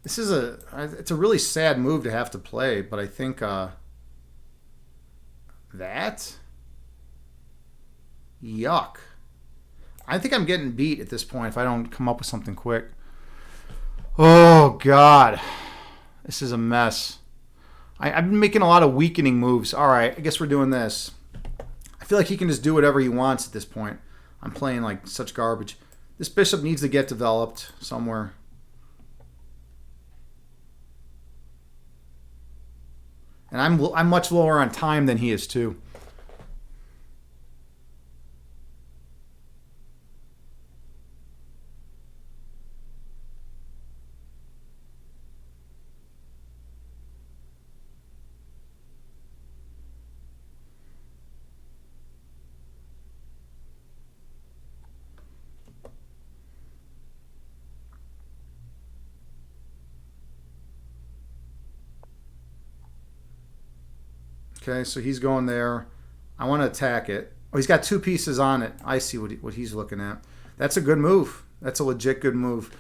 This is it's a really sad move to have to play, but I think that? Yuck. I think I'm getting beat at this point if I don't come up with something quick. Oh, God. This is a mess. I've been making a lot of weakening moves. All right, I guess we're doing this. I feel like he can just do whatever he wants at this point. I'm playing like such garbage. This bishop needs to get developed somewhere. And I'm much lower on time than he is too. Okay, so he's going there. I want to attack it. Oh, he's got two pieces on it. I see what he's looking at. That's a good move. That's a legit good move.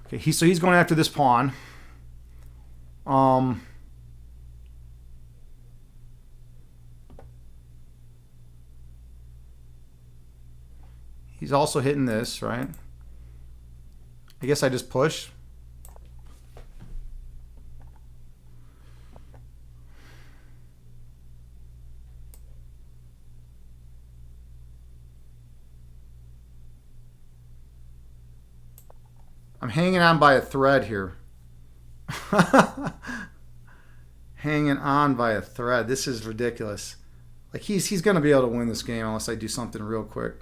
Okay, so he's going after this pawn. He's also hitting this, right? I guess I just push. I'm hanging on by a thread here. Hanging on by a thread. This is ridiculous. Like he's going to be able to win this game unless I do something real quick.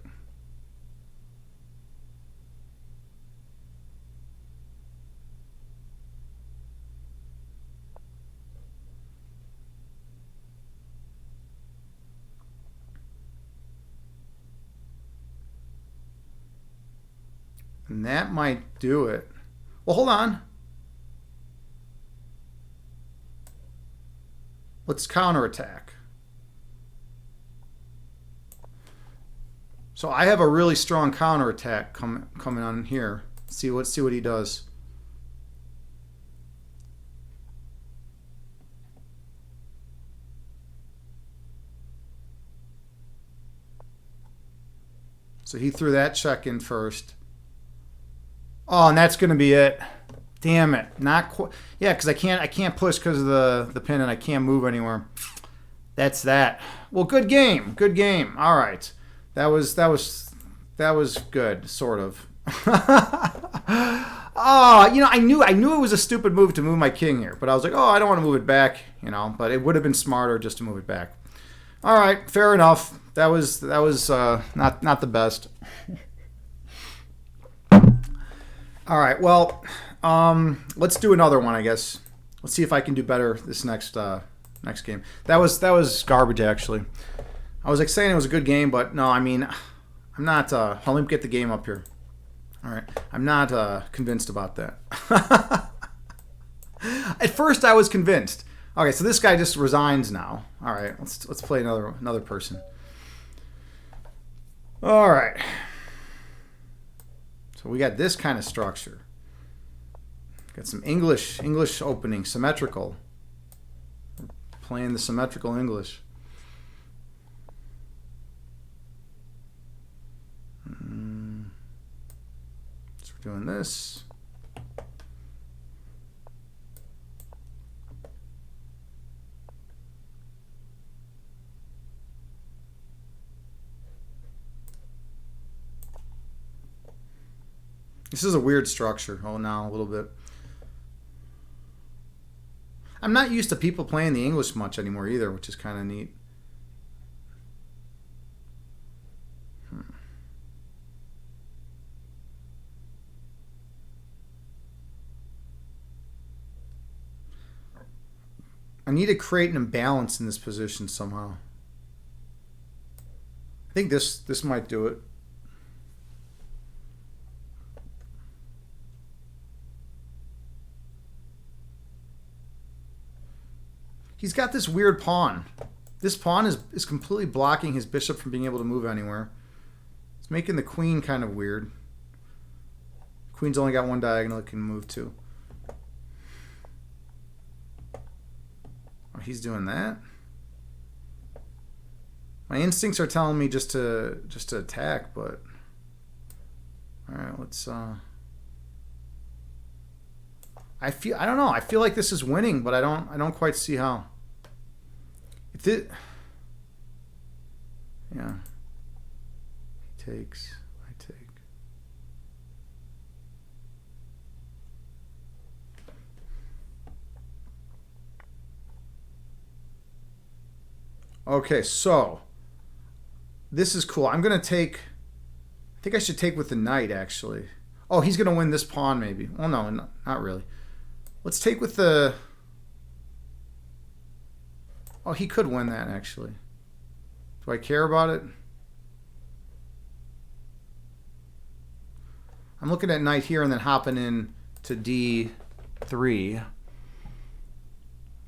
And that might do it. Well, hold on. Let's counterattack. So I have a really strong counterattack coming on here. See what he does. So he threw that check in first. Oh, and that's going to be it. Damn it! Not quite. Yeah, because I can't push because of the pin, and I can't move anywhere. That's that. Well, good game. Good game. All right. That was good, sort of. Oh, you know, I knew it was a stupid move to move my king here, but I was like, oh, I don't want to move it back, you know. But it would have been smarter just to move it back. All right, fair enough. That was not the best. All right, well, let's do another one, I guess. Let's see if I can do better this next game. That was garbage, actually. I was like saying it was a good game, but no, I mean, I'm not. Let me get the game up here. All right, I'm not convinced about that. At first, I was convinced. Okay, so this guy just resigns now. All right, let's play another person. All right. So we got this kind of structure. Got some English opening, symmetrical. We're playing the symmetrical English. So we're doing this. This is a weird structure. Oh, now a little bit. I'm not used to people playing the English much anymore either, which is kind of neat. I need to create an imbalance in this position somehow. I think this might do it. He's got this weird pawn. This pawn is completely blocking his bishop from being able to move anywhere. It's making the queen kind of weird. Queen's only got one diagonal it can move to. Oh, he's doing that. My instincts are telling me just to attack, but all right, let's. I don't know. I feel like this is winning, but I don't quite see how. If it, yeah. He takes. I take. Okay, so this is cool. I'm gonna take. I think I should take with the knight actually. Oh, he's gonna win this pawn maybe. Well, no, not really. Let's take with the... Oh, he could win that, actually. Do I care about it? I'm looking at knight here and then hopping in to d3.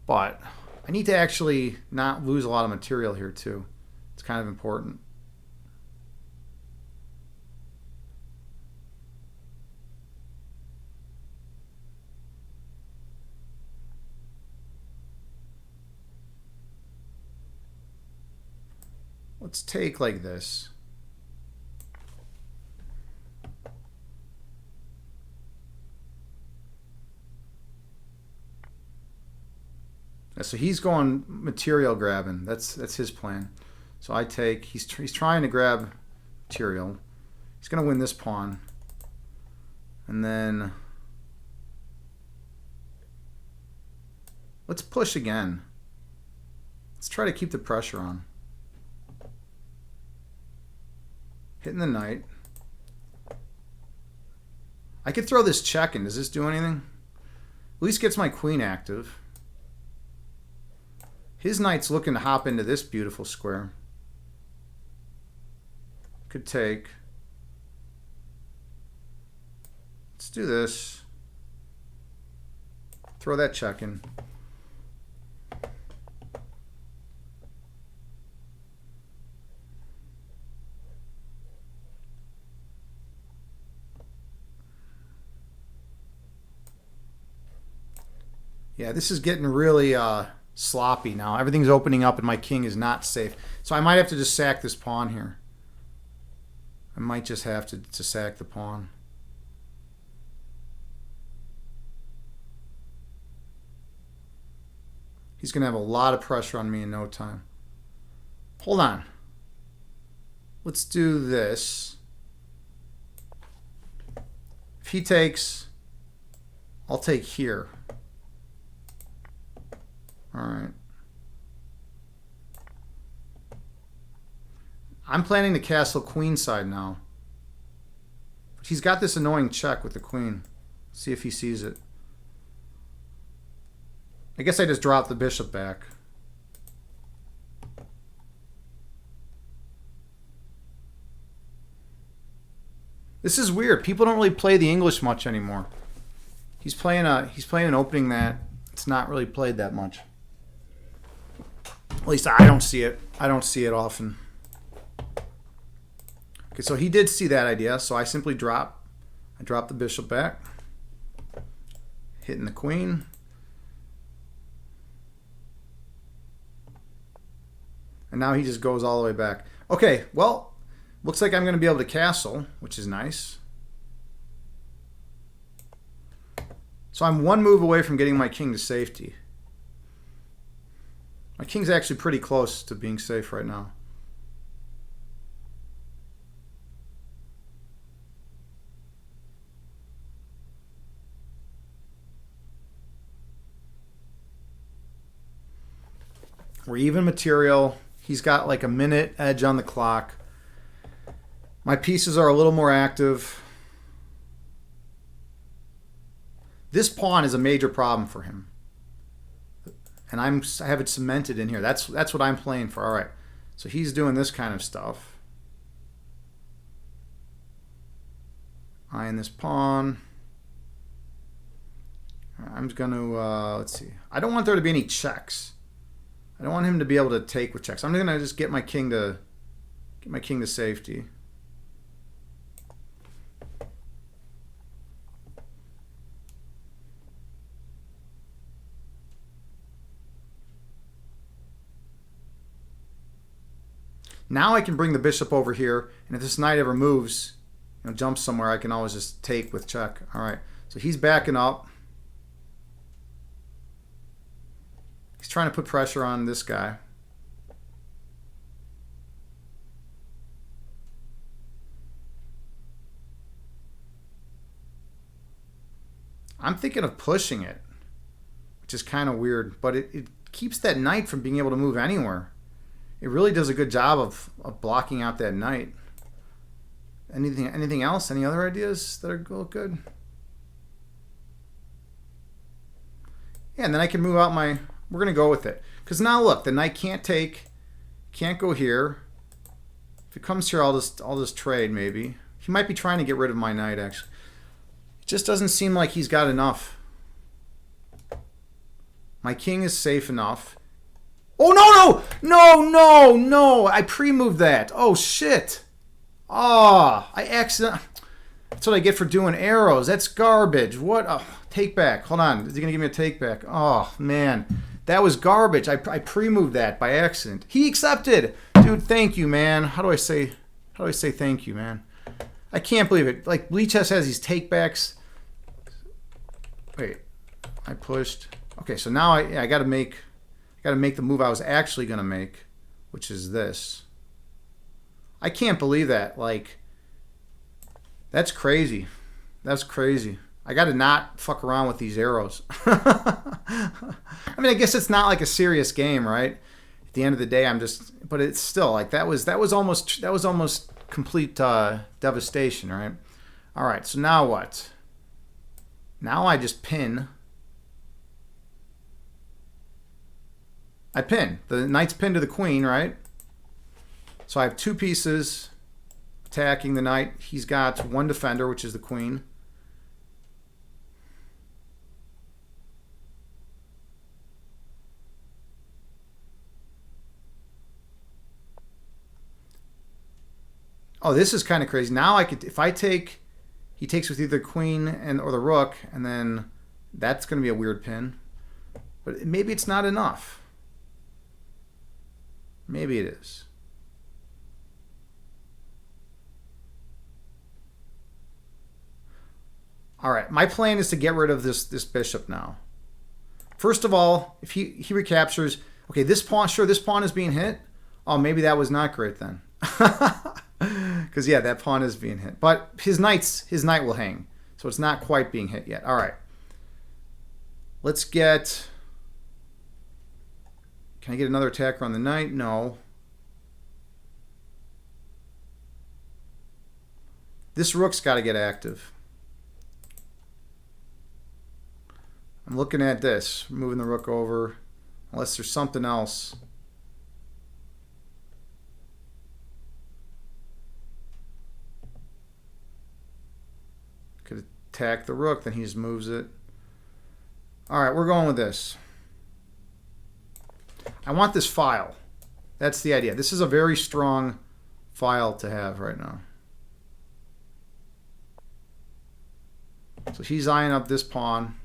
But I need to actually not lose a lot of material here, too. It's kind of important. Let's take like this. So he's going material grabbing. That's his plan. So I take. He's trying to grab material. He's going to win this pawn. And then let's push again. Let's try to keep the pressure on. Hitting the knight. I could throw this check in. Does this do anything? At least gets my queen active. His knight's looking to hop into this beautiful square. Could take. Let's do this. Throw that check in. Yeah, this is getting really sloppy now. Everything's opening up and my king is not safe. So I might have to just sack this pawn here. I might just have to sack the pawn. He's going to have a lot of pressure on me in no time. Hold on. Let's do this. If he takes, I'll take here. All right. I'm planning to castle queenside now. But he's got this annoying check with the queen. See if he sees it. I guess I just dropped the bishop back. This is weird. People don't really play the English much anymore. He's playing an opening that it's not really played that much. At least I don't see it. I don't see it often. Okay, so he did see that idea, so I simply drop. I drop the bishop back. Hitting the queen. And now he just goes all the way back. Okay, well, looks like I'm going to be able to castle, which is nice. So I'm one move away from getting my king to safety. My king's actually pretty close to being safe right now. We're even material. He's got like a minute edge on the clock. My pieces are a little more active. This pawn is a major problem for him. And I have it cemented in here. That's what I'm playing for. All right. So he's doing this kind of stuff. Eyeing this pawn. I'm going to, let's see. I don't want there to be any checks. I don't want him to be able to take with checks. I'm going to just get my king to safety. Now I can bring the bishop over here, and if this knight ever moves, jumps somewhere, I can always just take with check. All right, so he's backing up. He's trying to put pressure on this guy. I'm thinking of pushing it, which is kind of weird, but it keeps that knight from being able to move anywhere. It really does a good job of blocking out that knight. Anything else? Any other ideas that are good? Yeah, and then I can move out my... We're going to go with it. Because now look, the knight can't take, can't go here. If it comes here, I'll just trade maybe. He might be trying to get rid of my knight, actually. It just doesn't seem like he's got enough. My king is safe enough. Oh, no! I pre-moved that. Oh, shit. Oh, I accidentally... That's what I get for doing arrows. That's garbage. What? Oh, take back. Hold on. Is he going to give me a take back? Oh, man. That was garbage. I pre-moved that by accident. He accepted. Dude, thank you, man. How do I say thank you, man? I can't believe it. Like, Lichess has these takebacks. Wait. I pushed. Okay, so now I got to make the move I was actually going to make, which is this. I can't believe that. Like, that's crazy. That's crazy. I got to not fuck around with these arrows. I mean, I guess it's not like a serious game, right? At the end of the day, but it's still like that was almost complete devastation, right? All right, so now what? Now I just pin. I pin. The knight's pinned to the queen, right? So I have two pieces attacking the knight. He's got one defender, which is the queen. Oh, this is kind of crazy. Now I could, if I take, he takes with either queen or the rook, and then that's going to be a weird pin. But maybe it's not enough. Maybe it is. All right, my plan is to get rid of this bishop now. First of all, if he recaptures, okay, this pawn, sure, this pawn is being hit. Oh, maybe that was not great then. Because, yeah, that pawn is being hit. But his knight will hang. So it's not quite being hit yet. All right. Let's get... Can I get another attacker on the knight? No. This rook's got to get active. I'm looking at this, moving the rook over, unless there's something else. Could attack the rook, then he just moves it. All right, we're going with this. I want this file. That's the idea. This is a very strong file to have right now. So he's eyeing up this pawn.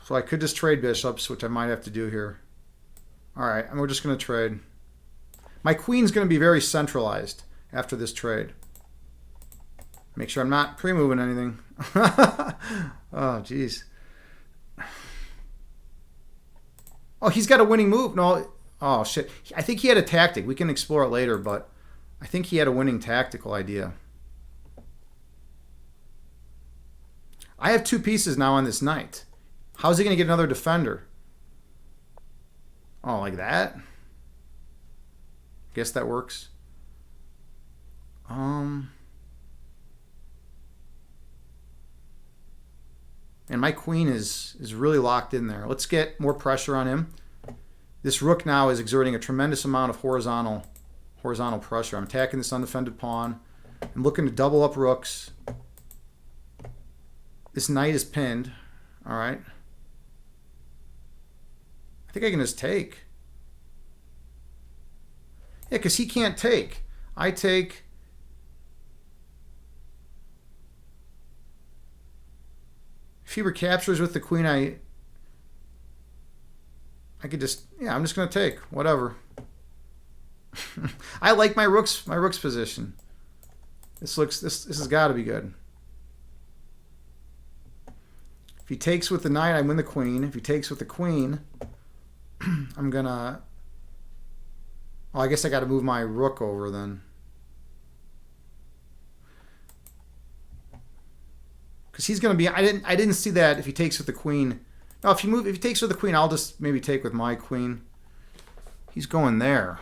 So I could just trade bishops, which I might have to do here. All right, and we're just going to trade. My queen's going to be very centralized after this trade. Make sure I'm not pre-moving anything. Oh, jeez. Oh, he's got a winning move. No. Oh, shit. I think he had a tactic. We can explore it later, but I think he had a winning tactical idea. I have 2 pieces now on this knight. How's he going to get another defender? Oh, like that? Guess that works. And my queen is really locked in there. Let's get more pressure on him. This rook now is exerting a tremendous amount of horizontal pressure. I'm attacking this undefended pawn. I'm looking to double up rooks. This knight is pinned. All right. I think I can just take. Yeah, because he can't take. I take. If he recaptures with the queen, I could just, yeah, I'm just going to take. Whatever. I like my rook's position. This has got to be good. If he takes with the knight, I win the queen. If he takes with the queen, I'm gonna... Oh, I guess I got to move my rook over then. Because he's going to be... I didn't see that if he takes with the queen. No, if he takes with the queen, I'll just maybe take with my queen. He's going there.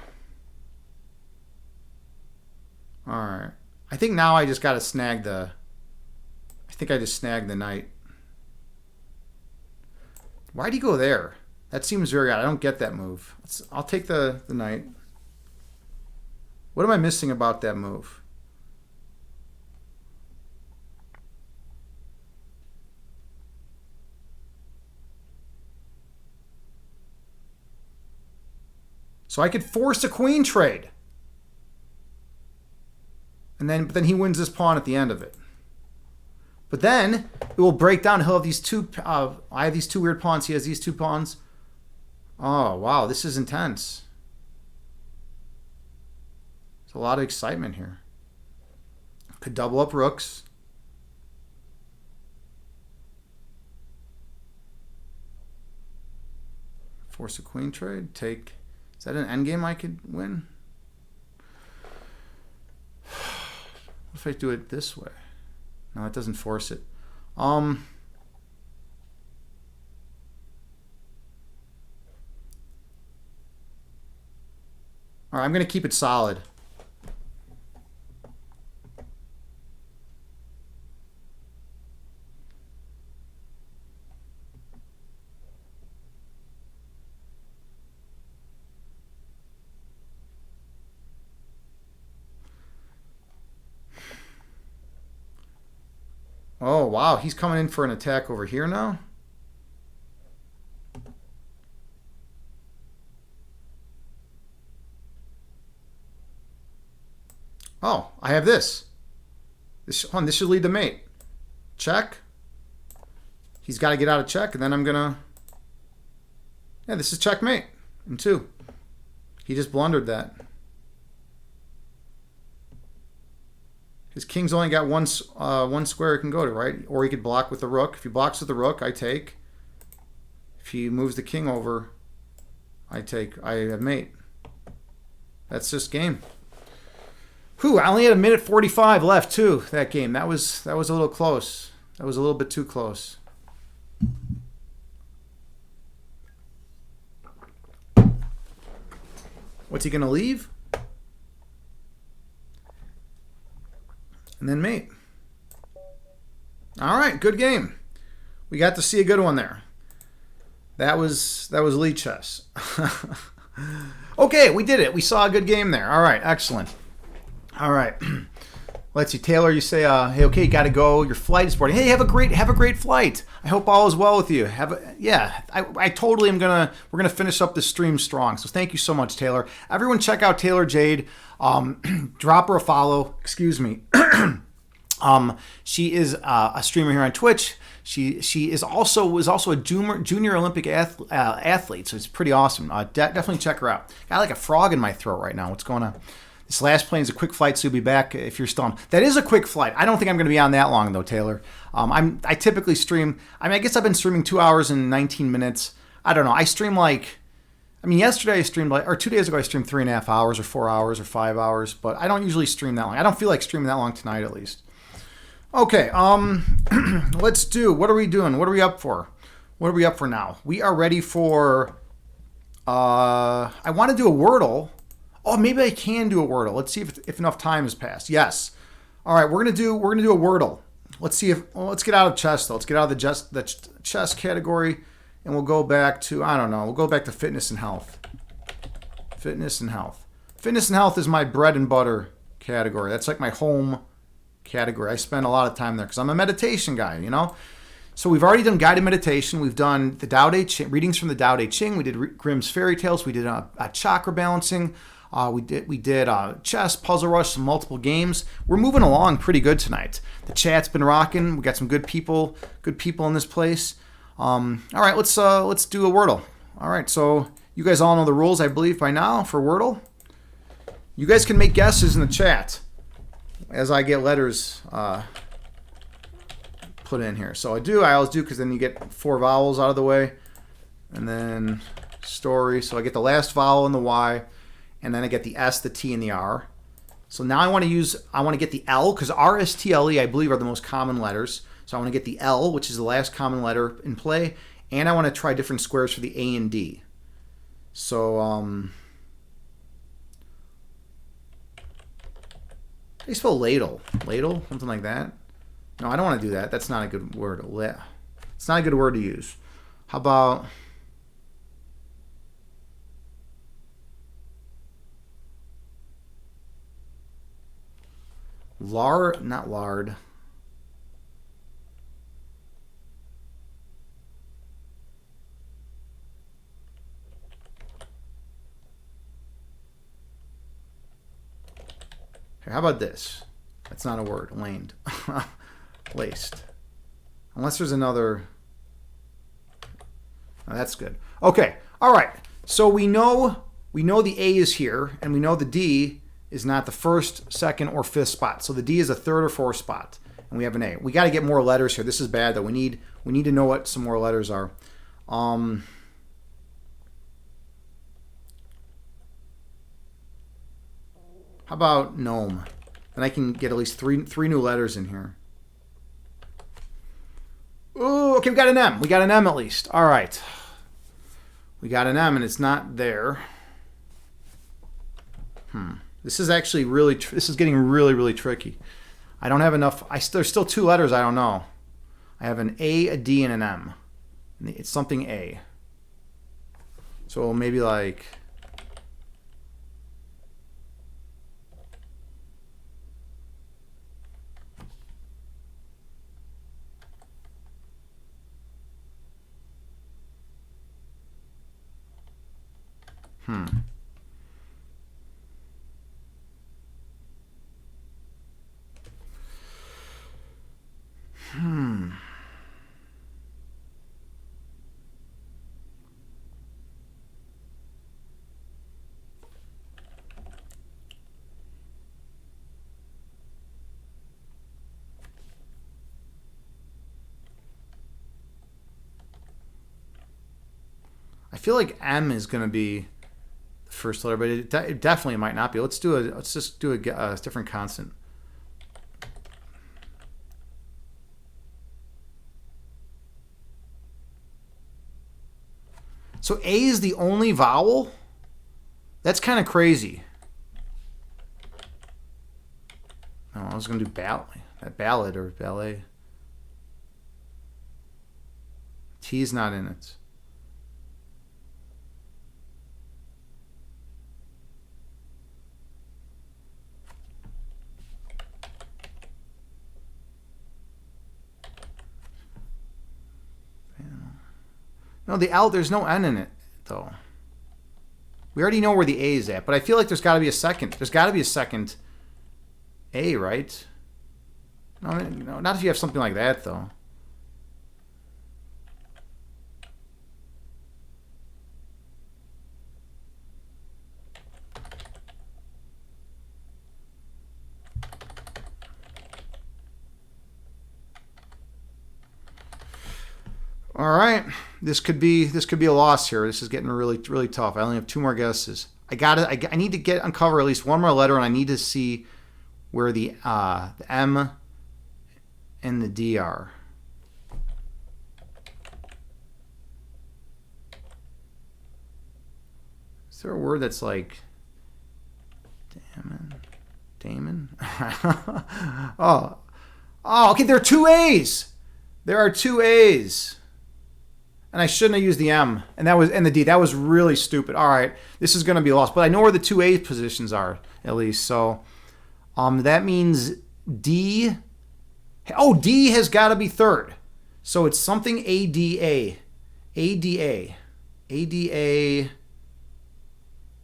All right. I think now I just got to snag the... I think I just snagged the knight. Why'd he go there? That seems very odd. I don't get that move. I'll take the knight. What am I missing about that move? So I could force a queen trade. But then he wins this pawn at the end of it. But then it will break down. He'll have these two. I have these 2 weird pawns. He has these 2 pawns. Oh, wow. This is intense. There's a lot of excitement here. Could double up rooks. Force a queen trade. Take. Is that an endgame I could win? What if I do it this way? No, it doesn't force it. All right, I'm going to keep it solid. Oh, wow. He's coming in for an attack over here now? Oh, I have this. This should lead to mate. Check. he's got to get out of check, and then I'm going to... Yeah, this is checkmate in 2. He just blundered that. His king's only got one square he can go to, right? Or he could block with the rook. If he blocks with the rook, I take. If he moves the king over, I take. I have mate. That's just game. Whew, I only had 1:45 left too, that game. That was a little close. That was a little bit too close. What's he going to leave? And then mate. All right, good game. We got to see a good one there. That was lead chess. Okay, we did it. We saw a good game there. All right, excellent. All right. Let's see, Taylor, you say, hey, okay, you got to go. Your flight is boarding. Hey, have a great flight. I hope all is well with you. I totally am we're gonna finish up this stream strong. So thank you so much, Taylor. Everyone, check out Taylor Jade. Drop her a follow. Excuse me. She is a streamer here on Twitch. She was also a junior Olympic athlete, so it's pretty awesome. Definitely check her out. Got like a frog in my throat right now. What's going on? This last plane is a quick flight, so you'll be back if you're still on. That is a quick flight. I don't think I'm going to be on that long, though, Taylor. I typically stream. I guess I've been streaming 2 hours and 19 minutes. I don't know. I stream yesterday I streamed or 2 days ago I streamed 3.5 hours or 4 hours or 5 hours, but I don't usually stream that long. I don't feel like streaming that long tonight, at least. Okay, let's do. What are we doing? What are we up for? What are we up for now? We are ready for. I want to do a Wordle. Oh, maybe I can do a Wordle. Let's see if enough time has passed. Yes. All right, we're gonna do a Wordle. Let's see let's get out of chess though. Let's get out of the chess category, and we'll go back to We'll go back to fitness and health. Fitness and health. Fitness and health is my bread and butter category. That's like my home category. I spend a lot of time there because I'm a meditation guy. So we've already done guided meditation. We've done the Tao Te Ching, readings from the Tao Te Ching. We did Grimm's fairy tales. We did a chakra balancing. We did chess, puzzle rush, some multiple games. We're moving along pretty good tonight. The chat's been rocking. We got some good people in this place. All right, let's do a Wordle. All right, so you guys all know the rules, I believe, by now for Wordle. You guys can make guesses in the chat as I get letters put in here. So I always do, because then you get 4 vowels out of the way, and then story. So I get the last vowel in the Y. And then I get the S, the T, and the R. So now I want to get the L, because R, S, T, L, E, I believe, are the most common letters. So I want to get the L, which is the last common letter in play. And I want to try different squares for the A and D. So, how do you spell ladle? Ladle? Something like that? No, I don't want to do that. That's not a good word. It's not a good word to use. How about... not lard. Here, how about this? That's not a word. Laned. Laced. Unless there's another. Oh, that's good. Okay. All right. So we know the A is here, and we know the D is not the first, second, or fifth spot. So the D is a third or fourth spot, and we have an A. We got to get more letters here. This is bad, though. We need to know what some more letters are. How about gnome? Then I can get at least three new letters in here. Ooh, okay, we got an M. We got an M at least. All right. We got an M, and it's not there. This is actually this is getting really, really tricky. I don't have enough. There's still 2 letters I don't know. I have an A, a D, and an M. It's something A. So maybe like... feel like M is going to be the first letter, but it definitely might not be. Let's just do a different consonant. So A is the only vowel? That's kind of crazy. No, I was going to do ballad or ballet. T is not in it. No, the L, there's no N in it, though. We already know where the A is at, but I feel like there's got to be a second. There's got to be a second A, right? No, not if you have something like that, though. All right, this could be a loss here. This is getting really tough. I only have 2 more guesses. I need to uncover at least one more letter, and I need to see where the M and the D are. Is there a word that's like Damon? Oh, okay. There are 2 A's. There are 2 A's. And I shouldn't have used the M and the D. That was really stupid. All right, this is going to be lost, but I know where the 2 A positions are at least. So, that means D. Oh, D has got to be third. So it's something ADA, ADA, ADA,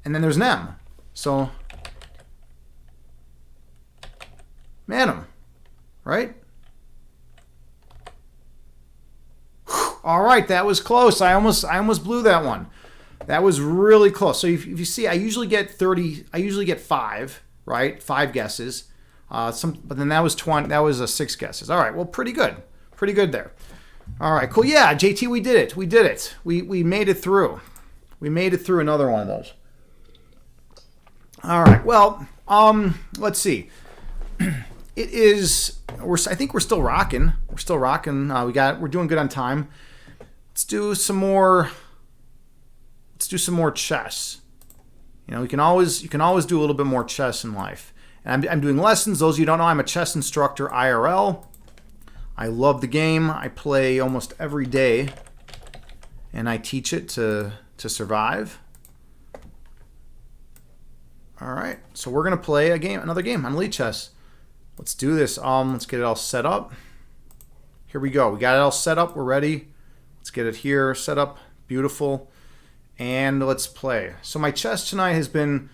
and then there's an M. So, madam, right? All right, that was close. I almost blew that one. That was really close. So if you see, I usually get 30. I usually get 5, right? 5 guesses. But then that was 20. That was 6 guesses. All right, well, pretty good. Pretty good there. All right, cool. Yeah, JT, we did it. We did it. We made it through. We made it through another one of those. All right. Well, let's see. It is. I think we're still rocking. We're still rocking. We're doing good on time. Let's do some more chess. You know, you can always do a little bit more chess in life. And I'm doing lessons. Those of you who don't know, I'm a chess instructor IRL. I love the game. I play almost every day, and I teach it to survive. All right, so we're gonna play another game on Elite Chess. Let's do this. Let's get it all set up. Here we go. We got it all set up. We're ready. Let's get it here set up. Beautiful. And let's play. So my chess tonight has been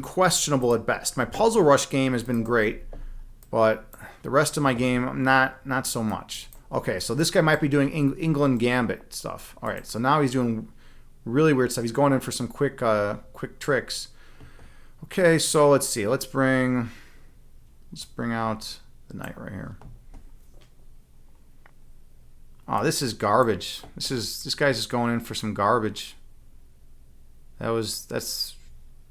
questionable at best. My Puzzle Rush game has been great, but the rest of my game not so much. Okay, so this guy might be doing England Gambit stuff. All right, so now he's doing really weird stuff. He's going in for some quick tricks. Okay, so let's see. Let's bring out the knight right here. Oh, this is garbage. This guy's just going in for some garbage. That's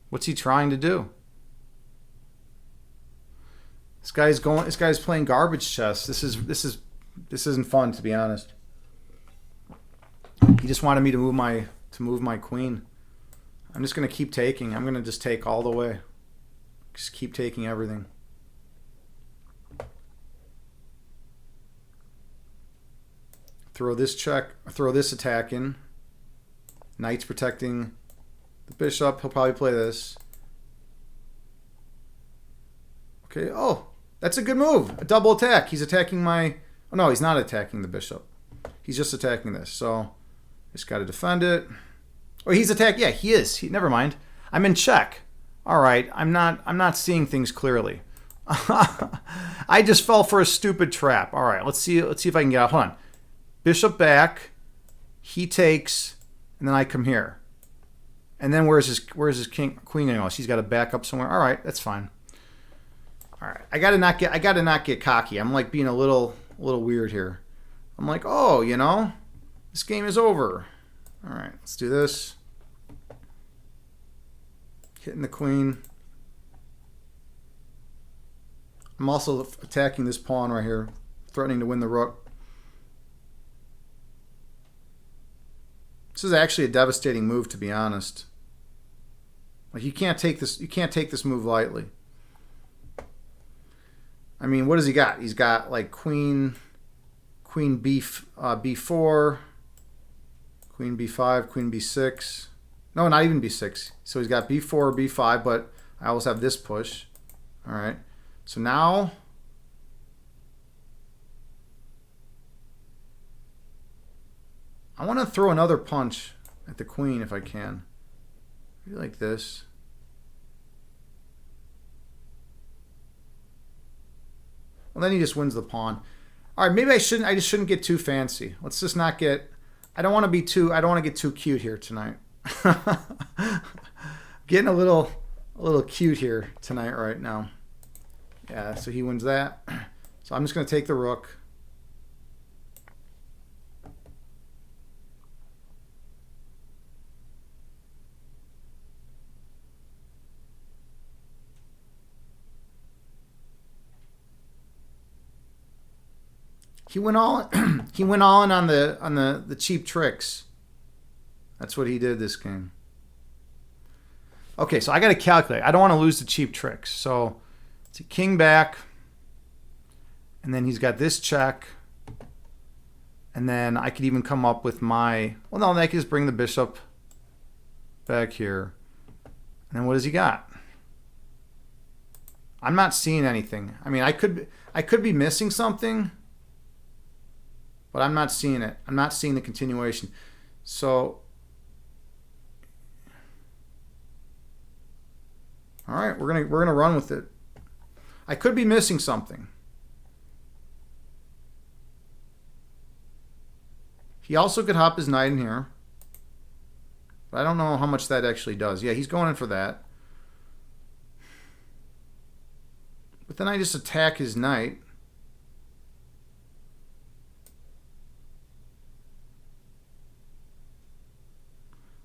what's he trying to do? This guy's playing garbage chess. This isn't fun, to be honest. He just wanted me to move my queen. I'm just gonna keep taking. I'm gonna just take all the way. Just keep taking everything. Throw this attack in. Knight's protecting the bishop. He'll probably play this. Okay, oh, that's a good move. A double attack. He's attacking my... Oh, no, he's not attacking the bishop. He's just attacking this. So, just got to defend it. Oh, he's attacking... Yeah, he is. Never mind. I'm in check. All right, I'm not seeing things clearly. I just fell for a stupid trap. All right, let's see if I can get out. Hold on. Bishop back, he takes, and then I come here. And then where's his queen gonna go? She's got to back up somewhere. All right, that's fine. All right, I gotta not get cocky. I'm like being a little weird here. I'm like, oh, this game is over. All right, let's do this. Hitting the queen. I'm also attacking this pawn right here, threatening to win the rook. This is actually a devastating move, to be honest. Like, you can't take this move lightly. I mean, what does he got? He's got like queen b4, queen b5, queen b6. No, not even b6. So he's got b4, b5, but I also have this push. All right. So now I want to throw another punch at the queen if I can. Maybe like this. Well, then he just wins the pawn. All right, maybe I just shouldn't get too fancy. Let's just not get. I don't want to get too cute here tonight. Getting a little cute here tonight right now. Yeah, so he wins that. So I'm just going to take the rook. He went all he went all in on the cheap tricks. That's what he did this game. Okay, so I got to calculate. I don't want to lose the cheap tricks. So it's a king back, and then he's got this check, and then I could even come up with my. Well, no, I could just bring the bishop back here, and then what does he got? I'm not seeing anything. I mean, I could be missing something. But I'm not seeing it. I'm not seeing the continuation. So, all right, we're gonna run with it. I could be missing something. He also could hop his knight in here, but I don't know how much that actually does. Yeah, he's going in for that. But then I just attack his knight.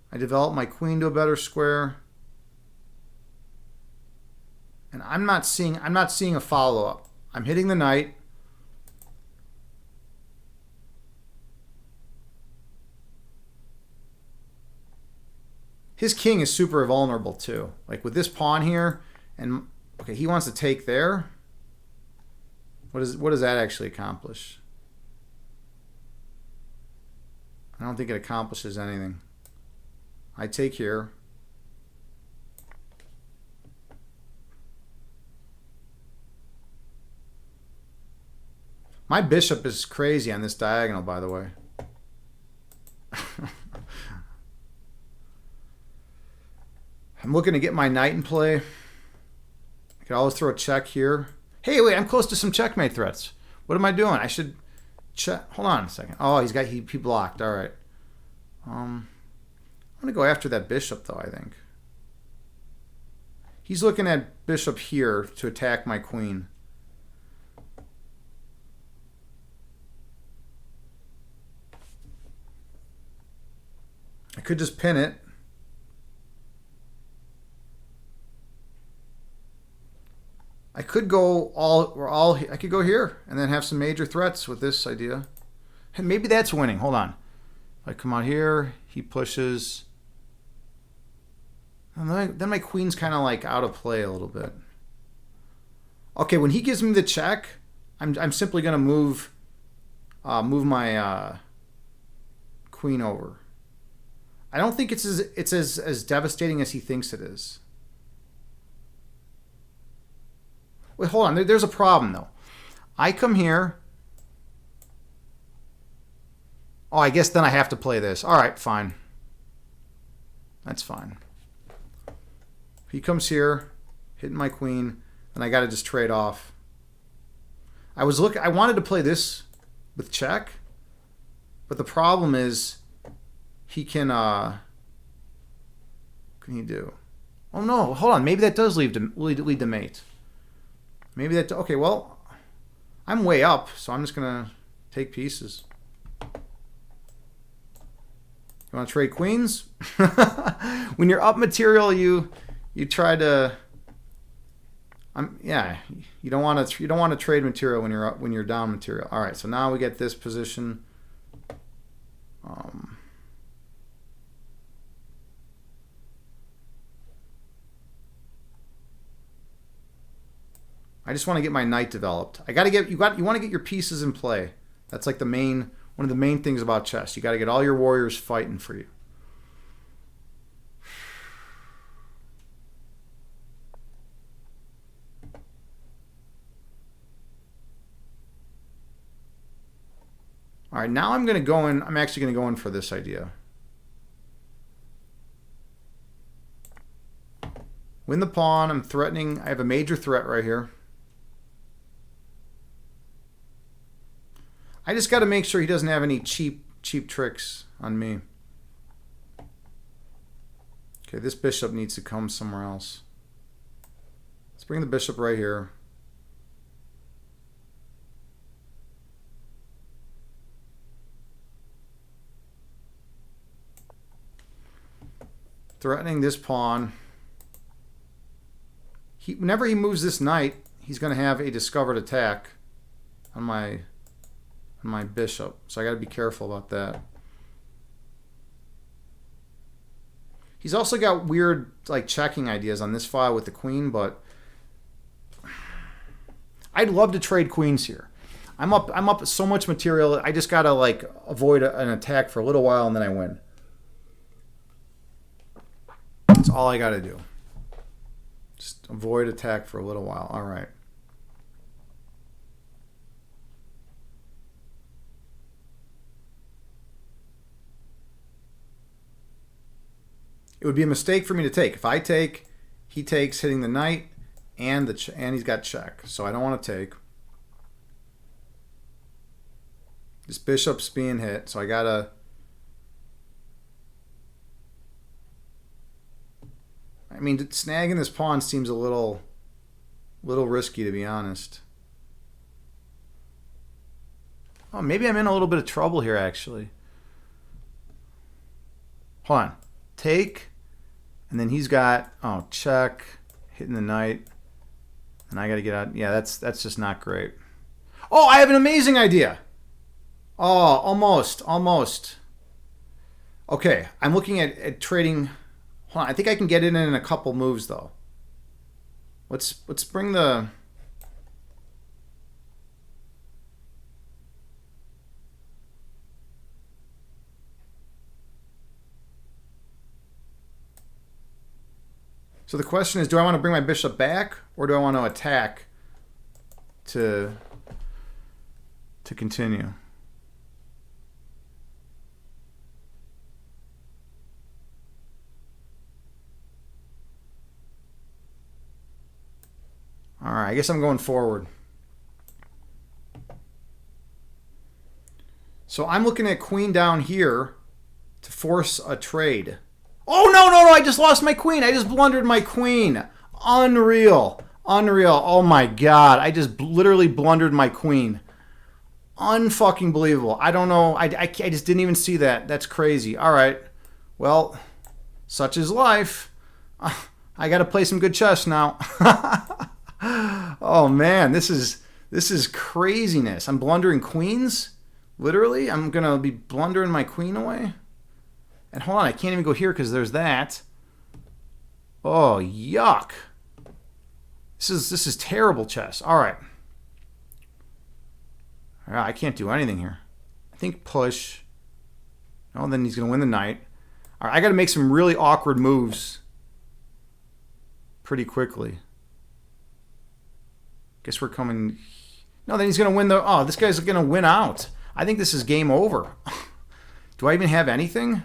I develop my queen to a better square. And I'm not seeing a follow-up. I'm hitting the knight. His king is super vulnerable too. Like with this pawn here, and okay, he wants to take there. What does that actually accomplish? I don't think it accomplishes anything. I take here. My bishop is crazy on this diagonal, by the way. I'm looking to get my knight in play. I could always throw a check here. Hey, wait, I'm close to some checkmate threats. What am I doing? I should check. Hold on a second. Oh, he blocked. All right. I'm going to go after that bishop, though, I think. He's looking at bishop here to attack my queen. I could just pin it. I could go I could go here and then have some major threats with this idea. And maybe that's winning. Hold on. I come out here, he pushes. And then my queen's kind of like out of play a little bit. Okay, when he gives me the check, I'm simply going to move my queen over. I don't think it's as devastating as he thinks it is. Wait, hold on. There's a problem though. I come here. Oh, I guess then I have to play this. All right, fine. That's fine. He comes here, hitting my queen, and I got to just trade off. I wanted to play this with check, but the problem is he can what can he do? Oh no, hold on. Maybe that does lead to mate. Maybe that okay, well, I'm way up, so I'm just going to take pieces. You you want to trade queens? When you're up material, you try to. Yeah, you don't want to trade material when you're down material. All right, so now we get this position. I just want to get my knight developed. You want to get your pieces in play. That's like one of the main things about chess. You got to get all your warriors fighting for you. All right, now I'm going to go in. I'm actually going to go in for this idea. Win the pawn. I'm threatening. I have a major threat right here. I just got to make sure he doesn't have any cheap tricks on me. Okay, this bishop needs to come somewhere else. Let's bring the bishop right here. Threatening this pawn. Whenever he moves this knight, he's going to have a discovered attack on my bishop. So I got to be careful about that. He's also got weird like checking ideas on this file with the queen, but I'd love to trade queens here. I'm up so much material. I just got to like avoid an attack for a little while and then I win. That's all I got to do. Just avoid attack for a little while. All right. It would be a mistake for me to take. If I take, he takes, hitting the knight, and he's got check. So I don't want to take. This bishop's being hit, so I gotta. I mean, snagging this pawn seems a little risky, to be honest. Oh, maybe I'm in a little bit of trouble here, actually. Hold on. Take, and then he's got, check, hitting the knight, and I got to get out. Yeah, that's just not great. Oh, I have an amazing idea. Oh, almost. Okay, I'm looking at trading. Hold on, I think I can get it in a couple moves, though. Let's bring the... So the question is, do I want to bring my bishop back, or do I want to attack to continue? All right, I guess I'm going forward. So I'm looking at queen down here to force a trade. Oh, no, I just lost my queen. I just blundered my queen. Unreal. Oh, my God. I just literally blundered my queen. Unfucking believable. I don't know. I just didn't even see that. That's crazy. All right. Well, such is life. I got to play some good chess now. Oh, man. This is craziness. I'm blundering queens? Literally? I'm going to be blundering my queen away? And hold on, I can't even go here because there's that. Oh, yuck. This is terrible chess. All right. I can't do anything here. I think push. Oh, then he's going to win the knight. All right, I got to make some really awkward moves pretty quickly. Guess we're coming... No, then he's going to win the... Oh, this guy's going to win out. I think this is game over. Do I even have anything?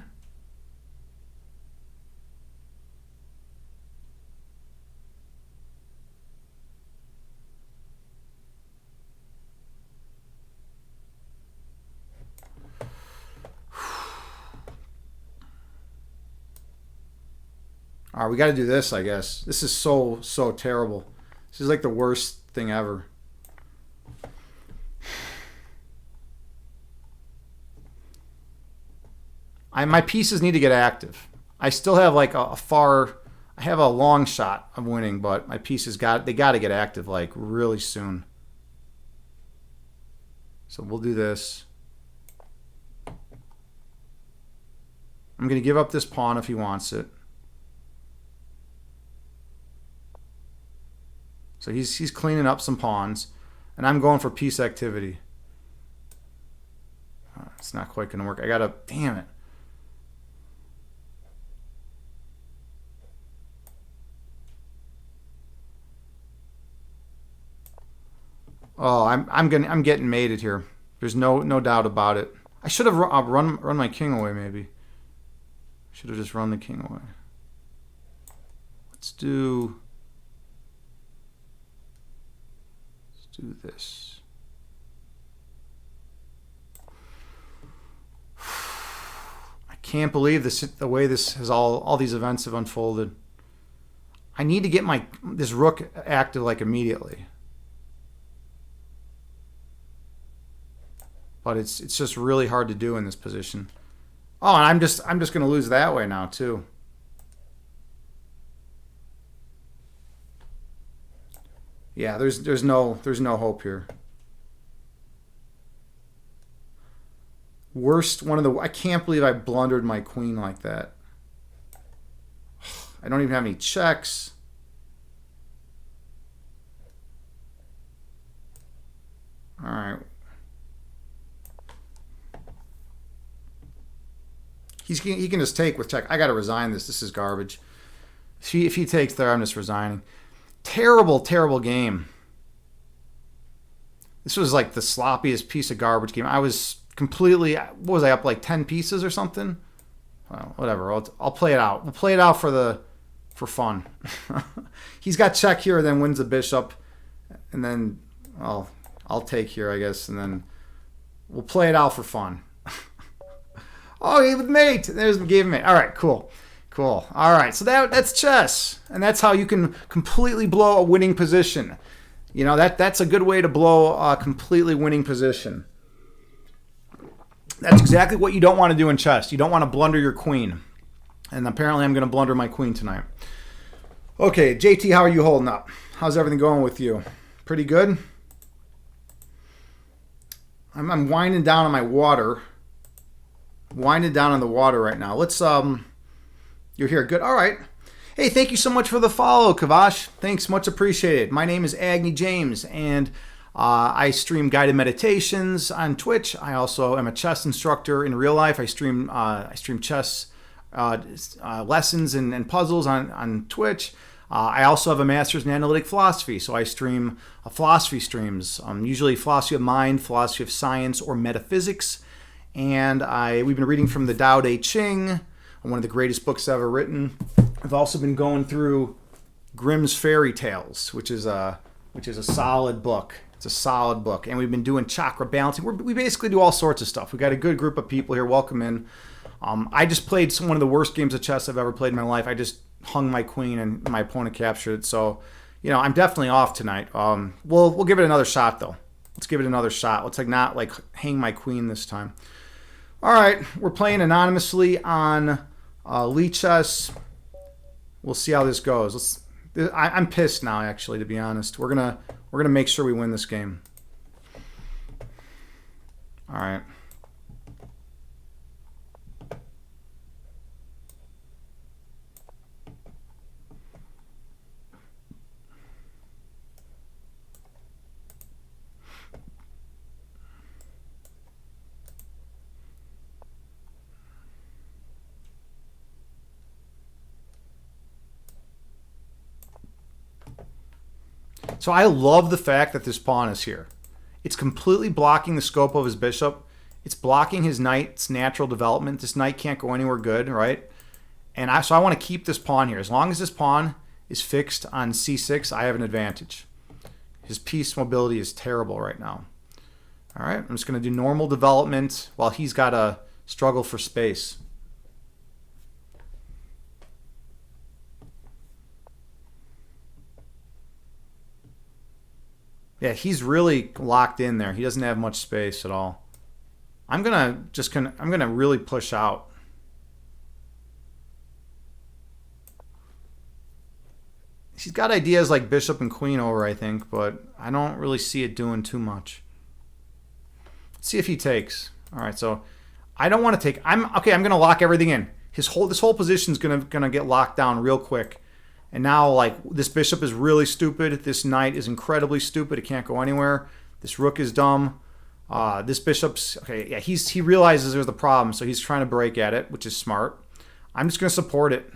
All right, we got to do this, I guess. This is so terrible. This is like the worst thing ever. My pieces need to get active. I still have like I have a long shot of winning, but my pieces got to get active like really soon. So we'll do this. I'm going to give up this pawn if he wants it. So he's cleaning up some pawns, and I'm going for piece activity. It's not quite going to work. I got to, damn it. Oh, I'm getting mated here. There's no doubt about it. I should have run my king away maybe. Should have just run the king away. Let's do this. I can't believe the way this has all these events have unfolded. I need to get this rook active like immediately. But it's just really hard to do in this position. Oh, and I'm just going to lose that way now too. Yeah, there's no hope here. I can't believe I blundered my queen like that. I don't even have any checks. All right. He can just take with check. I got to resign this. This is garbage. If he takes there, I'm just resigning. Terrible, terrible game. This was like the sloppiest piece of garbage game. I was completely, what was I up like 10 pieces or something? Well, whatever. I'll play it out. We'll play it out for fun. He's got check here, then wins the bishop, and then I'll take here, I guess, and then we'll play it out for fun. Oh, he with mate. Gave him mate. All right, cool. All right, so that's chess, and that's how you can completely blow a winning position. You know, that's a good way to blow a completely winning position. That's exactly what you don't want to do in chess. You don't want to blunder your queen, and apparently I'm going to blunder my queen tonight. Okay, JT, how are you holding up? How's everything going with you? Pretty good? I'm winding down on my water. Winding down on the water right now. Let's you're here. Good. All right. Hey, thank you so much for the follow, Kavash. Thanks, much appreciated. My name is Agni James, and I stream guided meditations on Twitch. I also am a chess instructor in real life. I stream chess lessons and puzzles on Twitch. I also have a master's in analytic philosophy, so I stream philosophy streams, usually philosophy of mind, philosophy of science, or metaphysics. And we've been reading from the Tao Te Ching, one of the greatest books ever written. I've also been going through Grimm's Fairy Tales, which is a solid book. It's a solid book. And we've been doing chakra balancing. We basically do all sorts of stuff. We've got a good group of people here. Welcome in. I just played one of the worst games of chess I've ever played in my life. I just hung my queen and my opponent captured it. So, I'm definitely off tonight. We'll give it another shot, though. Let's give it another shot. Let's not hang my queen this time. All right, we're playing anonymously on Lichess. We'll see how this goes. I'm pissed now, actually, to be honest. We're gonna make sure we win this game. All right. So I love the fact that this pawn is here. It's completely blocking the scope of his bishop. It's blocking his knight's natural development. This knight can't go anywhere good, right? And so I want to keep this pawn here. As long as this pawn is fixed on c6, I have an advantage. His piece mobility is terrible right now. All right, I'm just going to do normal development while he's got to struggle for space. Yeah, he's really locked in there. He doesn't have much space at all. I'm gonna really push out. He's got ideas like bishop and queen over, I think, but I don't really see it doing too much. Let's see if he takes. All right, so I don't want to take. I'm going to lock everything in. This whole position is gonna get locked down real quick. And now, like, this bishop is really stupid. This knight is incredibly stupid. It can't go anywhere. This rook is dumb. This bishop's okay. Yeah, he realizes there's the problem, so he's trying to break at it, which is smart. I'm just gonna support it.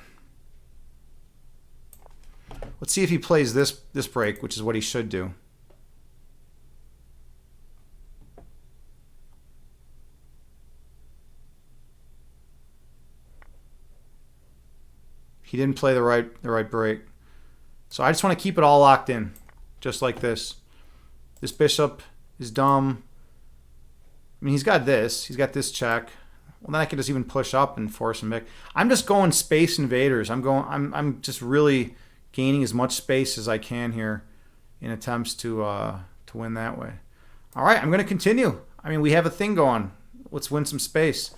Let's see if he plays this break, which is what he should do. He didn't play the right break. So I just want to keep it all locked in, just like this. This bishop is dumb. I mean, he's got this check. Well, then I can just even push up and force him back. I'm just going space invaders. I'm just really gaining as much space as I can here in attempts to win that way. All right, I'm going to continue. I mean, we have a thing going. Let's win some space.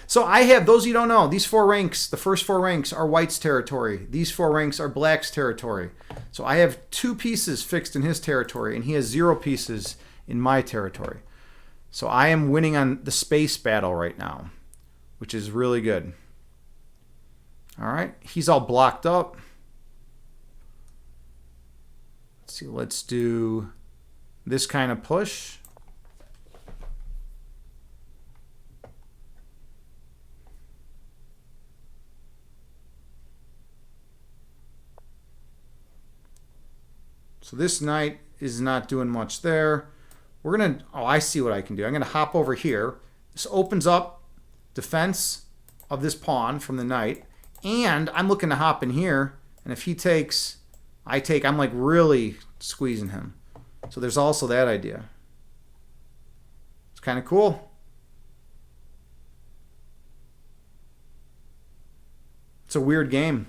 So I have, those of you who don't know, these 4 ranks, the first 4 ranks are white's territory. These 4 ranks are black's territory. So I have 2 pieces fixed in his territory, and he has 0 pieces in my territory. So I am winning on the space battle right now, which is really good. All right, he's all blocked up. Let's see, let's do this kind of push. So this knight is not doing much there. We're going to, I see what I can do. I'm going to hop over here. This opens up defense of this pawn from the knight. And I'm looking to hop in here. And if he takes, I take, I'm like really squeezing him. So there's also that idea. It's kind of cool. It's a weird game.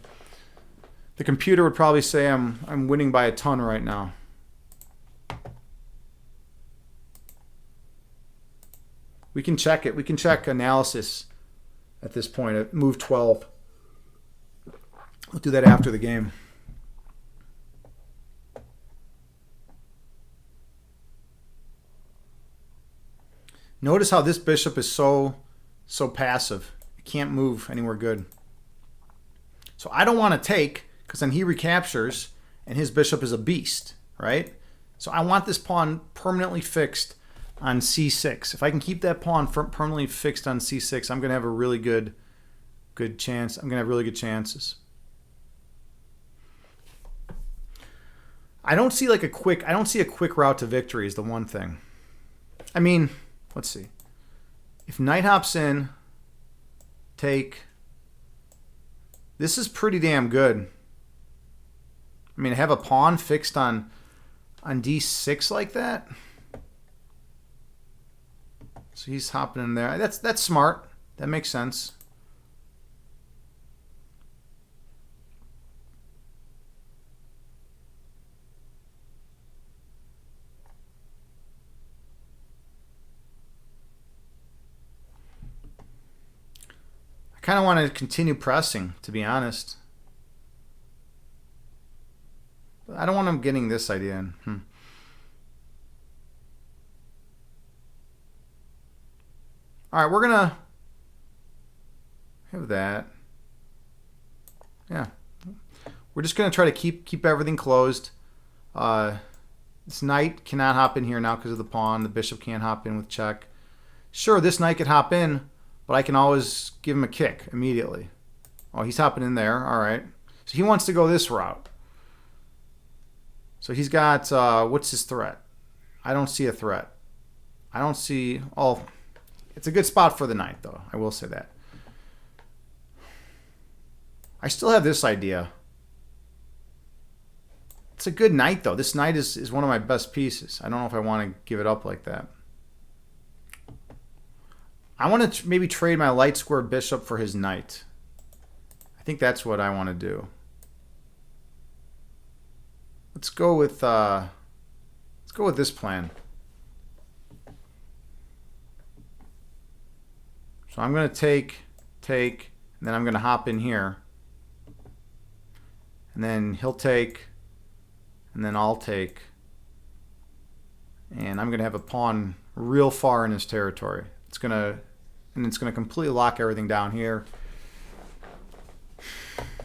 The computer would probably say I'm winning by a ton right now. We can check it. We can check analysis at this point at move 12. We'll do that after the game. Notice how this bishop is so passive. It can't move anywhere good. So I don't want to take, because then he recaptures and his bishop is a beast, right? So I want this pawn permanently fixed on c6. If I can keep that pawn permanently fixed on c6, I'm going to have a really good chance. I'm going to have really good chances. I don't see a quick route to victory is the one thing. I mean, let's see. If knight hops in, take. This is pretty damn good. I mean, have a pawn fixed on d6 like that. So he's hopping in there. That's smart. That makes sense. I kind of want to continue pressing, to be honest. But I don't want him getting this idea in. All right, we're going to have that. Yeah. We're just going to try to keep everything closed. This knight cannot hop in here now because of the pawn. The bishop can't hop in with check. Sure, this knight could hop in, but I can always give him a kick immediately. Oh, he's hopping in there. All right. So he wants to go this route. So he's got, what's his threat? I don't see a threat. I don't see, oh, it's a good spot for the knight, though. I will say that. I still have this idea. It's a good knight, though. This knight is one of my best pieces. I don't know if I want to give it up like that. I want to maybe trade my light square bishop for his knight. I think that's what I want to do. Let's go with this plan. So I'm going to take, and then I'm going to hop in here. and then he'll take, and then I'll take, and I'm going to have a pawn real far in his territory. It's going to completely lock everything down here.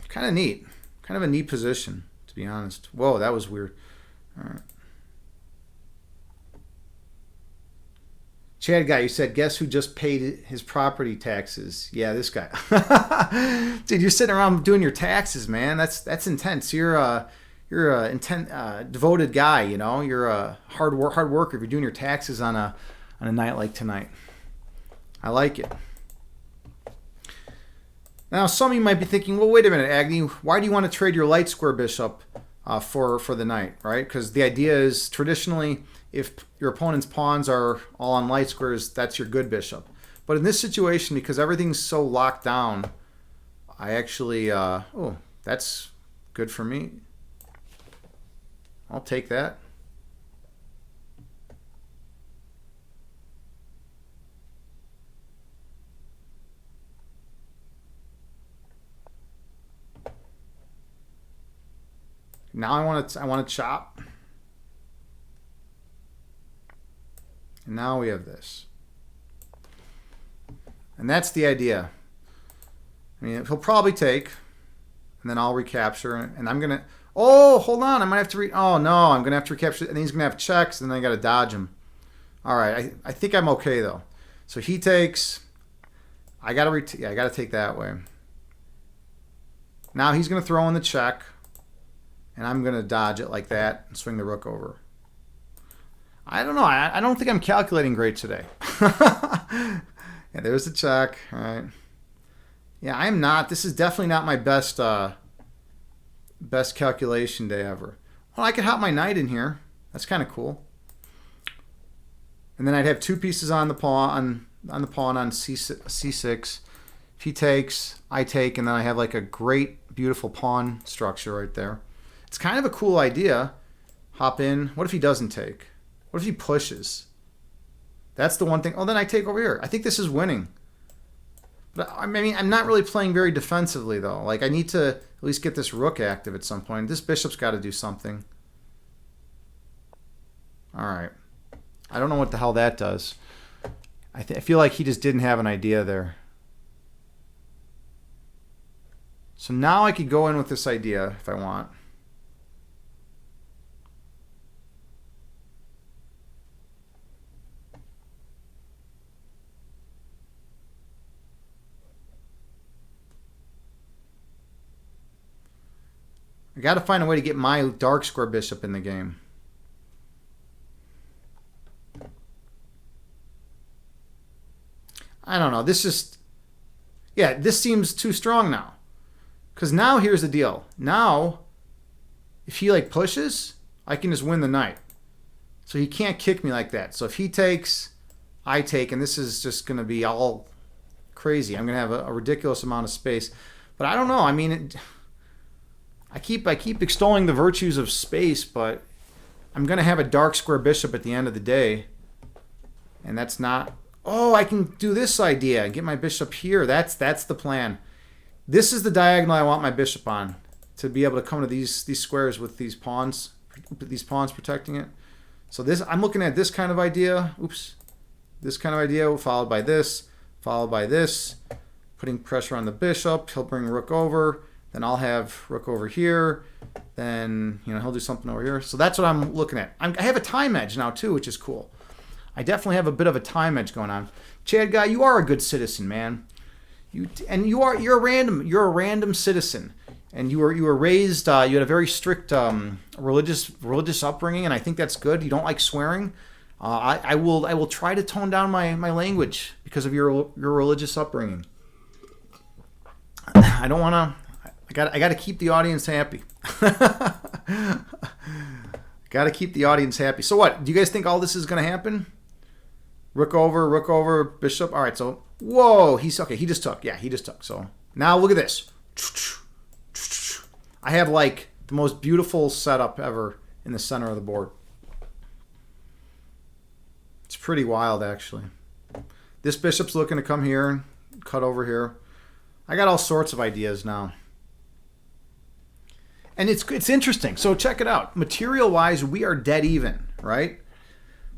Kind of neat. Kind of a neat position, to be honest. Whoa, that was weird. All right. Chad guy, you said, guess who just paid his property taxes? Yeah, this guy. Dude, you're sitting around doing your taxes, man. That's intense. You're a devoted guy, you know. You're a hard worker if you're doing your taxes on a night like tonight. I like it. Now, some of you might be thinking, well, wait a minute, Agni, why do you want to trade your light square bishop for the knight, right? Because the idea is traditionally, if your opponent's pawns are all on light squares, that's your good bishop. But in this situation, because everything's so locked down, I actually, oh, that's good for me. I'll take that. Now I want to chop. And now we have this. And that's the idea. I mean, he'll probably take, and then I'll recapture, and I'm gonna. Oh, hold on! I might have to Oh no, I'm gonna have to recapture, and then he's gonna have checks, and then I gotta dodge him. All right, I think I'm okay though. So he takes. I gotta take that way. Now he's gonna throw in the check. And I'm going to dodge it like that and swing the rook over. I don't know. I don't think I'm calculating great today. Yeah, there's the check. All right. Yeah, I'm not. This is definitely not my best calculation day ever. Well, I could hop my knight in here. That's kind of cool. And then I'd have two pieces on the pawn on C6. If he takes, I take, and then I have like a great, beautiful pawn structure right there. It's kind of a cool idea. Hop in. What if he doesn't take? What if he pushes? That's the one thing. Oh, then I take over here. I think this is winning. But I mean, I'm not really playing very defensively, though. Like, I need to at least get this rook active at some point. This bishop's got to do something. All right. I don't know what the hell that does. I feel like he just didn't have an idea there. So now I could go in with this idea if I want. I got to find a way to get my dark square bishop in the game. I don't know. This seems too strong now. Because now here's the deal. Now, if he like pushes, I can just win the knight. So he can't kick me like that. So if he takes, I take, and this is just going to be all crazy. I'm going to have a ridiculous amount of space. But I don't know. I mean, I keep extolling the virtues of space, but I'm going to have a dark square bishop at the end of the day. And that's not... Oh, I can do this idea and get my bishop here. That's the plan. This is the diagonal I want my bishop on, to be able to come to these squares with these pawns protecting it. So this, I'm looking at this kind of idea. Oops. This kind of idea followed by this, putting pressure on the bishop. He'll bring rook over. Then I'll have rook over here. Then, he'll do something over here. So that's what I'm looking at. I have a time edge now too, which is cool. I definitely have a bit of a time edge going on. Chad guy, you are a good citizen, man. You're a random citizen, and you were raised. You had a very strict religious upbringing, and I think that's good. You don't like swearing. I will try to tone down my language because of your religious upbringing. I don't want to. I got to keep the audience happy. Got to keep the audience happy. So what? Do you guys think all this is going to happen? Rook over, bishop. All right, so, whoa, he's, okay, he just took. Yeah, he just took. So, now look at this. I have, like, the most beautiful setup ever in the center of the board. It's pretty wild, actually. This bishop's looking to come here and cut over here. I got all sorts of ideas now. And it's interesting. So check it out. Material-wise, we are dead even, right?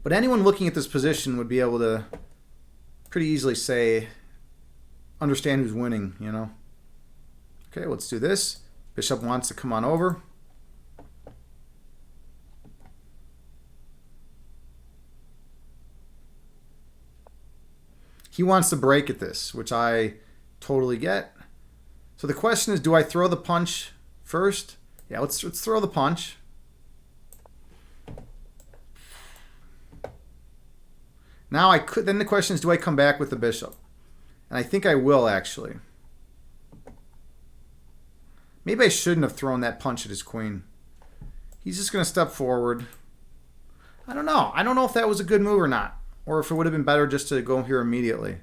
But anyone looking at this position would be able to pretty easily say, understand who's winning, you know? Okay, let's do this. Bishop wants to come on over. He wants to break at this, which I totally get. So the question is, do I throw the punch first? Yeah, let's throw the punch. Now I could. Then the question is, do I come back with the bishop? And I think I will, actually. Maybe I shouldn't have thrown that punch at his queen. He's just going to step forward. I don't know. I don't know if that was a good move or not, or if it would have been better just to go here immediately.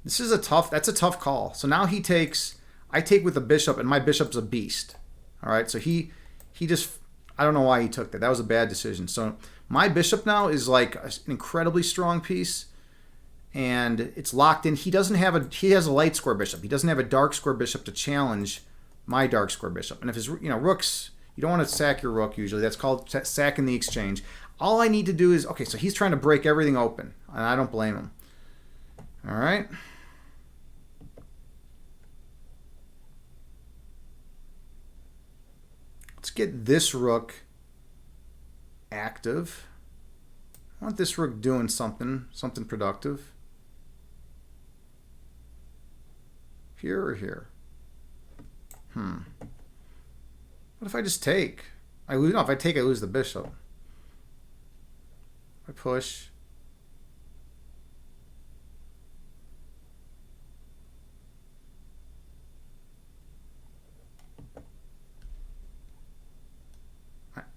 This is that's a tough call. So now he takes, I take with the bishop, and my bishop's a beast. All right, so he just, I don't know why he took that. That was a bad decision. So my bishop now is like an incredibly strong piece, and it's locked in. He has a light square bishop. He doesn't have a dark square bishop to challenge my dark square bishop. And if his, rooks, you don't want to sack your rook usually. That's called sacking the exchange. All I need to do is, okay, so he's trying to break everything open, and I don't blame him. All right. Let's get this rook active. I want this rook doing something productive. Here or here? What if I just take? If I take, I lose the bishop. I push.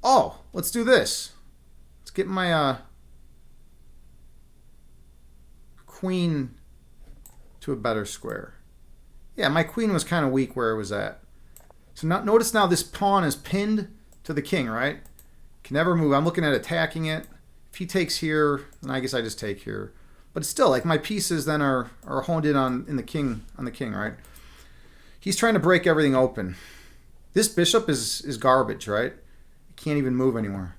Oh, let's do this. Let's get my queen to a better square. Yeah, my queen was kind of weak where it was at. So now, notice now this pawn is pinned to the king, right? Can never move. I'm looking at attacking it. If he takes here, then I guess I just take here. But it's still like my pieces then are honed in on the king, right? He's trying to break everything open. This bishop is garbage, right? It can't even move anymore.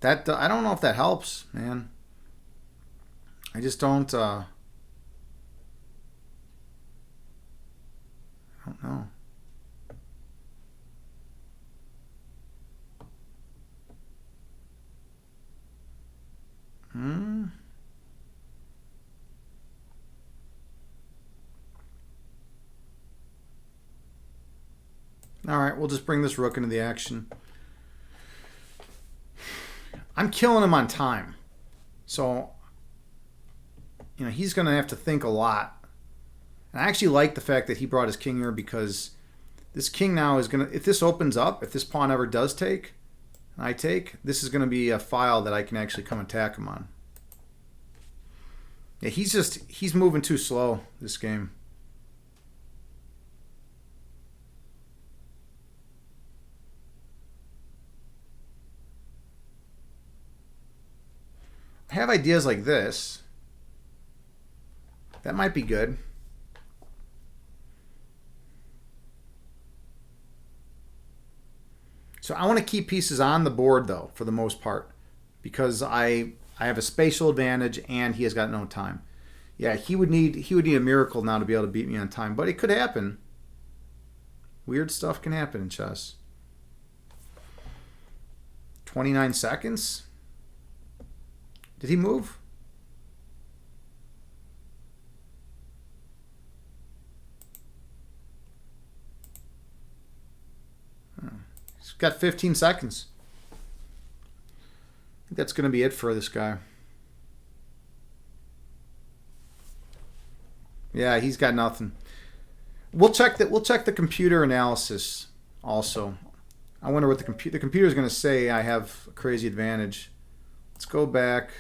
That I don't know if that helps, man. I just don't. I don't know. All right, we'll just bring this rook into the action. I'm killing him on time. So, he's going to have to think a lot. And I actually like the fact that he brought his king here because this king now is going to, if this opens up, if this pawn ever does take, and I take, this is going to be a file that I can actually come attack him on. Yeah, he's moving too slow this game. I have ideas like this. That might be good. So I want to keep pieces on the board, though, for the most part, because I have a spatial advantage and he has got no time. Yeah, he would need a miracle now to be able to beat me on time, but it could happen. Weird stuff can happen in chess. 29 seconds? Did he move? He's got 15 seconds. I think that's going to be it for this guy. Yeah, he's got nothing. We'll check the computer analysis also. I wonder what the computer is going to say. I have a crazy advantage. Let's go back.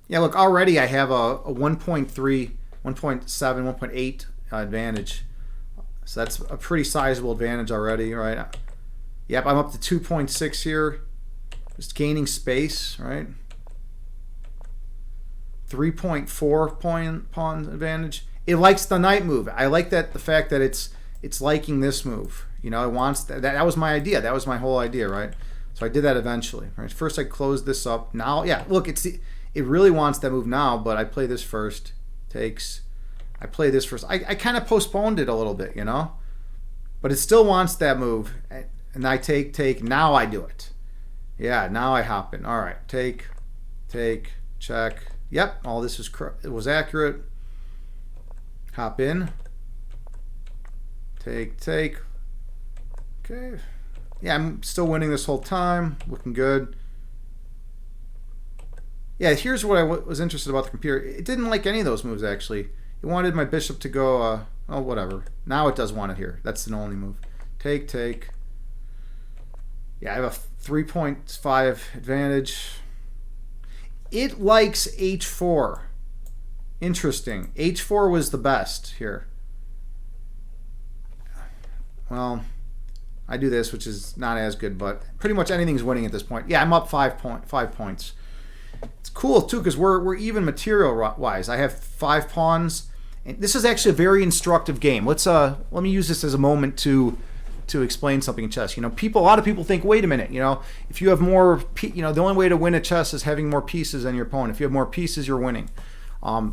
Yeah, look, already I have a 1.3, 1.7, 1.8 advantage. So that's a pretty sizable advantage already, right? Yep, I'm up to 2.6 here. Just gaining space, right? 3.4 pawn advantage. It likes the knight move. I like that, the fact that it's liking this move. You know, it wants that was my idea. That was my whole idea, right? So I did that eventually. Right? First I closed this up. Now, yeah, look, it really wants that move now, but I play this first. Takes. I play this first. I kind of postponed it a little bit, you know? But it still wants that move. And I take. Now I do it. Yeah, now I hop in. All right, take, check. Yep, all this it was accurate. Hop in. Take. Okay. Yeah, I'm still winning this whole time. Looking good. Yeah, here's what I was interested about the computer. It didn't like any of those moves, actually. It wanted my bishop to go, oh, whatever. Now it does want it here. That's the only move. Take. Yeah, I have a 3.5 advantage. It likes h4. Interesting. h4 was the best here. Well, I do this, which is not as good, but pretty much anything's winning at this point. Yeah, I'm up 5 points. It's cool too because we're even material wise. I have 5 pawns, and this is actually a very instructive game. Let me use this as a moment to explain something in chess. You know, a lot of people think, wait a minute, you know, if you have more, you know, the only way to win at chess is having more pieces than your opponent. If you have more pieces, you're winning.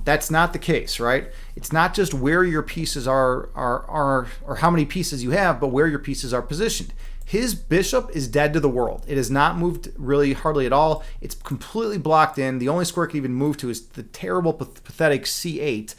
That's not the case, right? It's not just where your pieces are or how many pieces you have, but where your pieces are positioned. His bishop is dead to the world. It has not moved really hardly at all. It's completely blocked in. The only square it can even move to is the terrible, pathetic c8.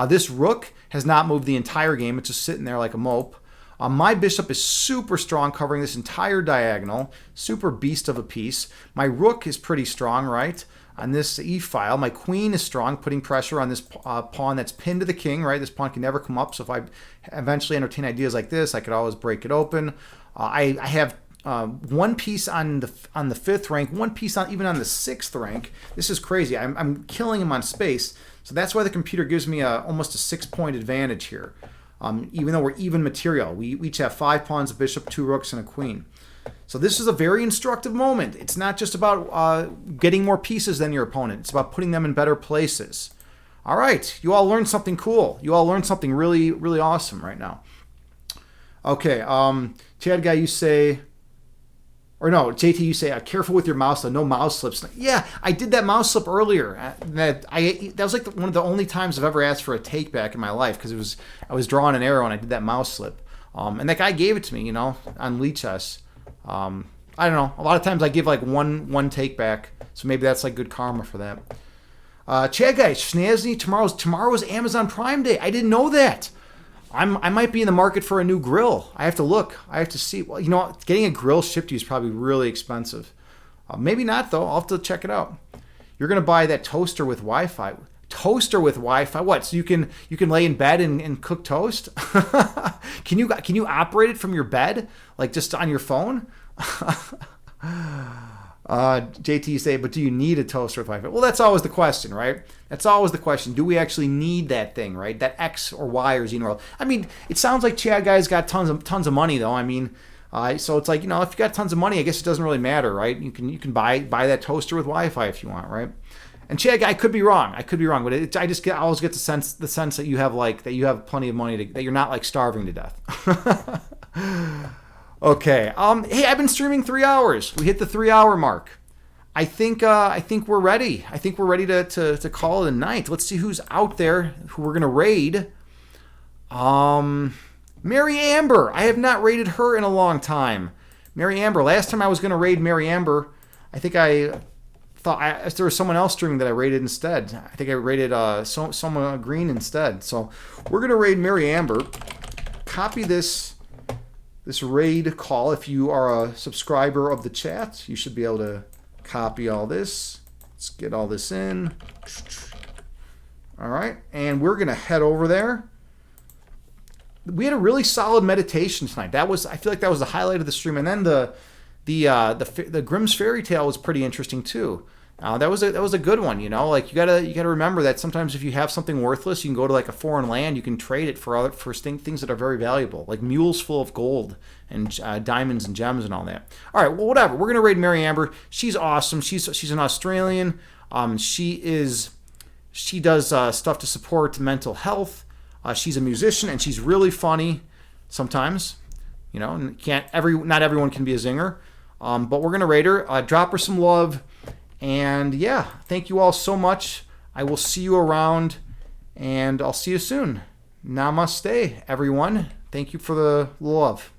This rook has not moved the entire game. It's just sitting there like a mope. My bishop is super strong, covering this entire diagonal. Super beast of a piece. My rook is pretty strong, right? On this e-file, my queen is strong, putting pressure on this pawn that's pinned to the king, right? This pawn can never come up, so if I eventually entertain ideas like this, I could always break it open. I have one piece on the 5th rank, one piece even on the 6th rank. This is crazy. I'm killing him on space, so that's why the computer gives me almost a 6-point advantage here. Even though we're even material, we each have 5 pawns, a bishop, 2 rooks, and a queen. So this is a very instructive moment. It's not just about getting more pieces than your opponent. It's about putting them in better places. All right, you all learned something cool. You all learned something really, really awesome right now. Okay, Chad guy, you say, or no, JT, you say, careful with your mouse, though. No mouse slips. Yeah, I did that mouse slip earlier. That was like one of the only times I've ever asked for a take back in my life because I was drawing an arrow and I did that mouse slip. And that guy gave it to me, you know, on Lee Chess. I don't know. A lot of times I give like one take back, so maybe that's like good karma for that. Chad guy, Snazzy, tomorrow's Amazon Prime Day. I didn't know that. I might be in the market for a new grill. I have to look. I have to see. Well, you know, getting a grill shipped to you is probably really expensive. Maybe not though. I'll have to check it out. You're gonna buy that toaster with Wi-Fi. Toaster with Wi-Fi? What? So you can lay in bed and cook toast? Can you operate it from your bed, like just on your phone? JT, you say, but do you need a toaster with Wi-Fi? Well, that's always the question, right? That's always the question. Do we actually need that thing, right? That X or Y or Z in the world. I mean, it sounds like Chad guy's got tons of money though. I mean, so it's like, you know, if you got tons of money, I guess it doesn't really matter, right? You can buy that toaster with Wi-Fi if you want, right? And Chad, I could be wrong, but I always get the sense that you have plenty of money that you're not like starving to death. Okay. Hey, I've been streaming 3 hours. We hit the 3-hour mark. I think we're ready. I think we're ready to call it a night. Let's see who's out there who we're gonna raid. Mary Amber. I have not raided her in a long time. Mary Amber. Last time I was gonna raid Mary Amber, I think there was someone else streaming that I raided instead. I think I raided Soma Green instead. So we're going to raid Mary Amber. Copy this raid call. If you are a subscriber of the chat, you should be able to copy all this. Let's get all this in. All right. And we're going to head over there. We had a really solid meditation tonight. I feel like that was the highlight of the stream. And then the Grimm's Fairy Tale was pretty interesting too. That was a good one, you know. Like you gotta remember that sometimes if you have something worthless, you can go to like a foreign land, you can trade it for things that are very valuable, like mules full of gold and diamonds and gems and all that. All right, well, whatever. We're gonna raid Mary Amber. She's awesome. She's an Australian. She does stuff to support mental health. She's a musician and she's really funny sometimes. You know, and not everyone can be a zinger. But we're gonna rate her. Drop her some love. And yeah, thank you all so much. I will see you around, and I'll see you soon. Namaste, everyone. Thank you for the love.